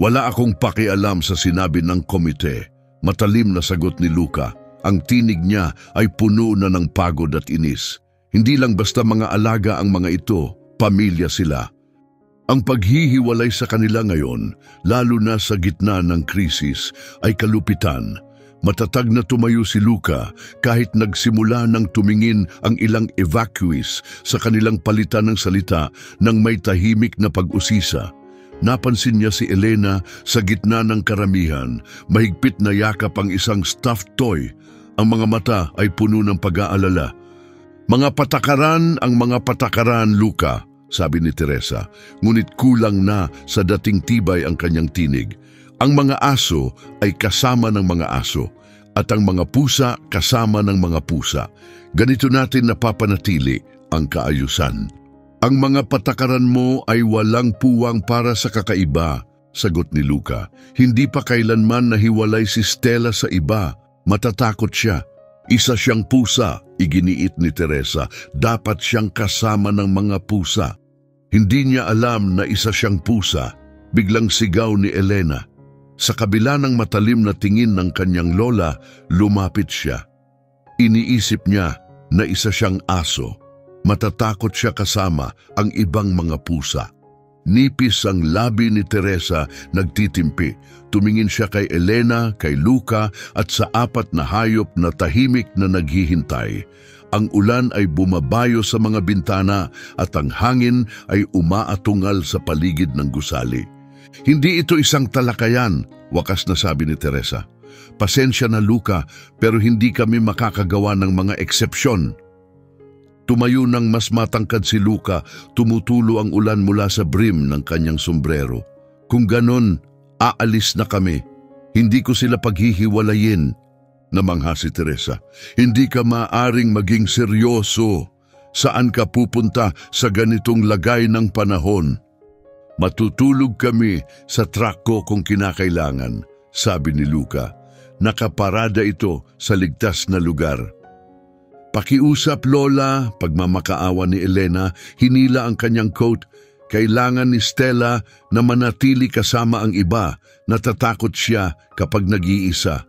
Wala akong pakialam sa sinabi ng komite. Matalim na sagot ni Luka. Ang tinig niya ay puno na ng pagod at inis. Hindi lang basta mga alaga ang mga ito, pamilya sila. Ang paghihiwalay sa kanila ngayon, lalo na sa gitna ng krisis, ay kalupitan. Matatag na tumayo si Luka kahit nagsimula ng tumingin ang ilang evacuees sa kanilang palitan ng salita nang may tahimik na pag-usisa. Napansin niya si Elena sa gitna ng karamihan, mahigpit na yakap ang isang stuffed toy. Ang mga mata ay puno ng pag-aalala. Mga patakaran, Luka, sabi ni Teresa, ngunit kulang na sa dating tibay ang kanyang tinig. Ang mga aso ay kasama ng mga aso at ang mga pusa kasama ng mga pusa. Ganito natin napapanatili ang kaayusan. Ang mga patakaran mo ay walang puwang para sa kakaiba, sagot ni Luca. Hindi pa kailanman nahiwalay si Stella sa iba. Matatakot siya. Isa siyang pusa, iginiit ni Teresa. Dapat siyang kasama ng mga pusa. Hindi niya alam na isa siyang pusa. Biglang sigaw ni Elena. Sa kabila ng matalim na tingin ng kanyang lola, lumapit siya. Iniisip niya na isa siyang aso. Matatakot siya kasama ang ibang mga pusa. Nipis ang labi ni Teresa, nagtitimpi. Tumingin siya kay Elena, kay Luca at sa apat na hayop na tahimik na naghihintay. Ang ulan ay bumabayo sa mga bintana at ang hangin ay umaatungal sa paligid ng gusali. Hindi ito isang talakayan, wakas na sabi ni Teresa. Pasensya na Luca, pero hindi kami makakagawa ng mga eksepsyon. Tumayo ng mas matangkad si Luca, tumutulo ang ulan mula sa brim ng kanyang sombrero. Kung ganon, aalis na kami. Hindi ko sila paghihiwalayin. Namangha si Teresa. Hindi ka maaring maging seryoso. Saan ka pupunta sa ganitong lagay ng panahon? Matutulog kami sa truck ko kung kinakailangan, sabi ni Luca. Nakaparada ito sa ligtas na lugar. Pakiusap Lola, pagmamakaawa ni Elena, hinila ang kanyang coat. Kailangan ni Stella na manatili kasama ang iba. Natatakot siya kapag nag-iisa.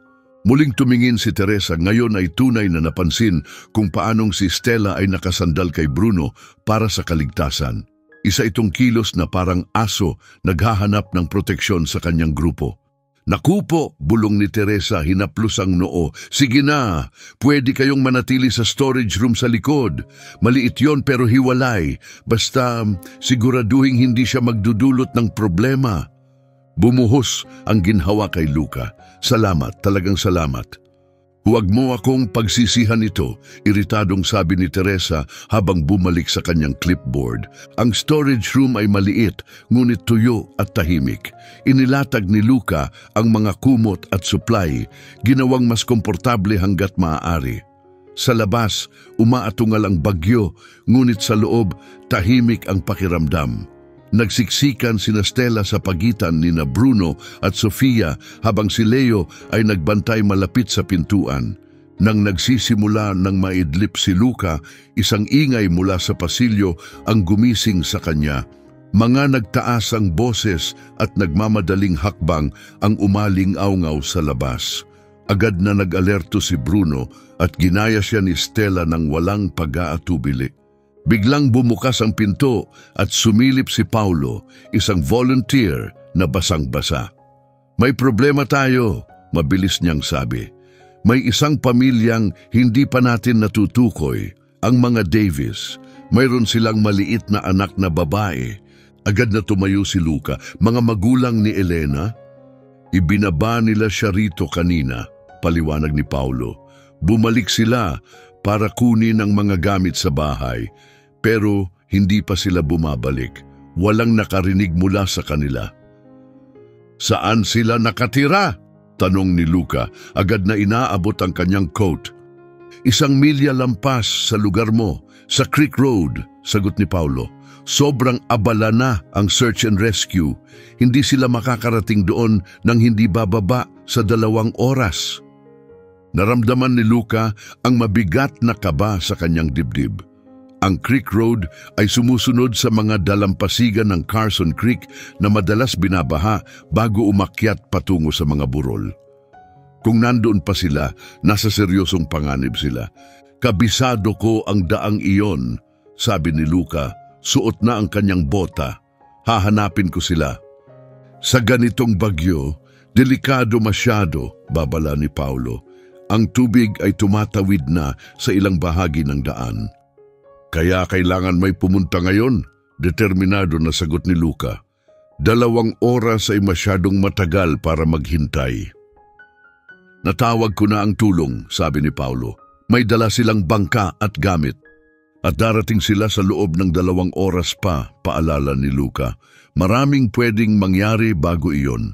Muling tumingin si Teresa, ngayon ay tunay na napansin kung paanong si Stella ay nakasandal kay Bruno para sa kaligtasan. Isa itong kilos na parang aso naghahanap ng proteksyon sa kanyang grupo. Naku po, bulong ni Teresa, hinaplos ang noo. Sige na, pwede kayong manatili sa storage room sa likod. Maliit yon pero hiwalay. Basta siguraduhin hindi siya magdudulot ng problema. Bumuhos ang ginhawa kay Luca. Salamat, talagang salamat. Huwag mo akong pagsisihan ito, iritadong sabi ni Teresa habang bumalik sa kanyang clipboard. Ang storage room ay maliit, ngunit tuyo at tahimik. Inilatag ni Luca ang mga kumot at supply, ginawang mas komportable hanggat maaari. Sa labas, umaatungal ang bagyo, ngunit sa loob, tahimik ang pakiramdam. Nagsiksikan sina Stella sa pagitan ni Bruno at Sofia habang si Leo ay nagbantay malapit sa pintuan. Nang nagsisimula ng maidlip si Luca, isang ingay mula sa pasilyo ang gumising sa kanya. Mga nagtaas ang boses at nagmamadaling hakbang ang umaling-awngaw sa labas. Agad na nag-alerto si Bruno at ginaya siya ni Stella ng walang pag-aatubili. Biglang bumukas ang pinto at sumilip si Paulo, isang volunteer na basang-basa. May problema tayo, mabilis niyang sabi. May isang pamilyang hindi pa natin natutukoy, ang mga Davis. Mayroon silang maliit na anak na babae. Agad na tumayo si Luca, mga magulang ni Elena. Ibinaba nila siya rito kanina, paliwanag ni Paulo. Bumalik sila para kunin ang mga gamit sa bahay. Pero hindi pa sila bumabalik. Walang nakarinig mula sa kanila. Saan sila nakatira? Tanong ni Luca. Agad na inaabot ang kanyang coat. 1 milya lampas sa lugar mo, sa Creek Road, sagot ni Paulo. Sobrang abala na ang search and rescue. Hindi sila makakarating doon nang hindi bababa sa 2 oras. Naramdaman ni Luca ang mabigat na kaba sa kanyang dibdib. Ang Creek Road ay sumusunod sa mga dalampasigan ng Carson Creek na madalas binabaha bago umakyat patungo sa mga burol. Kung nandoon pa sila, nasa seryosong panganib sila. Kabisado ko ang daang iyon, sabi ni Luca, suot na ang kanyang bota. Hahanapin ko sila. Sa ganitong bagyo, delikado masyado, babala ni Paulo. Ang tubig ay tumatawid na sa ilang bahagi ng daan. Kaya kailangan may pumunta ngayon, determinado na sagot ni Luca. 2 oras ay masyadong matagal para maghintay. Natawag ko na ang tulong, sabi ni Paulo. May dala silang bangka at gamit. At darating sila sa loob ng 2 oras pa, paalala ni Luca. Maraming pwedeng mangyari bago iyon.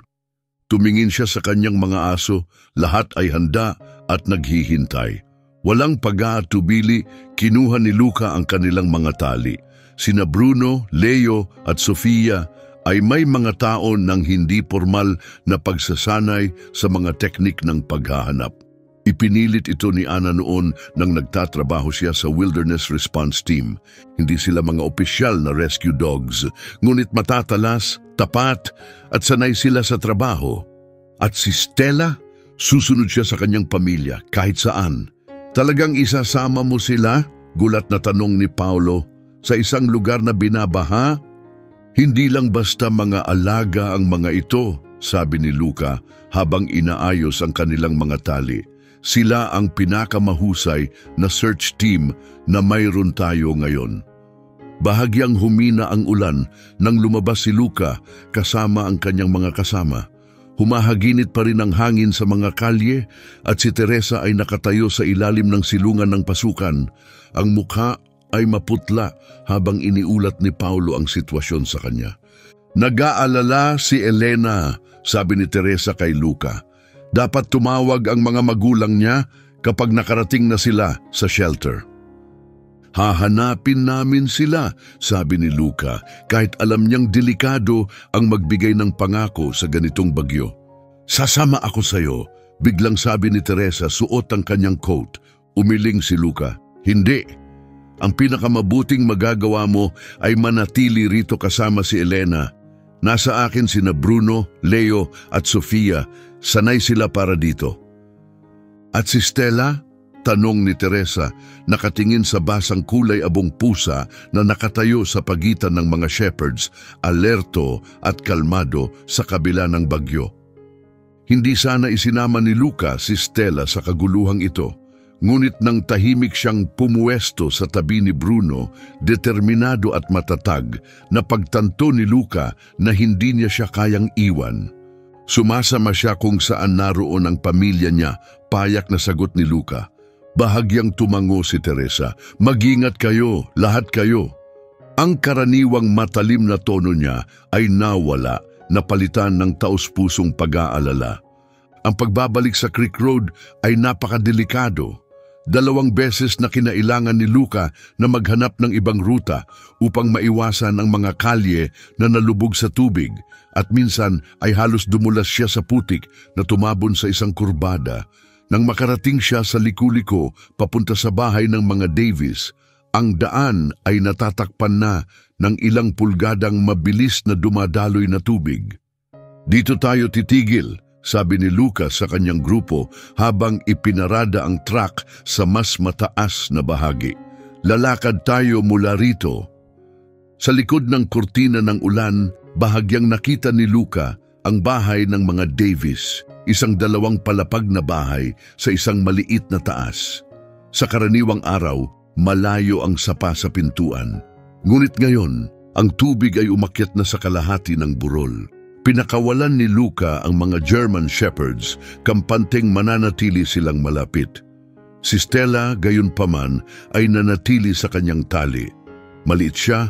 Tumingin siya sa kanyang mga aso, lahat ay handa at naghihintay. Walang pag-aatubili, kinuha ni Luca ang kanilang mga tali. Sina Bruno, Leo at Sofia ay may mga tao ng hindi formal na pagsasanay sa mga teknik ng paghahanap. Ipinilit ito ni Ana noon nang nagtatrabaho siya sa Wilderness Response Team. Hindi sila mga opisyal na rescue dogs, ngunit matatalas, tapat at sanay sila sa trabaho. At si Stella, susunod siya sa kanyang pamilya kahit saan. Talagang isasama mo sila? Gulat na tanong ni Paulo. Sa isang lugar na binabaha? Hindi lang basta mga alaga ang mga ito, sabi ni Luca habang inaayos ang kanilang mga tali. Sila ang pinakamahusay na search team na mayroon tayo ngayon. Bahagyang humina ang ulan nang lumabas si Luca kasama ang kanyang mga kasama. Humahaginit pa rin ang hangin sa mga kalye at si Teresa ay nakatayo sa ilalim ng silungan ng pasukan. Ang mukha ay maputla habang iniulat ni Paulo ang sitwasyon sa kanya. Nag-aalala si Elena, sabi ni Teresa kay Luca. Dapat tumawag ang mga magulang niya kapag nakarating na sila sa shelter. Hahanapin namin sila, sabi ni Luca, kahit alam niyang delikado ang magbigay ng pangako sa ganitong bagyo. Sasama ako sa iyo, biglang sabi ni Teresa suot ang kanyang coat. Umiling si Luca. Hindi. Ang pinakamabuting magagawa mo ay manatili rito kasama si Elena. Nasa akin sina Bruno, Leo at Sofia. Sanay sila para dito. At si Stella? Tanong ni Teresa, nakatingin sa basang kulay abong pusa na nakatayo sa pagitan ng mga shepherds, alerto at kalmado sa kabila ng bagyo. Hindi sana isinama ni Luca si Stella sa kaguluhang ito, ngunit nang tahimik siyang pumuwesto sa tabi ni Bruno, determinado at matatag, na pagtanto ni Luca na hindi niya siya kayang iwan. Sumasama siya kung saan naroon ang pamilya niya, payak na sagot ni Luca. Bahagyang tumango si Teresa. Mag-ingat kayo, lahat kayo. Ang karaniwang matalim na tono niya ay nawala, napalitan ng taos-pusong pag-aalala. Ang pagbabalik sa Creek Road ay napakadelikado. 2 beses na kinailangan ni Luca na maghanap ng ibang ruta upang maiwasan ang mga kalye na nalubog sa tubig at minsan ay halos dumulas siya sa putik na tumabon sa isang kurbada. Nang makarating siya sa liku-liko papunta sa bahay ng mga Davis, ang daan ay natatakpan na ng ilang pulgadang mabilis na dumadaloy na tubig. Dito tayo titigil, sabi ni Lucas sa kanyang grupo habang ipinarada ang truck sa mas mataas na bahagi. Lalakad tayo mula rito. Sa likod ng kurtina ng ulan, bahagyang nakita ni Luca ang bahay ng mga Davis, isang 2 palapag na bahay sa isang maliit na taas. Sa karaniwang araw, malayo ang sapa sa pintuan. Ngunit ngayon, ang tubig ay umakyat na sa kalahati ng burol. Pinakawalan ni Luca ang mga German Shepherds, kampanteng mananatili silang malapit. Si Stella, gayunpaman, ay nanatili sa kanyang tali. Maliit siya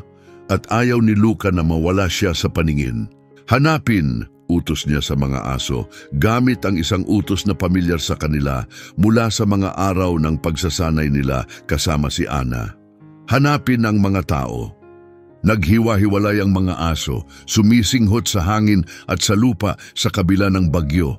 at ayaw ni Luca na mawala siya sa paningin. Hanapin, utos niya sa mga aso, gamit ang isang utos na pamilyar sa kanila mula sa mga araw ng pagsasanay nila kasama si Ana. Hanapin ang mga tao. Naghiwa-hiwalay ang mga aso, sumisinghot sa hangin at sa lupa sa kabila ng bagyo.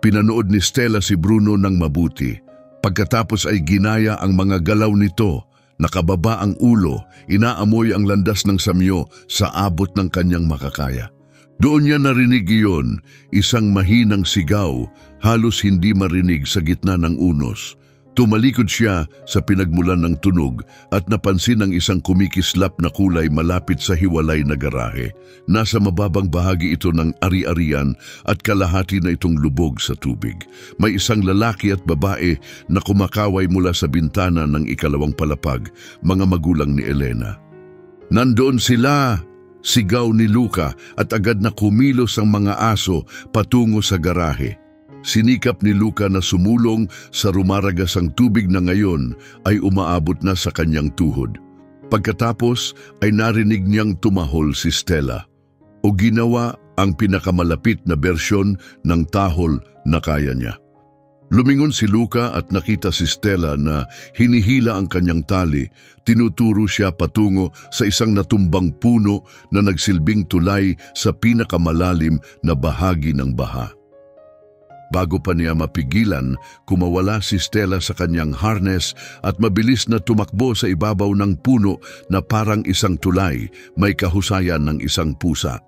Pinanood ni Stella si Bruno ng mabuti. Pagkatapos ay ginaya ang mga galaw nito. Nakababa ang ulo, inaamoy ang landas ng samyo sa abot ng kanyang makakaya. Doon niya narinig iyon, isang mahinang sigaw, halos hindi marinig sa gitna ng unos. Tumalikod siya sa pinagmulan ng tunog at napansin ang isang kumikislap na kulay malapit sa hiwalay na garahe. Nasa mababang bahagi ito ng ari-arian at kalahati na itong lubog sa tubig. May isang lalaki at babae na kumakaway mula sa bintana ng 2 palapag, mga magulang ni Elena. Nandoon sila! Sigaw ni Luca at agad na kumilos ang mga aso patungo sa garahe. Sinikap ni Luca na sumulong sa rumaragasang tubig na ngayon ay umaabot na sa kanyang tuhod. Pagkatapos ay narinig niyang tumahol si Stella. O ginawa ang pinakamalapit na bersyon ng tahol na kaya niya. Lumingon si Luca at nakita si Stella na hinihila ang kanyang tali. Tinuturo siya patungo sa isang natumbang puno na nagsilbing tulay sa pinakamalalim na bahagi ng baha. Bago pa niya mapigilan, kumawala si Stella sa kanyang harness at mabilis na tumakbo sa ibabaw ng puno na parang isang tulay, may kahusayan ng isang pusa.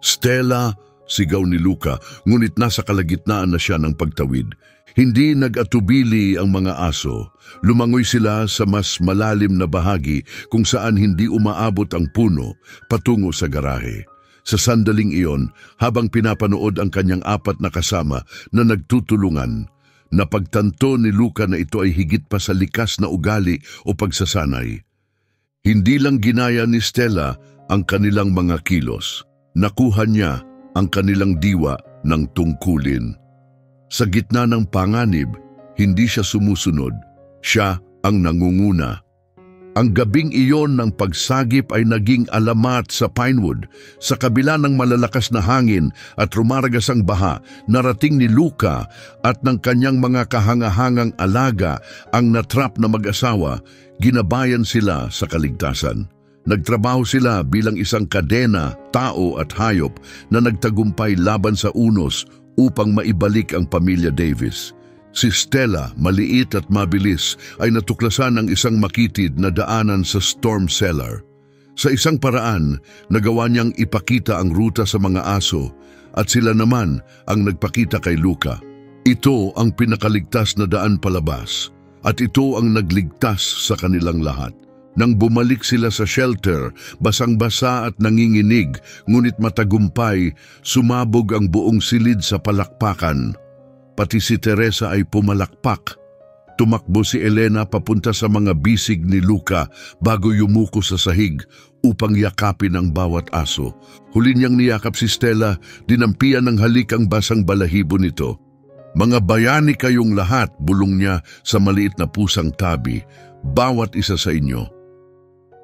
"Stella!" sigaw ni Luca, ngunit nasa kalagitnaan na siya ng pagtawid. Hindi nag-atubili ang mga aso. Lumangoy sila sa mas malalim na bahagi kung saan hindi umaabot ang puno patungo sa garahe. Sa sandaling iyon, habang pinapanood ang kanyang 4 na kasama na nagtutulungan, napagtanto ni Luca na ito ay higit pa sa likas na ugali o pagsasanay. Hindi lang ginaya ni Stella ang kanilang mga kilos. Nakuha niya ang kanilang diwa ng tungkulin. Sa gitna ng panganib, hindi siya sumusunod. Siya ang nangunguna. Ang gabing iyon ng pagsagip ay naging alamat sa Pinewood. Sa kabila ng malalakas na hangin at rumaragas ang baha, narating ni Luca at ng kanyang mga kahangahangang alaga ang natrap na mag-asawa. Ginabayan sila sa kaligtasan. Nagtrabaho sila bilang isang kadena, tao at hayop na nagtagumpay laban sa unos upang maibalik ang pamilya Davis. Si Stella, maliit at mabilis, ay natuklasan ng isang makitid na daanan sa storm cellar. Sa isang paraan, nagawa niyang ipakita ang ruta sa mga aso at sila naman ang nagpakita kay Luca. Ito ang pinakaligtas na daan palabas at ito ang nagligtas sa kanilang lahat. Nang bumalik sila sa shelter, basang-basa at nanginginig, ngunit matagumpay, sumabog ang buong silid sa palakpakan. Pati si Teresa ay pumalakpak. Tumakbo si Elena papunta sa mga bisig ni Luca bago yumuko sa sahig upang yakapin ang bawat aso. Huli niyang niyakap si Stella, dinampian ng halik ang basang balahibo nito. "Mga bayani kayong lahat," bulong niya sa maliit na pusang tabi, "bawat isa sa inyo."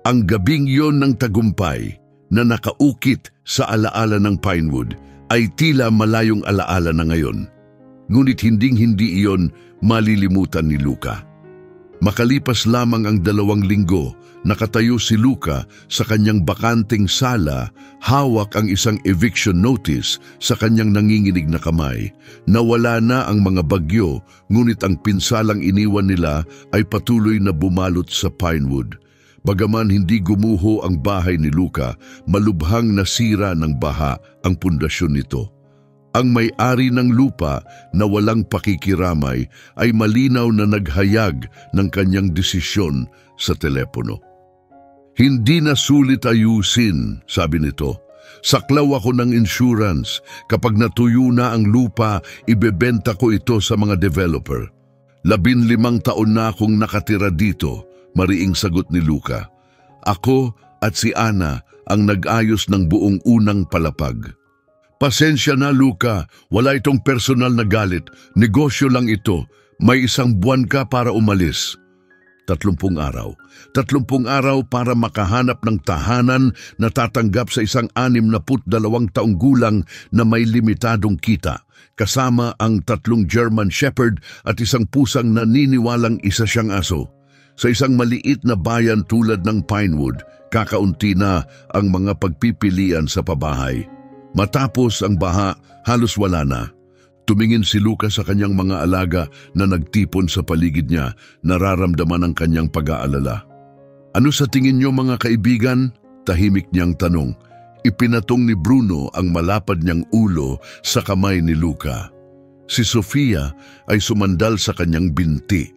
Ang gabing yon ng tagumpay na nakaukit sa alaala ng Pinewood ay tila malayong alaala na ngayon. Ngunit hinding-hindi iyon malilimutan ni Luca. Makalipas lamang ang 2 linggo, nakatayo si Luca sa kanyang bakanting sala, hawak ang isang eviction notice sa kanyang nanginginig na kamay. Nawala na ang mga bagyo, ngunit ang pinsalang iniwan nila ay patuloy na bumalot sa Pinewood. Bagaman hindi gumuho ang bahay ni Luca, malubhang nasira ng baha ang pundasyon nito. Ang may-ari ng lupa na walang pakikiramay ay malinaw na naghayag ng kanyang desisyon sa telepono. "Hindi na sulit ayusin," sabi nito. "Saklaw ako ng insurance. Kapag natuyo na ang lupa, ibebenta ko ito sa mga developer. 15 taon na akong nakatira dito," mariing sagot ni Luca. "Ako at si Ana ang nag-ayos ng buong unang palapag." "Pasensya na, Luca. Wala itong personal na galit. Negosyo lang ito. May 1 buwan ka para umalis." 30 araw. 30 araw para makahanap ng tahanan na tatanggap sa isang 62 taong gulang na may limitadong kita, kasama ang 3 German Shepherd at isang pusang naniniwalang isa siyang aso. Sa isang maliit na bayan tulad ng Pinewood, kakaunti na ang mga pagpipilian sa pabahay. Matapos ang baha, halos wala na. Tumingin si Luca sa kanyang mga alaga na nagtipon sa paligid niya, nararamdaman ang kanyang pag-aalala. "Ano sa tingin niyo, mga kaibigan?" tahimik niyang tanong. Ipinatong ni Bruno ang malapad niyang ulo sa kamay ni Luca. Si Sofia ay sumandal sa kanyang binti.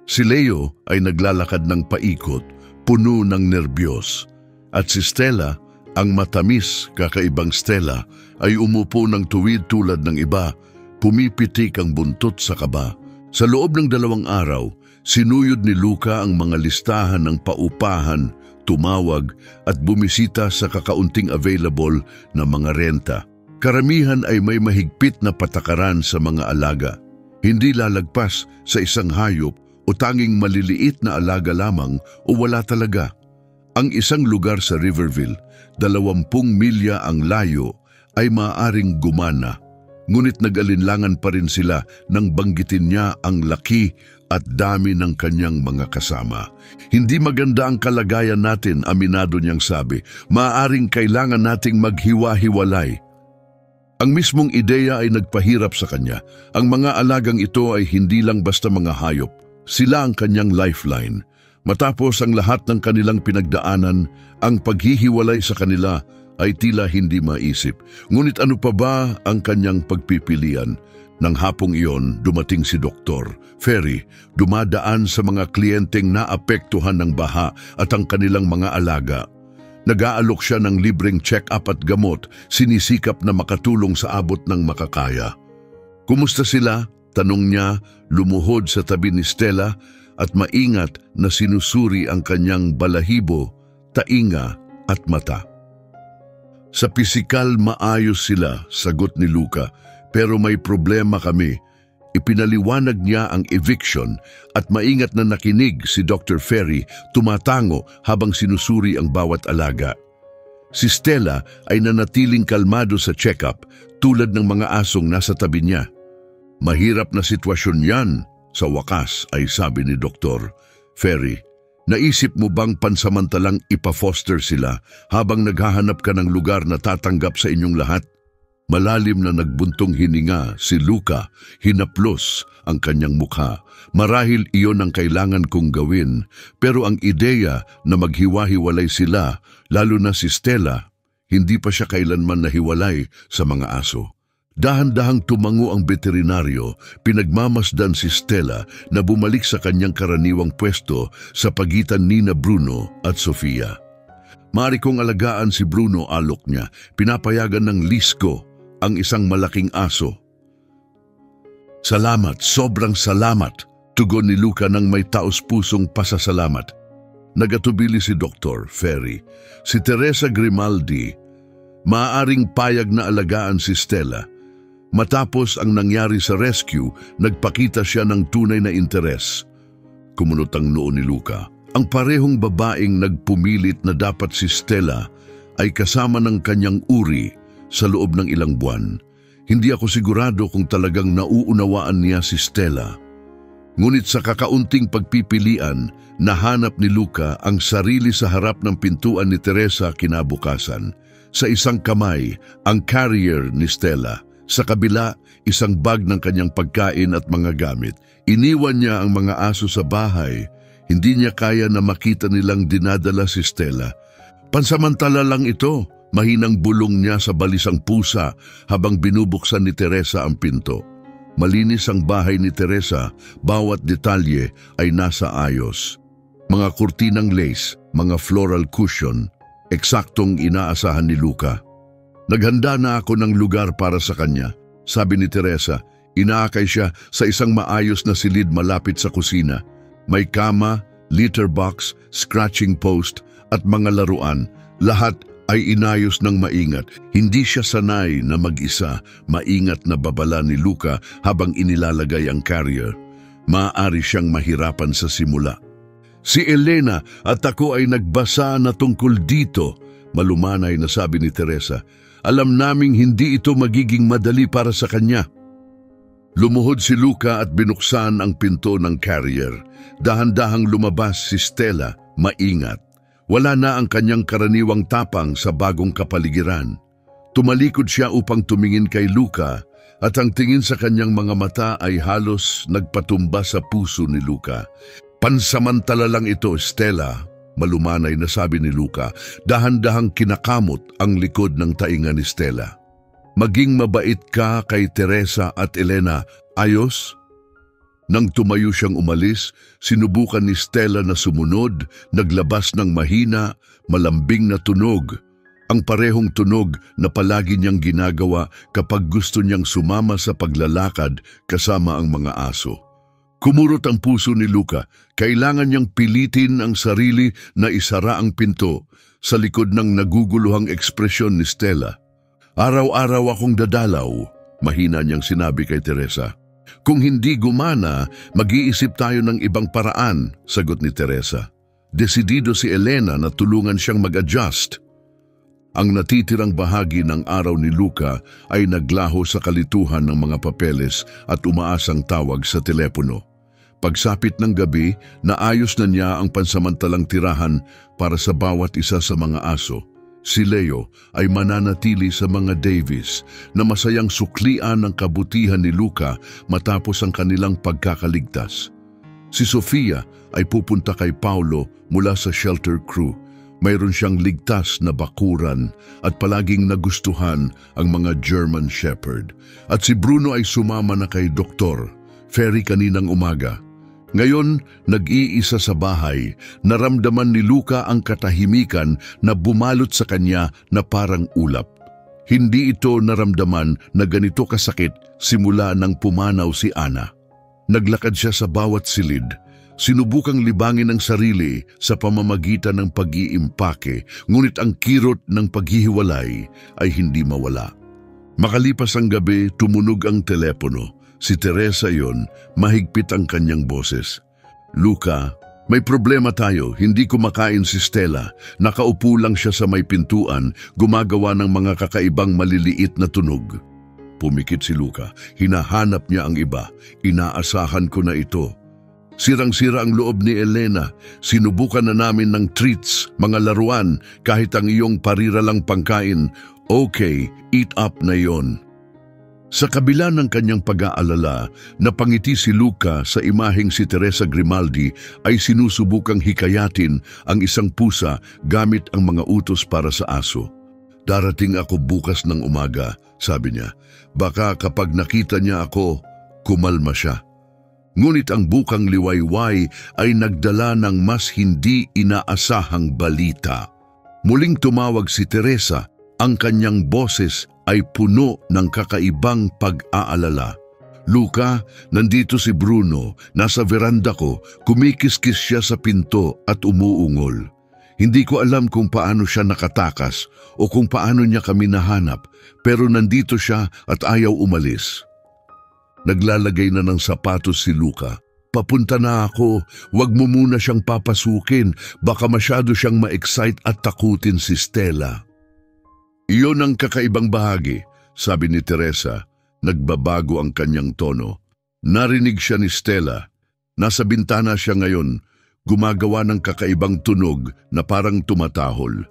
Si Leo ay naglalakad ng paikot, puno ng nerbiyos. At si Stella, ang matamis, kakaibang Stella, ay umupo ng tuwid tulad ng iba, pumipitik ang buntot sa kaba. Sa loob ng 2 araw, sinuyod ni Luca ang mga listahan ng paupahan, tumawag at bumisita sa kakaunting available na mga renta. Karamihan ay may mahigpit na patakaran sa mga alaga. Hindi lalagpas sa isang hayop o tanging maliliit na alaga lamang o wala talaga. Ang isang lugar sa Riverville, 20 milya ang layo, ay maaaring gumana. Ngunit nag-alinlangan pa rin sila nang banggitin niya ang laki at dami ng kanyang mga kasama. Hindi maganda ang kalagayan natin, aminado niyang sabi. Maaaring kailangan nating maghiwa-hiwalay. Ang mismong ideya ay nagpahirap sa kanya. Ang mga alagang ito ay hindi lang basta mga hayop. Sila ang kanyang lifeline. Matapos ang lahat ng kanilang pinagdaanan, ang paghihiwalay sa kanila ay tila hindi maisip. Ngunit ano pa ba ang kanyang pagpipilian? Nang hapong iyon, dumating si Dr. Ferry, dumadaan sa mga kliyenteng naapektuhan ng baha at ang kanilang mga alaga. Nag-aalok siya ng libreng check-up at gamot, sinisikap na makatulong sa abot ng makakaya. Kumusta sila? Tanong niya, lumuhod sa tabi ni Stella at maingat na sinusuri ang kanyang balahibo, tainga at mata. Sa pisikal maayos sila, sagot ni Luca, pero may problema kami. Ipinaliwanag niya ang eviction at maingat na nakinig si Dr. Ferry, tumatango habang sinusuri ang bawat alaga. Si Stella ay nanatiling kalmado sa check-up tulad ng mga asong nasa tabi niya. Mahirap na sitwasyon yan, sa wakas ay sabi ni Dr. Ferry. Naisip mo bang pansamantalang ipa-foster sila habang naghahanap ka ng lugar na tatanggap sa inyong lahat? Malalim na nagbuntong hininga si Luca, hinaplos ang kanyang mukha. Marahil iyon ang kailangan kong gawin, pero ang ideya na maghiwa-hiwalay sila, lalo na si Stella, hindi pa siya kailanman nahiwalay sa mga aso. Dahan-dahang tumango ang veterinaryo, pinagmamasdan si Stella na bumalik sa kanyang karaniwang pwesto sa pagitan nina Bruno at Sofia. Maaari kong alagaan si Bruno, alok niya. Pinapayagan ng Lisco, ang isang malaking aso. Salamat, sobrang salamat, tugon ni Luca ng may taos-pusong pasasalamat. Nagatubili si Dr. Ferry. Si Teresa Grimaldi, maaaring payag na alagaan si Stella. Matapos ang nangyari sa rescue, nagpakita siya ng tunay na interes. Kumunot ang noo ni Luca. Ang parehong babaeng nagpumilit na dapat si Stella ay kasama ng kanyang uri sa loob ng ilang buwan. Hindi ako sigurado kung talagang nauunawaan niya si Stella. Ngunit sa kakaunting pagpipilian, nahanap ni Luca ang sarili sa harap ng pintuan ni Teresa kinabukasan. Sa isang kamay, ang carrier ni Stella. Sa kabila, isang bag ng kanyang pagkain at mga gamit. Iniwan niya ang mga aso sa bahay. Hindi niya kaya na makita nilang dinadala si Stella. Pansamantala lang ito, mahinang bulong niya sa balisang pusa habang binubuksan ni Teresa ang pinto. Malinis ang bahay ni Teresa, bawat detalye ay nasa ayos. Mga kurtinang lace, mga floral cushion, eksaktong inaasahan ni Luca. Naghanda na ako ng lugar para sa kanya, sabi ni Teresa. Inaakay siya sa isang maayos na silid malapit sa kusina. May kama, litter box, scratching post at mga laruan. Lahat ay inayos ng maingat. Hindi siya sanay na mag-isa, maingat na babala ni Luca habang inilalagay ang carrier. Maaari siyang mahirapan sa simula. Si Elena at ako ay nagbasa na tungkol dito, malumanay na sabi ni Teresa. Alam naming hindi ito magiging madali para sa kanya. Lumuhod si Luca at binuksan ang pinto ng carrier. Dahan-dahang lumabas si Stella, maingat. Wala na ang kanyang karaniwang tapang sa bagong kapaligiran. Tumalikod siya upang tumingin kay Luca at ang tingin sa kanyang mga mata ay halos nagpatumba sa puso ni Luca. Pansamantala lang ito, Stella, malumanay na sabi ni Luca. Dahan-dahang kinakamot ang likod ng tainga ni Stella. Maging mabait ka kay Teresa at Elena, ayos? Nang tumayo siyang umalis, sinubukan ni Stella na sumunod, naglabas ng mahina, malambing na tunog. Ang parehong tunog na palagi niyang ginagawa kapag gusto niyang sumama sa paglalakad kasama ang mga aso. Kumurot ang puso ni Luca. Kailangan niyang pilitin ang sarili na isara ang pinto sa likod ng naguguluhang ekspresyon ni Stella. Araw-araw akong dadalaw, mahina niyang sinabi kay Teresa. Kung hindi gumana, mag-iisip tayo ng ibang paraan, sagot ni Teresa. Desidido si Elena na tulungan siyang mag-adjust. Ang natitirang bahagi ng araw ni Luca ay naglaho sa kalituhan ng mga papeles at umaasang tawag sa telepono. Pagsapit ng gabi, naayos na niya ang pansamantalang tirahan para sa bawat isa sa mga aso. Si Leo ay mananatili sa mga Davis na masayang suklian ng kabutihan ni Luca matapos ang kanilang pagkakaligtas. Si Sofia ay pupunta kay Paulo mula sa shelter crew. Mayroon siyang ligtas na bakuran at palaging nagustuhan ang mga German Shepherd. At si Bruno ay sumama na kay Dr. Ferry kaninang umaga. Ngayon, nag-iisa sa bahay, naramdaman ni Luca ang katahimikan na bumalot sa kanya na parang ulap. Hindi ito naramdaman na ganito kasakit simula nang pumanaw si Ana. Naglakad siya sa bawat silid. Sinubukang libangin ang sarili sa pamamagitan ng pag-iimpake, ngunit ang kirot ng paghihiwalay ay hindi mawala. Makalipas ang gabi, tumunog ang telepono. Si Teresa yon, mahigpit ang kanyang boses. Luca, may problema tayo, hindi kumakain si Stella. Nakaupo lang siya sa may pintuan, gumagawa ng mga kakaibang maliliit na tunog. Pumikit si Luca, hinahanap niya ang iba. Inaasahan ko na ito. Sirang-sira ang loob ni Elena. Sinubukan na namin ng treats, mga laruan, kahit ang iyong pariralang pangkain. Okay, eat up na yon. Sa kabila ng kanyang pag-aalala, napangiti si Luca sa imaheng si Teresa Grimaldi ay sinusubukang hikayatin ang isang pusa gamit ang mga utos para sa aso. Darating ako bukas ng umaga, sabi niya. Baka kapag nakita niya ako, kumalma siya. Ngunit ang bukang liwayway ay nagdala ng mas hindi inaasahang balita. Muling tumawag si Teresa, ang kanyang boses ay puno ng kakaibang pag-aalala. Luca, nandito si Bruno, nasa veranda ko, kumikiskis siya sa pinto at umuungol. Hindi ko alam kung paano siya nakatakas o kung paano niya kami nahanap, pero nandito siya at ayaw umalis. Naglalagay na ng sapatos si Luca. Papunta na ako, wag mo muna siyang papasukin, baka masyado siyang ma-excite at takutin si Stella. Iyon ang kakaibang bahagi, sabi ni Teresa. Nagbabago ang kanyang tono. Narinig siya ni Stella. Nasa bintana siya ngayon, gumagawa ng kakaibang tunog na parang tumatahol.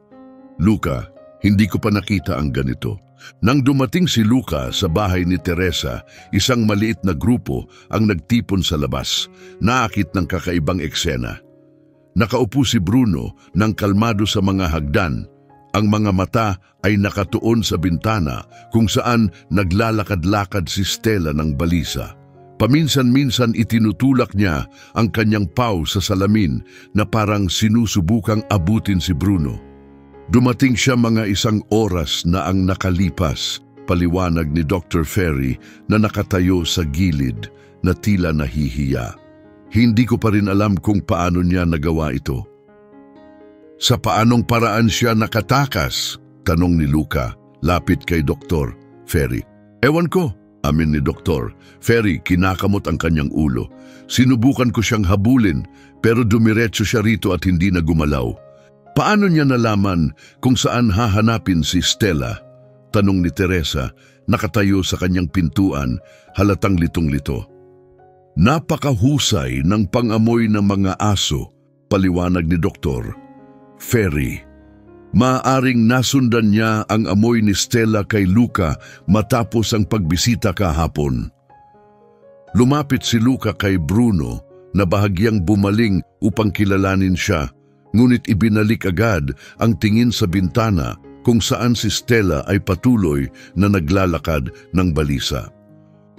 Luca, hindi ko pa nakita ang ganito. Nang dumating si Luca sa bahay ni Teresa, isang maliit na grupo ang nagtipon sa labas, naakit ng kakaibang eksena. Nakaupo si Bruno nang kalmado sa mga hagdan. Ang mga mata ay nakatuon sa bintana kung saan naglalakad-lakad si Stella ng balisa. Paminsan-minsan itinutulak niya ang kanyang paw sa salamin na parang sinusubukang abutin si Bruno. Dumating siya mga 1 oras na ang nakalipas, paliwanag ni Dr. Ferry na nakatayo sa gilid na tila nahihiya. Hindi ko pa rin alam kung paano niya nagawa ito. Sa paanong paraan siya nakatakas? Tanong ni Luca, lapit kay Dr. Ferry. Ewan ko, amin ni Dr. Ferry, kinakamot ang kanyang ulo. Sinubukan ko siyang habulin, pero dumiretso siya rito at hindi na gumalaw. Paano niya nalaman kung saan hahanapin si Stella? Tanong ni Teresa, nakatayo sa kanyang pintuan, halatang litong-lito. Napakahusay ng pangamoy ng mga aso, paliwanag ni Dr. Ferry. Maaaring nasundan niya ang amoy ni Stella kay Luca matapos ang pagbisita kahapon. Lumapit si Luca kay Bruno na bahagyang bumaling upang kilalanin siya, ngunit ibinalik agad ang tingin sa bintana kung saan si Stella ay patuloy na naglalakad ng balisa.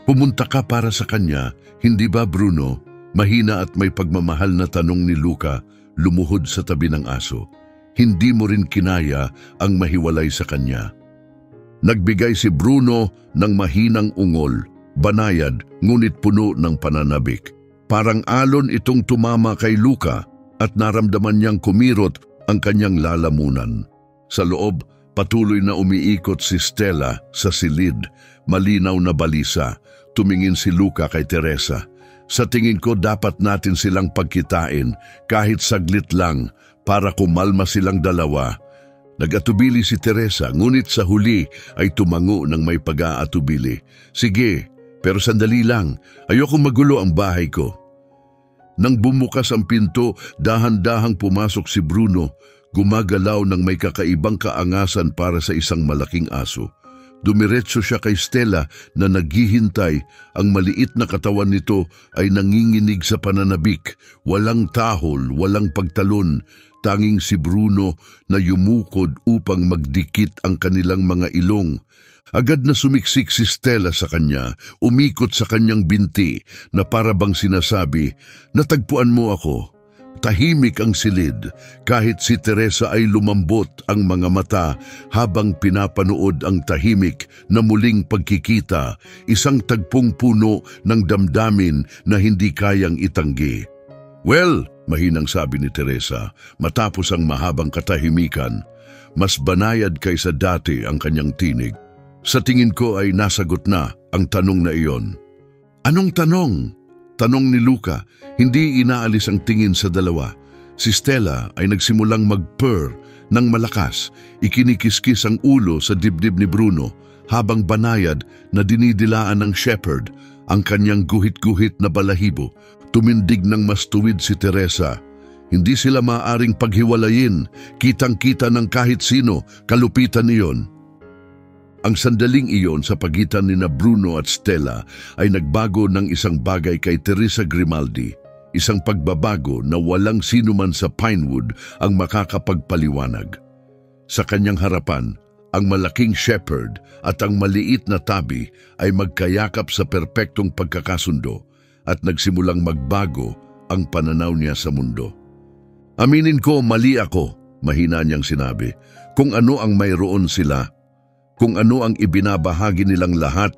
Pumunta ka para sa kanya, hindi ba Bruno? Mahina at may pagmamahal na tanong ni Luca, lumuhod sa tabi ng aso. Hindi mo rin kinaya ang mahiwalay sa kanya. Nagbigay si Bruno ng mahinang ungol, banayad ngunit puno ng pananabik. Parang alon itong tumama kay Luca at naramdaman niyang kumirot ang kanyang lalamunan. Sa loob, patuloy na umiikot si Stella sa silid, malinaw na balisa. Tumingin si Luca kay Teresa. Sa tingin ko dapat natin silang pagkitain kahit saglit lang para kumalma silang dalawa. Nag-atubili si Teresa, ngunit sa huli ay tumango ng may pag-aatubili. Sige, pero sandali lang, ayokong magulo ang bahay ko. Nang bumukas ang pinto, dahan-dahang pumasok si Bruno, gumagalaw ng may kakaibang kaangasan para sa isang malaking aso. Dumiretso siya kay Stella na naghihintay. Ang maliit na katawan nito ay nanginginig sa pananabik. Walang tahol, walang pagtalon. Tanging si Bruno na yumukod upang magdikit ang kanilang mga ilong. Agad na sumiksik si Stella sa kanya, umikot sa kanyang binti na para bang sinasabi, "Natagpuan mo ako." Tahimik ang silid, kahit si Teresa ay lumambot ang mga mata habang pinapanood ang tahimik na muling pagkikita, isang tagpong puno ng damdamin na hindi kayang itanggi. "Well," mahinang sabi ni Teresa, matapos ang mahabang katahimikan, mas banayad kaysa dati ang kanyang tinig. "Sa tingin ko ay nasagot na ang tanong na iyon." "Anong tanong?" Tanong ni Luca, hindi inaalis ang tingin sa dalawa. Si Stella ay nagsimulang mag-purr ng malakas, ikinikiskis ang ulo sa dibdib ni Bruno habang banayad na dinidilaan ng shepherd ang kanyang guhit-guhit na balahibo. Tumindig ng mas tuwid si Teresa. Hindi sila maaring paghiwalayin, kitang-kita ng kahit sino, kalupitan niyon. Ang sandaling iyon sa pagitan ni na Bruno at Stella ay nagbago ng isang bagay kay Teresa Grimaldi, isang pagbabago na walang sinuman sa Pinewood ang makakapagpaliwanag. Sa kanyang harapan, ang malaking shepherd at ang maliit na tabi ay magkayakap sa perpektong pagkakasundo at nagsimulang magbago ang pananaw niya sa mundo. "Aminin ko, mali ako," mahina niyang sinabi. "Kung ano ang mayroon sila, kung ano ang ibinabahagi nilang lahat,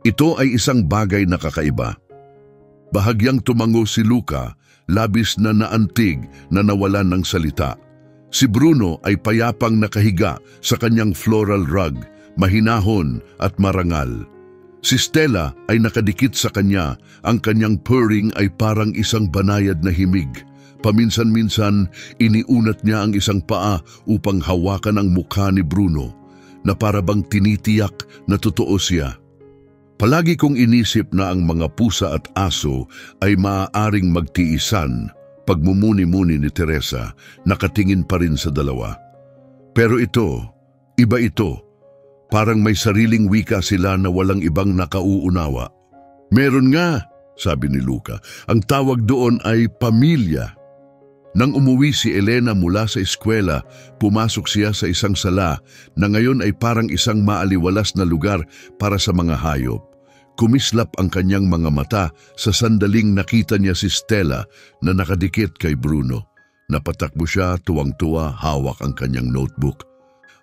ito ay isang bagay na kakaiba." Bahagyang tumango si Luca, labis na naantig na nawalan ng salita. Si Bruno ay payapang nakahiga sa kanyang floral rug, mahinahon at marangal. Si Stella ay nakadikit sa kanya, ang kanyang purring ay parang isang banayad na himig. Paminsan-minsan, iniunat niya ang isang paa upang hawakan ang mukha ni Bruno, na para bang tinitiyak na totoo siya. Palagi kong inisip na ang mga pusa at aso ay maaaring magtiisan. Pagmumuni-muni ni Teresa, nakatingin pa rin sa dalawa. Pero ito, iba ito. Parang may sariling wika sila na walang ibang nakauunawa. "Meron nga," sabi ni Luca. "Ang tawag doon ay pamilya." Nang umuwi si Elena mula sa eskwela, pumasok siya sa isang sala na ngayon ay parang isang maaliwalas na lugar para sa mga hayop. Kumislap ang kanyang mga mata sa sandaling nakita niya si Stella na nakadikit kay Bruno. Napatakbo siya, tuwang-tuwa, hawak ang kanyang notebook.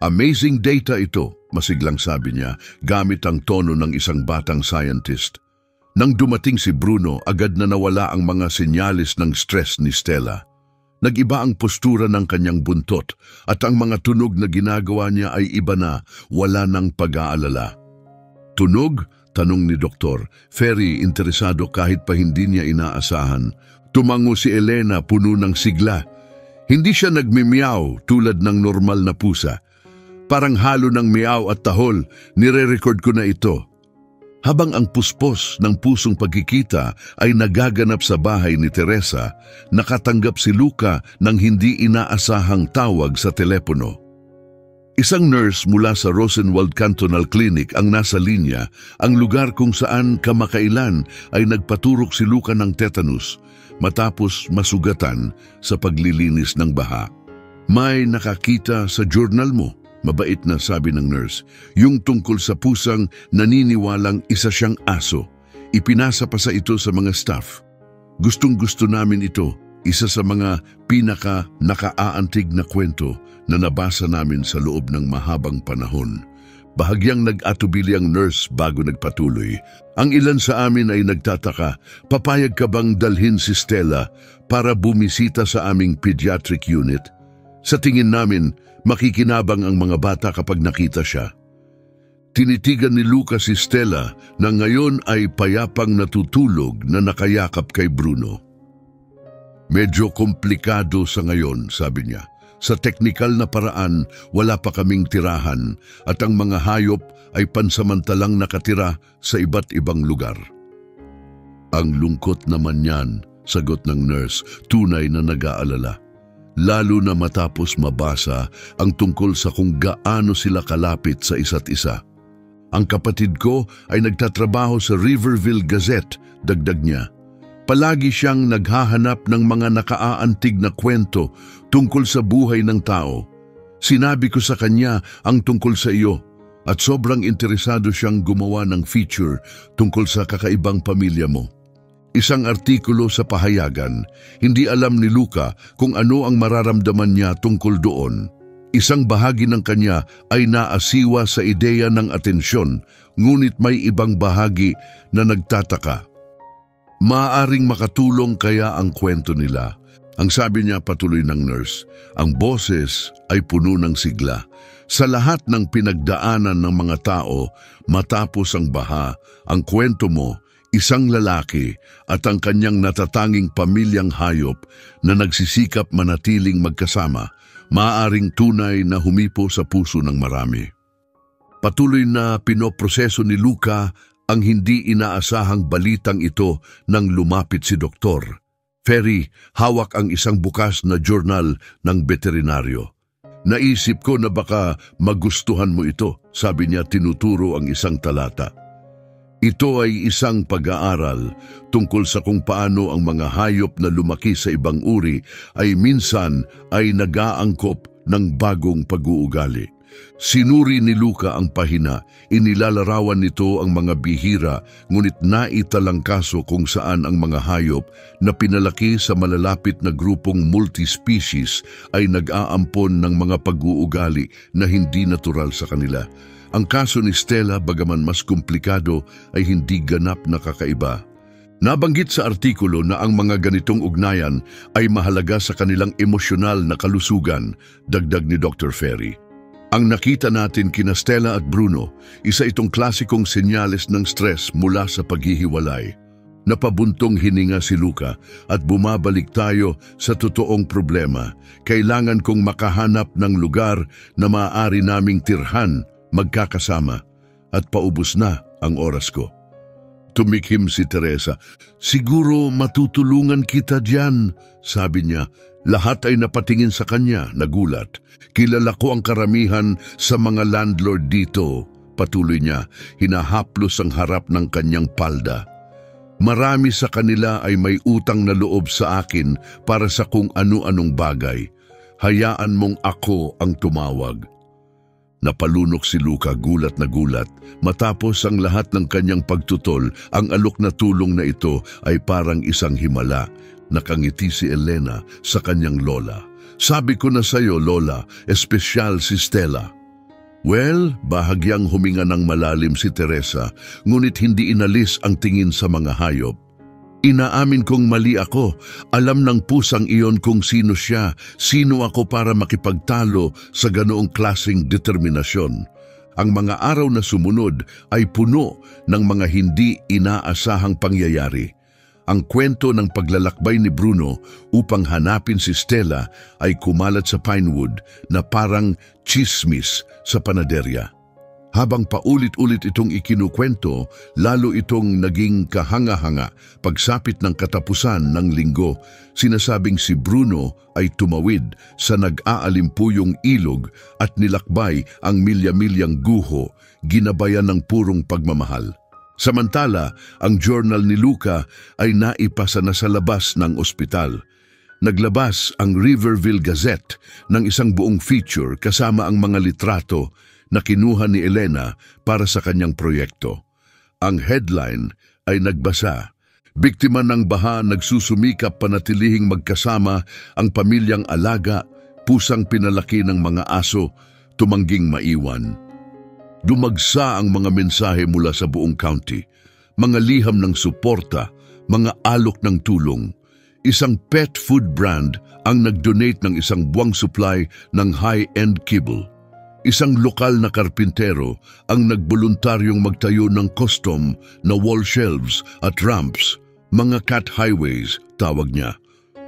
"Amazing data ito," masiglang sabi niya, gamit ang tono ng isang batang scientist. Nang dumating si Bruno, agad na nawala ang mga senyalis ng stress ni Stella. Nag-iba ang postura ng kanyang buntot at ang mga tunog na ginagawa niya ay iba na, wala ng pag-aalala. "Tunog?" tanong ni Doktor, very interesado kahit pa hindi niya inaasahan. Tumango si Elena, puno ng sigla. Hindi siya nagmimiyaw tulad ng normal na pusa. Parang halo ng miyaw at tahol, nire-record ko na ito. Habang ang puspos ng pusong pagkikita ay nagaganap sa bahay ni Teresa, nakatanggap si Luca ng hindi inaasahang tawag sa telepono. Isang nurse mula sa Rosenwald Cantonal Clinic ang nasa linya, ang lugar kung saan kamakailan ay nagpaturok si Luca ng tetanus matapos masugatan sa paglilinis ng baha. "May nakakita sa journal mo," mabait na sabi ng nurse, "yung tungkol sa pusang naniniwalang isa siyang aso. Ipinasa pa sa ito sa mga staff. Gustong-gusto namin ito, isa sa mga pinaka-nakaaantig na kwento na nabasa namin sa loob ng mahabang panahon." Bahagyang nag-atubili ang nurse bago nagpatuloy. "Ang ilan sa amin ay nagtataka, papayag ka bang dalhin si Stella para bumisita sa aming pediatric unit? Sa tingin namin, makikinabang ang mga bata kapag nakita siya." Tinitigan ni Luca si Stella na ngayon ay payapang natutulog na nakayakap kay Bruno. "Medyo komplikado sa ngayon," sabi niya. Sa teknikal na paraan, wala pa kaming tirahan at ang mga hayop ay pansamantalang nakatira sa iba't ibang lugar. Ang lungkot naman yan, sagot ng nurse, tunay na nag-aalala. Lalo na matapos mabasa ang tungkol sa kung gaano sila kalapit sa isa't isa. Ang kapatid ko ay nagtatrabaho sa Riverville Gazette, dagdag niya. Palagi siyang naghahanap ng mga nakaaantig na kwento tungkol sa buhay ng tao. Sinabi ko sa kanya ang tungkol sa iyo at sobrang interesado siyang gumawa ng feature tungkol sa kakaibang pamilya mo. Isang artikulo sa pahayagan, hindi alam ni Luca kung ano ang mararamdaman niya tungkol doon. Isang bahagi ng kanya ay naasiwa sa ideya ng atensyon, ngunit may ibang bahagi na nagtataka. Maaaring makatulong kaya ang kwento nila. Ang sabi niya, patuloy ng nurse, ang boses ay puno ng sigla. Sa lahat ng pinagdaanan ng mga tao, matapos ang baha, ang kwento mo, isang lalaki at ang kanyang natatanging pamilyang hayop na nagsisikap manatiling magkasama, maaaring tunay na humipo sa puso ng marami. Patuloy na pinoproseso ni Luca ang hindi inaasahang balitang ito nang lumapit si Doktor. Ferry, hawak ang isang bukas na journal ng veterinaryo. Naisip ko na baka magustuhan mo ito, sabi niya tinuturo ang isang talata. Ito ay isang pag-aaral tungkol sa kung paano ang mga hayop na lumaki sa ibang uri ay minsan ay nag-aangkop ng bagong pag-uugali. Sinuri ni Luca ang pahina, inilalarawan nito ang mga bihira ngunit naitalangkaso kung saan ang mga hayop na pinalaki sa malalapit na grupong multispecies ay nag-aampon ng mga pag-uugali na hindi natural sa kanila. Ang kaso ni Stella, bagaman mas komplikado, ay hindi ganap na kakaiba. Nabanggit sa artikulo na ang mga ganitong ugnayan ay mahalaga sa kanilang emosyonal na kalusugan, dagdag ni Dr. Ferry. Ang nakita natin kina Stella at Bruno, isa itong klasikong senyales ng stress mula sa paghihiwalay. Napabuntong hininga si Luca at bumabalik tayo sa totoong problema. Kailangan kong makahanap ng lugar na maaari naming tirhan, magkakasama, at paubos na ang oras ko. Tumikim si Teresa. Siguro matutulungan kita diyan, sabi niya. Lahat ay napatingin sa kanya, nagulat. Kilala ko ang karamihan sa mga landlord dito, patuloy niya, hinahaplos ang harap ng kanyang palda. Marami sa kanila ay may utang na loob sa akin para sa kung ano-anong bagay. Hayaan mong ako ang tumawag. Napalunok si Luca, gulat na gulat. Matapos ang lahat ng kanyang pagtutol, ang alok na tulong na ito ay parang isang himala. Nakangiti si Elena sa kanyang lola. Sabi ko na sa'yo, Lola, espesyal si Stella. Well, bahagyang huminga ng malalim si Teresa, ngunit hindi inalis ang tingin sa mga hayop. Inaamin kong mali ako. Alam ng pusang iyon kung sino siya, sino ako para makipagtalo sa ganoong klaseng determinasyon. Ang mga araw na sumunod ay puno ng mga hindi inaasahang pangyayari. Ang kwento ng paglalakbay ni Bruno upang hanapin si Stella ay kumalat sa Pinewood na parang chismis sa panaderya. Habang paulit-ulit itong ikinukwento, lalo itong naging kahanga-hanga. Pagsapit ng katapusan ng linggo, sinasabing si Bruno ay tumawid sa nag-aalimpuyong ilog at nilakbay ang milya-milyang guho, ginabayan ng purong pagmamahal. Samantala, ang journal ni Luca ay naipasa na sa labas ng ospital. Naglabas ang Riverville Gazette ng isang buong feature kasama ang mga litrato na kinuha ni Elena para sa kanyang proyekto. Ang headline ay nagbasa, "Biktima ng baha, nagsusumikap panatilihing magkasama ang pamilyang alaga, pusang pinalaki ng mga aso, tumangging maiwan." Dumagsa ang mga mensahe mula sa buong county, mga liham ng suporta, mga alok ng tulong. Isang pet food brand ang nag-donate ng isang buwang supply ng high-end kibble. Isang lokal na karpintero ang nagboluntaryong magtayo ng custom na wall shelves at ramps, mga cat highways, tawag niya,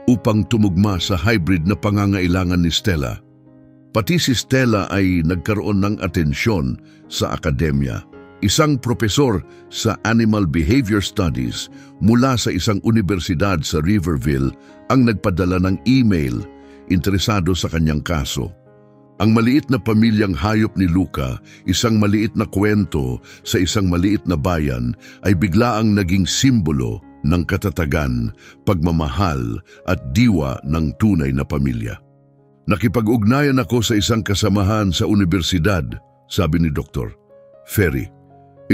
upang tumugma sa hybrid na pangangailangan ni Stella. Pati si Stella ay nagkaroon ng atensyon sa akademya. Isang propesor sa Animal Behavior Studies mula sa isang universidad sa Riverville ang nagpadala ng email interesado sa kanyang kaso. Ang maliit na pamilyang hayop ni Luca, isang maliit na kwento sa isang maliit na bayan, ay biglaang naging simbolo ng katatagan, pagmamahal at diwa ng tunay na pamilya. Nakipag-ugnayan ako sa isang kasamahan sa universidad, sabi ni Dr. Ferry.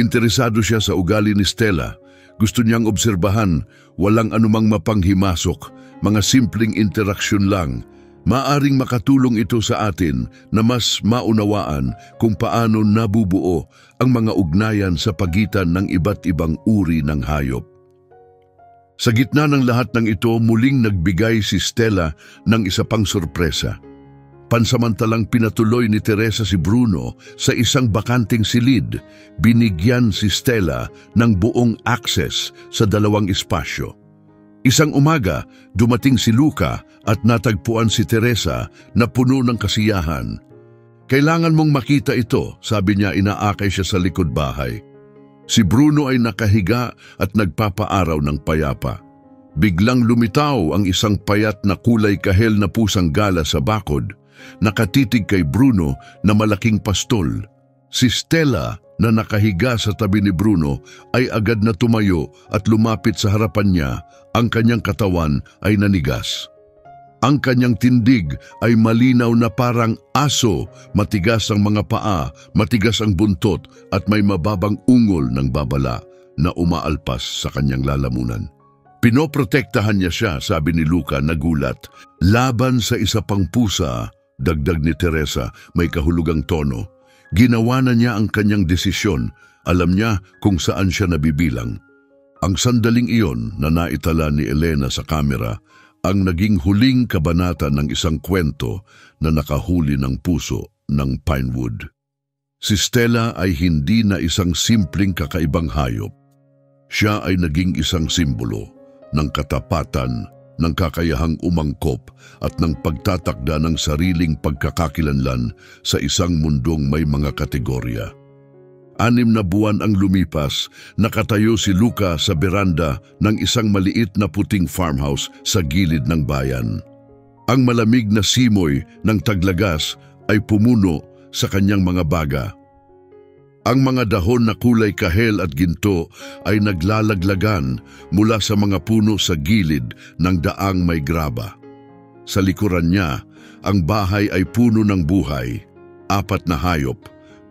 Interesado siya sa ugali ni Stella. Gusto niyang obserbahan, walang anumang mapanghimasok, mga simpleng interaksyon lang. Maaring makatulong ito sa atin na mas maunawaan kung paano nabubuo ang mga ugnayan sa pagitan ng iba't ibang uri ng hayop. Sa gitna ng lahat ng ito, muling nagbigay si Stella ng isa pang sorpresa. Pansamantalang pinatuloy ni Teresa si Bruno sa isang bakanting silid, binigyan si Stella ng buong access sa dalawang espasyo. Isang umaga, dumating si Luca at natagpuan si Teresa na puno ng kasiyahan. Kailangan mong makita ito, sabi niya, inaakay siya sa likod bahay. Si Bruno ay nakahiga at nagpapaaraw ng payapa. Biglang lumitaw ang isang payat na kulay kahel na pusang gala sa bakod. Nakatitig kay Bruno na malaking pastol. Si Stella na nakahiga sa tabi ni Bruno ay agad na tumayo at lumapit sa harapan niya. Ang kanyang katawan ay nanigas. Ang kanyang tindig ay malinaw na parang aso, matigas ang mga paa, matigas ang buntot at may mababang ungol ng babala na umaalpas sa kanyang lalamunan. Pinoprotektahan niya siya, sabi ni Luca nagulat, laban sa isa pang pusa. Dagdag ni Teresa, may kahulugang tono. Ginawa na niya ang kanyang desisyon. Alam niya kung saan siya nabibilang. Ang sandaling iyon na naitala ni Elena sa kamera ang naging huling kabanata ng isang kwento na nakahuli ng puso ng Pinewood. Si Stella ay hindi na isang simpleng kakaibang hayop. Siya ay naging isang simbolo ng katapatan, ng kakayahang umangkop at ng pagtatakda ng sariling pagkakakilanlan sa isang mundong may mga kategorya. 6 na buwan ang lumipas, nakatayo si Luca sa beranda ng isang maliit na puting farmhouse sa gilid ng bayan. Ang malamig na simoy ng taglagas ay pumuno sa kanyang mga baga. Ang mga dahon na kulay kahel at ginto ay naglalaglagan mula sa mga puno sa gilid ng daang may graba. Sa likuran niya, ang bahay ay puno ng buhay. 4 na hayop,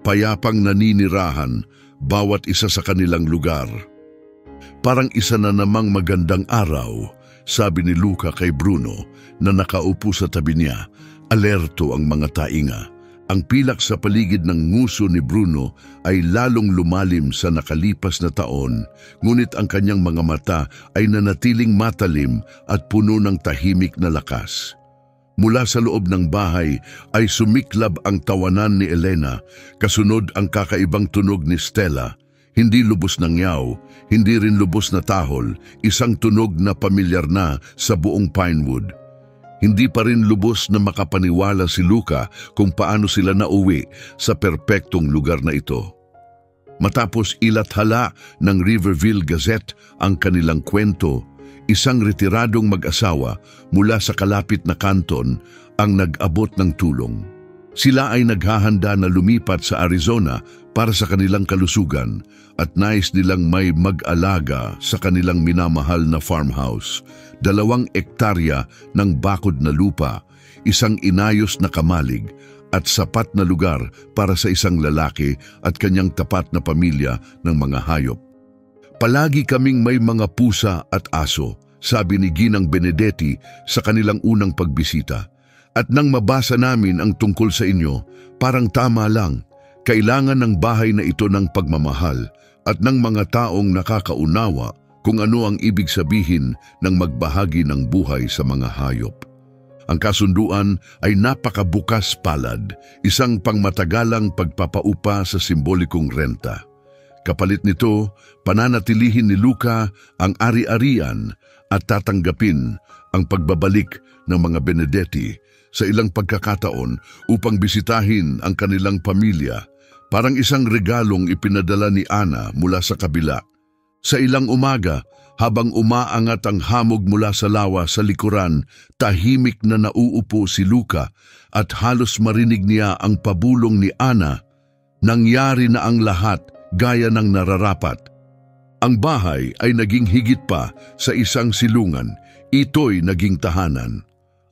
payapang naninirahan, bawat isa sa kanilang lugar. Parang isa na namang magandang araw, sabi ni Luca kay Bruno na nakaupo sa tabi niya, alerto ang mga tainga. Ang pilak sa paligid ng nguso ni Bruno ay lalong lumalim sa nakalipas na taon, ngunit ang kanyang mga mata ay nanatiling matalim at puno ng tahimik na lakas. Mula sa loob ng bahay ay sumiklab ang tawanan ni Elena, kasunod ang kakaibang tunog ni Stella. Hindi lubos na ngiyaw, hindi rin lubos na tahol, isang tunog na pamilyar na sa buong Pinewood. Hindi pa rin lubos na makapaniwala si Luca kung paano sila nauwi sa perpektong lugar na ito. Matapos ilathala ng Riverville Gazette ang kanilang kwento, isang retiradong mag-asawa mula sa kalapit na kanton ang nag-abot ng tulong. Sila ay naghahanda na lumipat sa Arizona para sa kanilang kalusugan at nais nilang may mag-alaga sa kanilang minamahal na farmhouse. 2 ektarya ng bakod na lupa, isang inayos na kamalig at sapat na lugar para sa isang lalaki at kanyang tapat na pamilya ng mga hayop. Palagi kaming may mga pusa at aso, sabi ni Ginang Benedetti sa kanilang unang pagbisita. At nang mabasa namin ang tungkol sa inyo, parang tama lang, kailangan ng bahay na ito ng pagmamahal at ng mga taong nakakaunawa kung ano ang ibig sabihin ng magbahagi ng buhay sa mga hayop. Ang kasunduan ay napakabukas palad, isang pangmatagalang pagpapaupa sa simbolikong renta. Kapalit nito, pananatilihin ni Luca ang ari-arian at tatanggapin ang pagbabalik ng mga Benedetti sa ilang pagkakataon upang bisitahin ang kanilang pamilya, parang isang regalong ipinadala ni Ana mula sa kabila. Sa ilang umaga, habang umaangat ang hamog mula sa lawa sa likuran, tahimik na nauupo si Luca at halos marinig niya ang pabulong ni Ana. Nangyari na ang lahat gaya ng nararapat. Ang bahay ay naging higit pa sa isang silungan. Ito'y naging tahanan.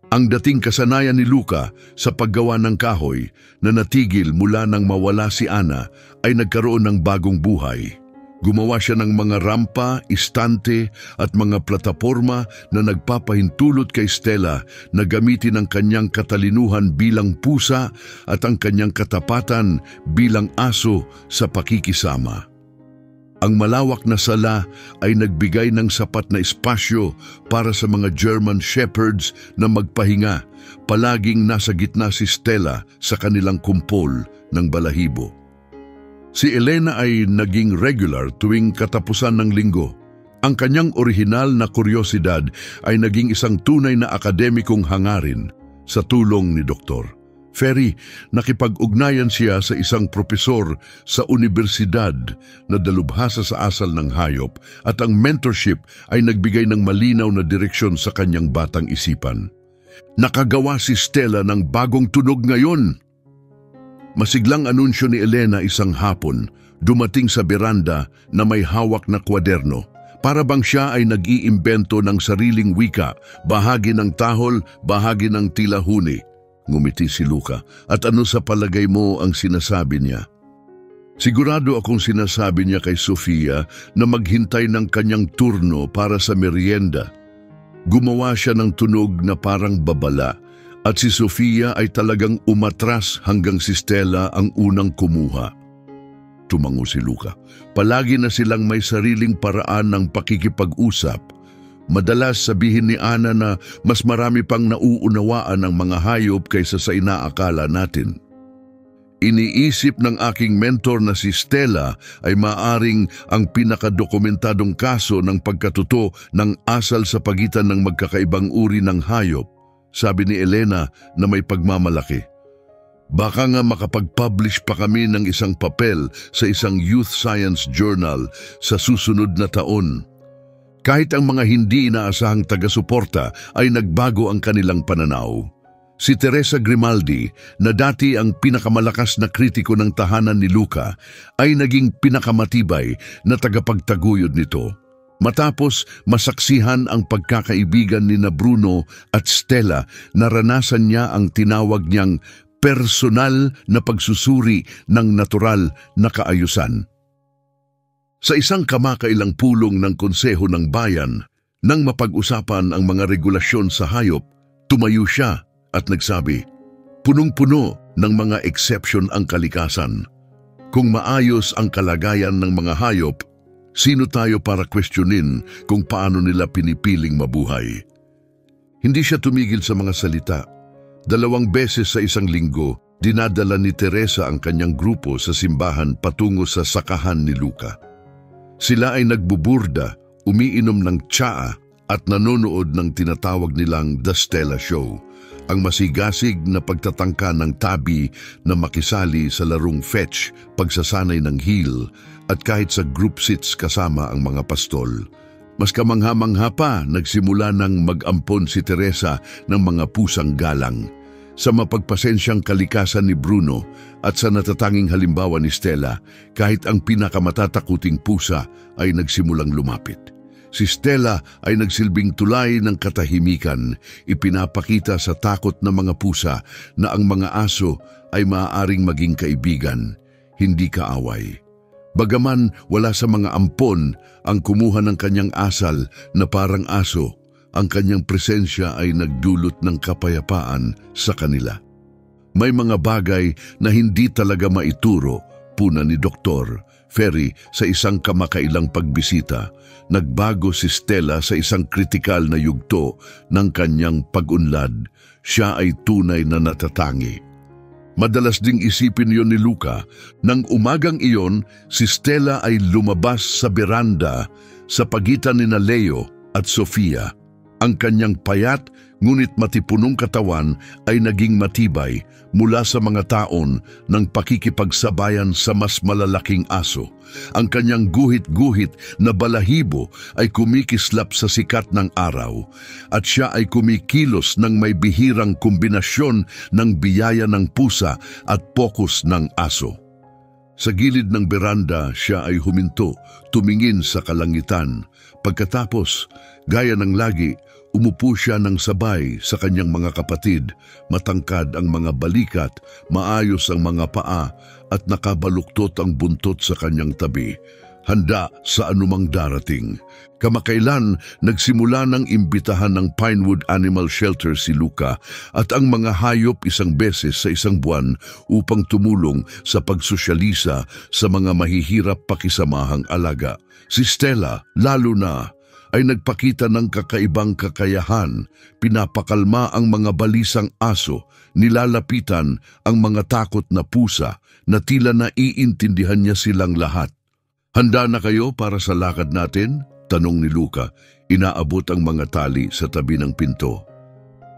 Ang dating kasanayan ni Luca sa paggawa ng kahoy na natigil mula nang mawala si Ana ay nagkaroon ng bagong buhay. Gumawa siya ng mga rampa, istante at mga plataporma na nagpapahintulot kay Stella na gamitin ang kanyang katalinuhan bilang pusa at ang kanyang katapatan bilang aso sa pakikisama. Ang malawak na sala ay nagbigay ng sapat na espasyo para sa mga German Shepherds na magpahinga, palaging nasa gitna si Stella sa kanilang kumpol ng balahibo. Si Elena ay naging regular tuwing katapusan ng linggo. Ang kanyang orihinal na kuryosidad ay naging isang tunay na akademikong hangarin sa tulong ni Dr. Ferry. Nakipag-ugnayan siya sa isang propesor sa universidad na dalubhasa sa asal ng hayop at ang mentorship ay nagbigay ng malinaw na direksyon sa kanyang batang isipan. Nakagawa si Stella ng bagong tunog ngayon. Masiglang anunsyo ni Elena isang hapon, dumating sa beranda na may hawak na kwaderno. Para bang siya ay nag-iimbento ng sariling wika, bahagi ng tahol, bahagi ng tila huni. Ngumiti si Luca. At ano sa palagay mo ang sinasabi niya? Sigurado akong sinasabi niya kay Sofia na maghintay ng kanyang turno para sa merienda. Gumawa siya ng tunog na parang babala at si Sofia ay talagang umatras hanggang si Stella ang unang kumuha. Tumango si Luca. Palagi na silang may sariling paraan ng pakikipag-usap. Madalas sabihin ni Ana na mas marami pang nauunawaan ng mga hayop kaysa sa inaakala natin. Iniisip ng aking mentor na si Stella ay maaring ang pinakadokumentadong kaso ng pagkatuto ng asal sa pagitan ng magkakaibang uri ng hayop, sabi ni Elena na may pagmamalaki. Baka nga makapag-publish pa kami ng isang papel sa isang youth science journal sa susunod na taon. Kahit ang mga hindi inaasahang taga-suporta ay nagbago ang kanilang pananaw. Si Teresa Grimaldi, na dati ang pinakamalakas na kritiko ng tahanan ni Luca, ay naging pinakamatibay na tagapagtaguyod nito. Matapos masaksihan ang pagkakaibigan ni Bruno at Stella, naranasan niya ang tinawag niyang personal na pagsusuri ng natural na kaayusan. Sa isang kamakailang pulong ng Konseho ng Bayan, nang mapag-usapan ang mga regulasyon sa hayop, tumayo siya at nagsabi, punong-puno ng mga exception ang kalikasan. Kung maayos ang kalagayan ng mga hayop, sino tayo para questionin kung paano nila pinipiling mabuhay? Hindi siya tumigil sa mga salita. 2 beses sa isang linggo, dinadala ni Teresa ang kanyang grupo sa simbahan patungo sa sakahan ni Luca. Sila ay nagbuburda, umiinom ng tsaa at nanonood ng tinatawag nilang The Stella Show, ang masigasig na pagtatangka ng tabi na makisali sa larong fetch, pagsasanay ng heel at kahit sa group seats kasama ang mga pastol. Mas kamangha-mangha pa, nagsimula ng mag-ampon si Teresa ng mga pusang galang. Sa mapagpasensyang kalikasan ni Bruno at sa natatanging halimbawa ni Stella, kahit ang pinakamatatakuting pusa ay nagsimulang lumapit. Si Stella ay nagsilbing tulay ng katahimikan, ipinapakita sa takot ng mga pusa na ang mga aso ay maaaring maging kaibigan, hindi kaaway. Bagaman wala sa mga ampon ang kumuha ng kanyang asal na parang aso, ang kanyang presensya ay nagdulot ng kapayapaan sa kanila. May mga bagay na hindi talaga maituro, puna ni Dr. Ferry sa isang kamakailang pagbisita. Nagbago si Stella sa isang kritikal na yugto ng kanyang pag-unlad. Siya ay tunay na natatangi. Madalas ding isipin yon ni Luca. Nang umagang iyon, si Stella ay lumabas sa beranda sa pagitan ni Leo at Sofia. Ang kanyang payat ngunit matipunong katawan ay naging matibay mula sa mga taon ng pakikipagsabayan sa mas malalaking aso. Ang kanyang guhit-guhit na balahibo ay kumikislap sa sikat ng araw at siya ay kumikilos ng may bihirang kombinasyon ng biyaya ng pusa at pokus ng aso. Sa gilid ng beranda, siya ay huminto, tumingin sa kalangitan. Pagkatapos, gaya ng lagi, umupo siya ng sabay sa kanyang mga kapatid. Matangkad ang mga balikat, maayos ang mga paa, at nakabaluktot ang buntot sa kanyang tabi. Handa sa anumang darating. Kamakailan, nagsimula ng imbitahan ng Pinewood Animal Shelter si Luca at ang mga hayop isang beses sa isang buwan upang tumulong sa pagsosyalisa sa mga mahihirap pakisamahang alaga. Si Stella, lalo na, ay nagpakita ng kakaibang kakayahan, pinapakalma ang mga balisang aso, nilalapitan ang mga takot na pusa na tila naiintindihan niya silang lahat. Handa na kayo para sa lakad natin? Tanong ni Luca. Inaabot ang mga tali sa tabi ng pinto.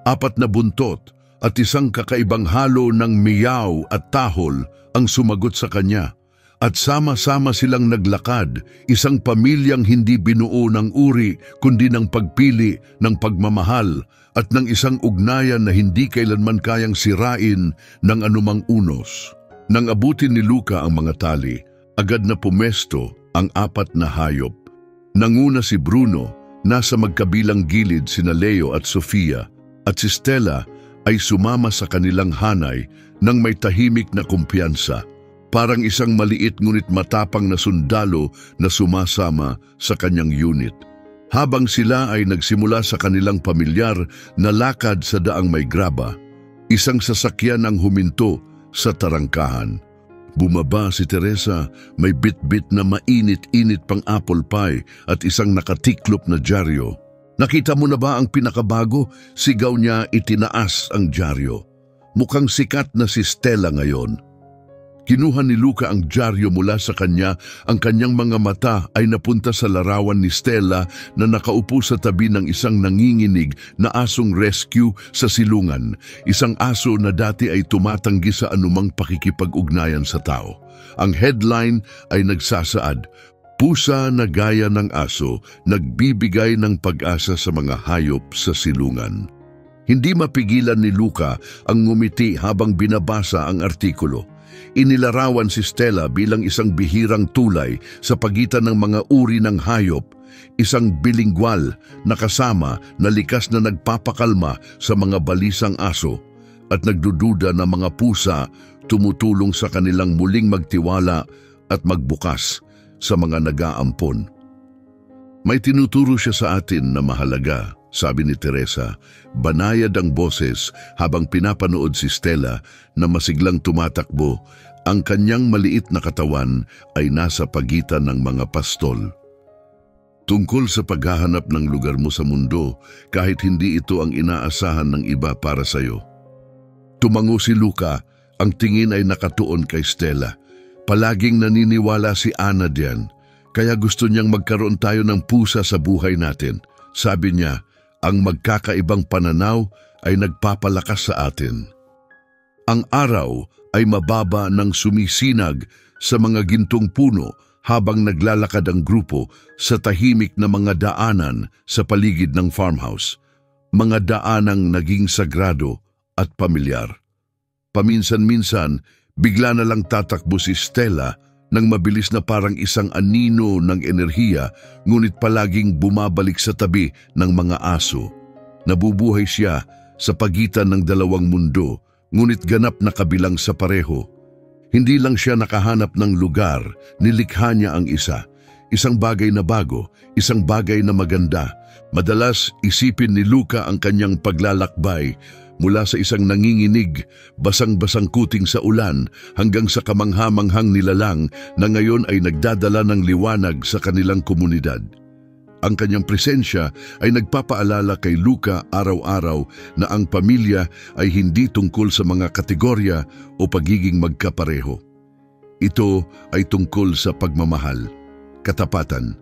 4 na buntot at isang kakaibang halo ng miyaw at tahol ang sumagot sa kanya. At sama-sama silang naglakad, isang pamilyang hindi binuo ng uri kundi ng pagpili, ng pagmamahal at ng isang ugnayan na hindi kailanman kayang sirain ng anumang unos. Nang abutin ni Luca ang mga tali, agad na pumesto ang 4 na hayop. Nanguna si Bruno, nasa magkabilang gilid sina Leo at Sofia, at si Stella ay sumama sa kanilang hanay nang may tahimik na kumpiyansa, parang isang maliit ngunit matapang na sundalo na sumasama sa kanyang unit. Habang sila ay nagsimula sa kanilang pamilyar na lakad sa daang may graba, isang sasakyan ang huminto sa tarangkahan. Bumaba si Teresa, may bit-bit na mainit-init pang apple pie at isang nakatiklop na dyaryo. Nakita mo na ba ang pinakabago? Sigaw niya, itinaas ang dyaryo. Mukhang sikat na si Stella ngayon. Kinuha ni Luca ang dyaryo mula sa kanya, ang kanyang mga mata ay napunta sa larawan ni Stella na nakaupo sa tabi ng isang nanginginig na asong rescue sa silungan, isang aso na dati ay tumatanggi sa anumang pakikipag-ugnayan sa tao. Ang headline ay nagsasaad, "Pusa na gaya ng aso, nagbibigay ng pag-asa sa mga hayop sa silungan." Hindi mapigilan ni Luca ang ngumiti habang binabasa ang artikulo. Inilarawan si Stella bilang isang bihirang tulay sa pagitan ng mga uri ng hayop, isang bilingwal na kasama na likas na nagpapakalma sa mga balisang aso at nagdududa na mga pusa tumutulong sa kanilang muling magtiwala at magbukas sa mga nag-aampon. May tinuturo siya sa atin na mahalaga, sabi ni Teresa. Banayad ang boses habang pinapanood si Stella na masiglang tumatakbo. Ang kanyang maliit na katawan ay nasa pagitan ng mga pastol. Tungkol sa paghahanap ng lugar mo sa mundo kahit hindi ito ang inaasahan ng iba para sa iyo. Tumango si Luca, ang tingin ay nakatuon kay Stella. Palaging naniniwala si Anna diyan, kaya gusto niyang magkaroon tayo ng pusa sa buhay natin. Sabi niya, ang magkakaibang pananaw ay nagpapalakas sa atin. Ang araw ay mababa ng sumisinag sa mga gintong puno habang naglalakad ang grupo sa tahimik na mga daanan sa paligid ng farmhouse. Mga daanang naging sagrado at pamilyar. Paminsan-minsan, bigla na lang tatakbo si Stella nang mabilis na parang isang anino ng enerhiya, ngunit palaging bumabalik sa tabi ng mga aso. Nabubuhay siya sa pagitan ng dalawang mundo, ngunit ganap na kabilang sa pareho. Hindi lang siya nakahanap ng lugar, nilikha niya ang isa. Isang bagay na bago, isang bagay na maganda. Madalas isipin ni Luca ang kanyang paglalakbay, mula sa isang nanginginig, basang-basang kuting sa ulan hanggang sa kamangha-manghang nilalang na ngayon ay nagdadala ng liwanag sa kanilang komunidad. Ang kanyang presensya ay nagpapaalala kay Luca araw-araw na ang pamilya ay hindi tungkol sa mga kategorya o pagiging magkapareho. Ito ay tungkol sa pagmamahal, katapatan,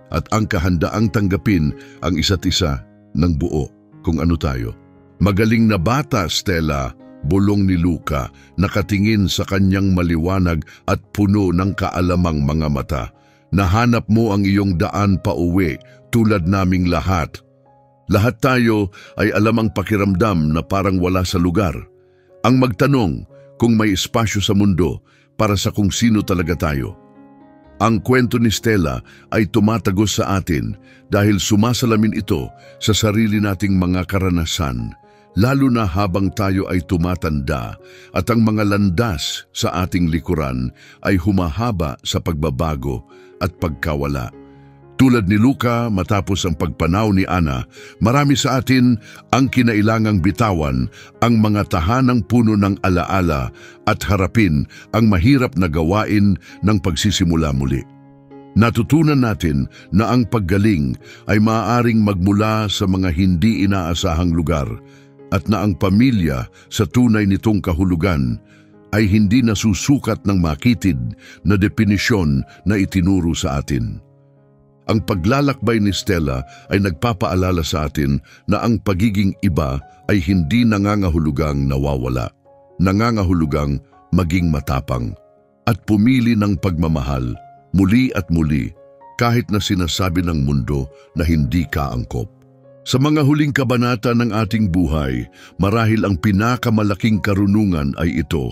at ang kahandaang tanggapin ang isa't isa ng buo kung ano tayo. Magaling na bata, Stella, bulong ni Luca, nakatingin sa kanyang maliwanag at puno ng kaalamang mga mata. Nahanap mo ang iyong daan pa uwi tulad naming lahat. Lahat tayo ay alam ang pakiramdam na parang wala sa lugar. Ang magtanong kung may espasyo sa mundo para sa kung sino talaga tayo. Ang kwento ni Stella ay tumatagos sa atin dahil sumasalamin ito sa sarili nating mga karanasan, lalo na habang tayo ay tumatanda at ang mga landas sa ating likuran ay humahaba sa pagbabago at pagkawala. Tulad ni Luca matapos ang pagpanaw ni Ana, marami sa atin ang kinailangang bitawan ang mga tahanang puno ng alaala at harapin ang mahirap na gawain ng pagsisimula muli. Natutunan natin na ang paggaling ay maaaring magmula sa mga hindi inaasahang lugar at na ang pamilya sa tunay nitong kahulugan ay hindi nasusukat ng makitid na definisyon na itinuro sa atin. Ang paglalakbay ni Stella ay nagpapaalala sa atin na ang pagiging iba ay hindi nangangahulugang nawawala. Nangangahulugang maging matapang at pumili ng pagmamahal muli at muli kahit na sinasabi ng mundo na hindi ka angkop. Sa mga huling kabanata ng ating buhay, marahil ang pinakamalaking karunungan ay ito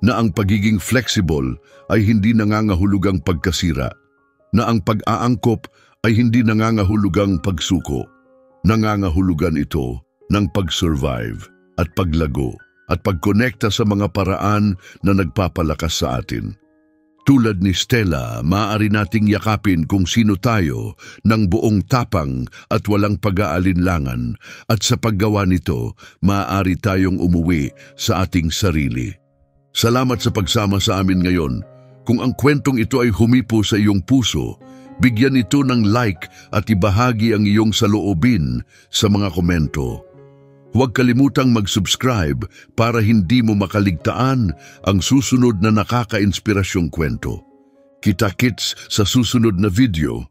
na ang pagiging flexible ay hindi nangangahulugang pagkasira, na ang pag-aangkop ay hindi nangangahulugang pagsuko. Nangangahulugan ito ng pag-survive at paglago at pagkonekta sa mga paraan na nagpapalakas sa atin. Tulad ni Stella, maaari nating yakapin kung sino tayo ng buong tapang at walang pag-aalinlangan at sa paggawa nito, maaari tayong umuwi sa ating sarili. Salamat sa pagsama sa amin ngayon. Kung ang kwentong ito ay humipo sa iyong puso, bigyan ito ng like at ibahagi ang iyong saloobin sa mga komento. Huwag kalimutang mag-subscribe para hindi mo makaligtaan ang susunod na nakaka-inspirasyong kwento. Kita-kits sa susunod na video.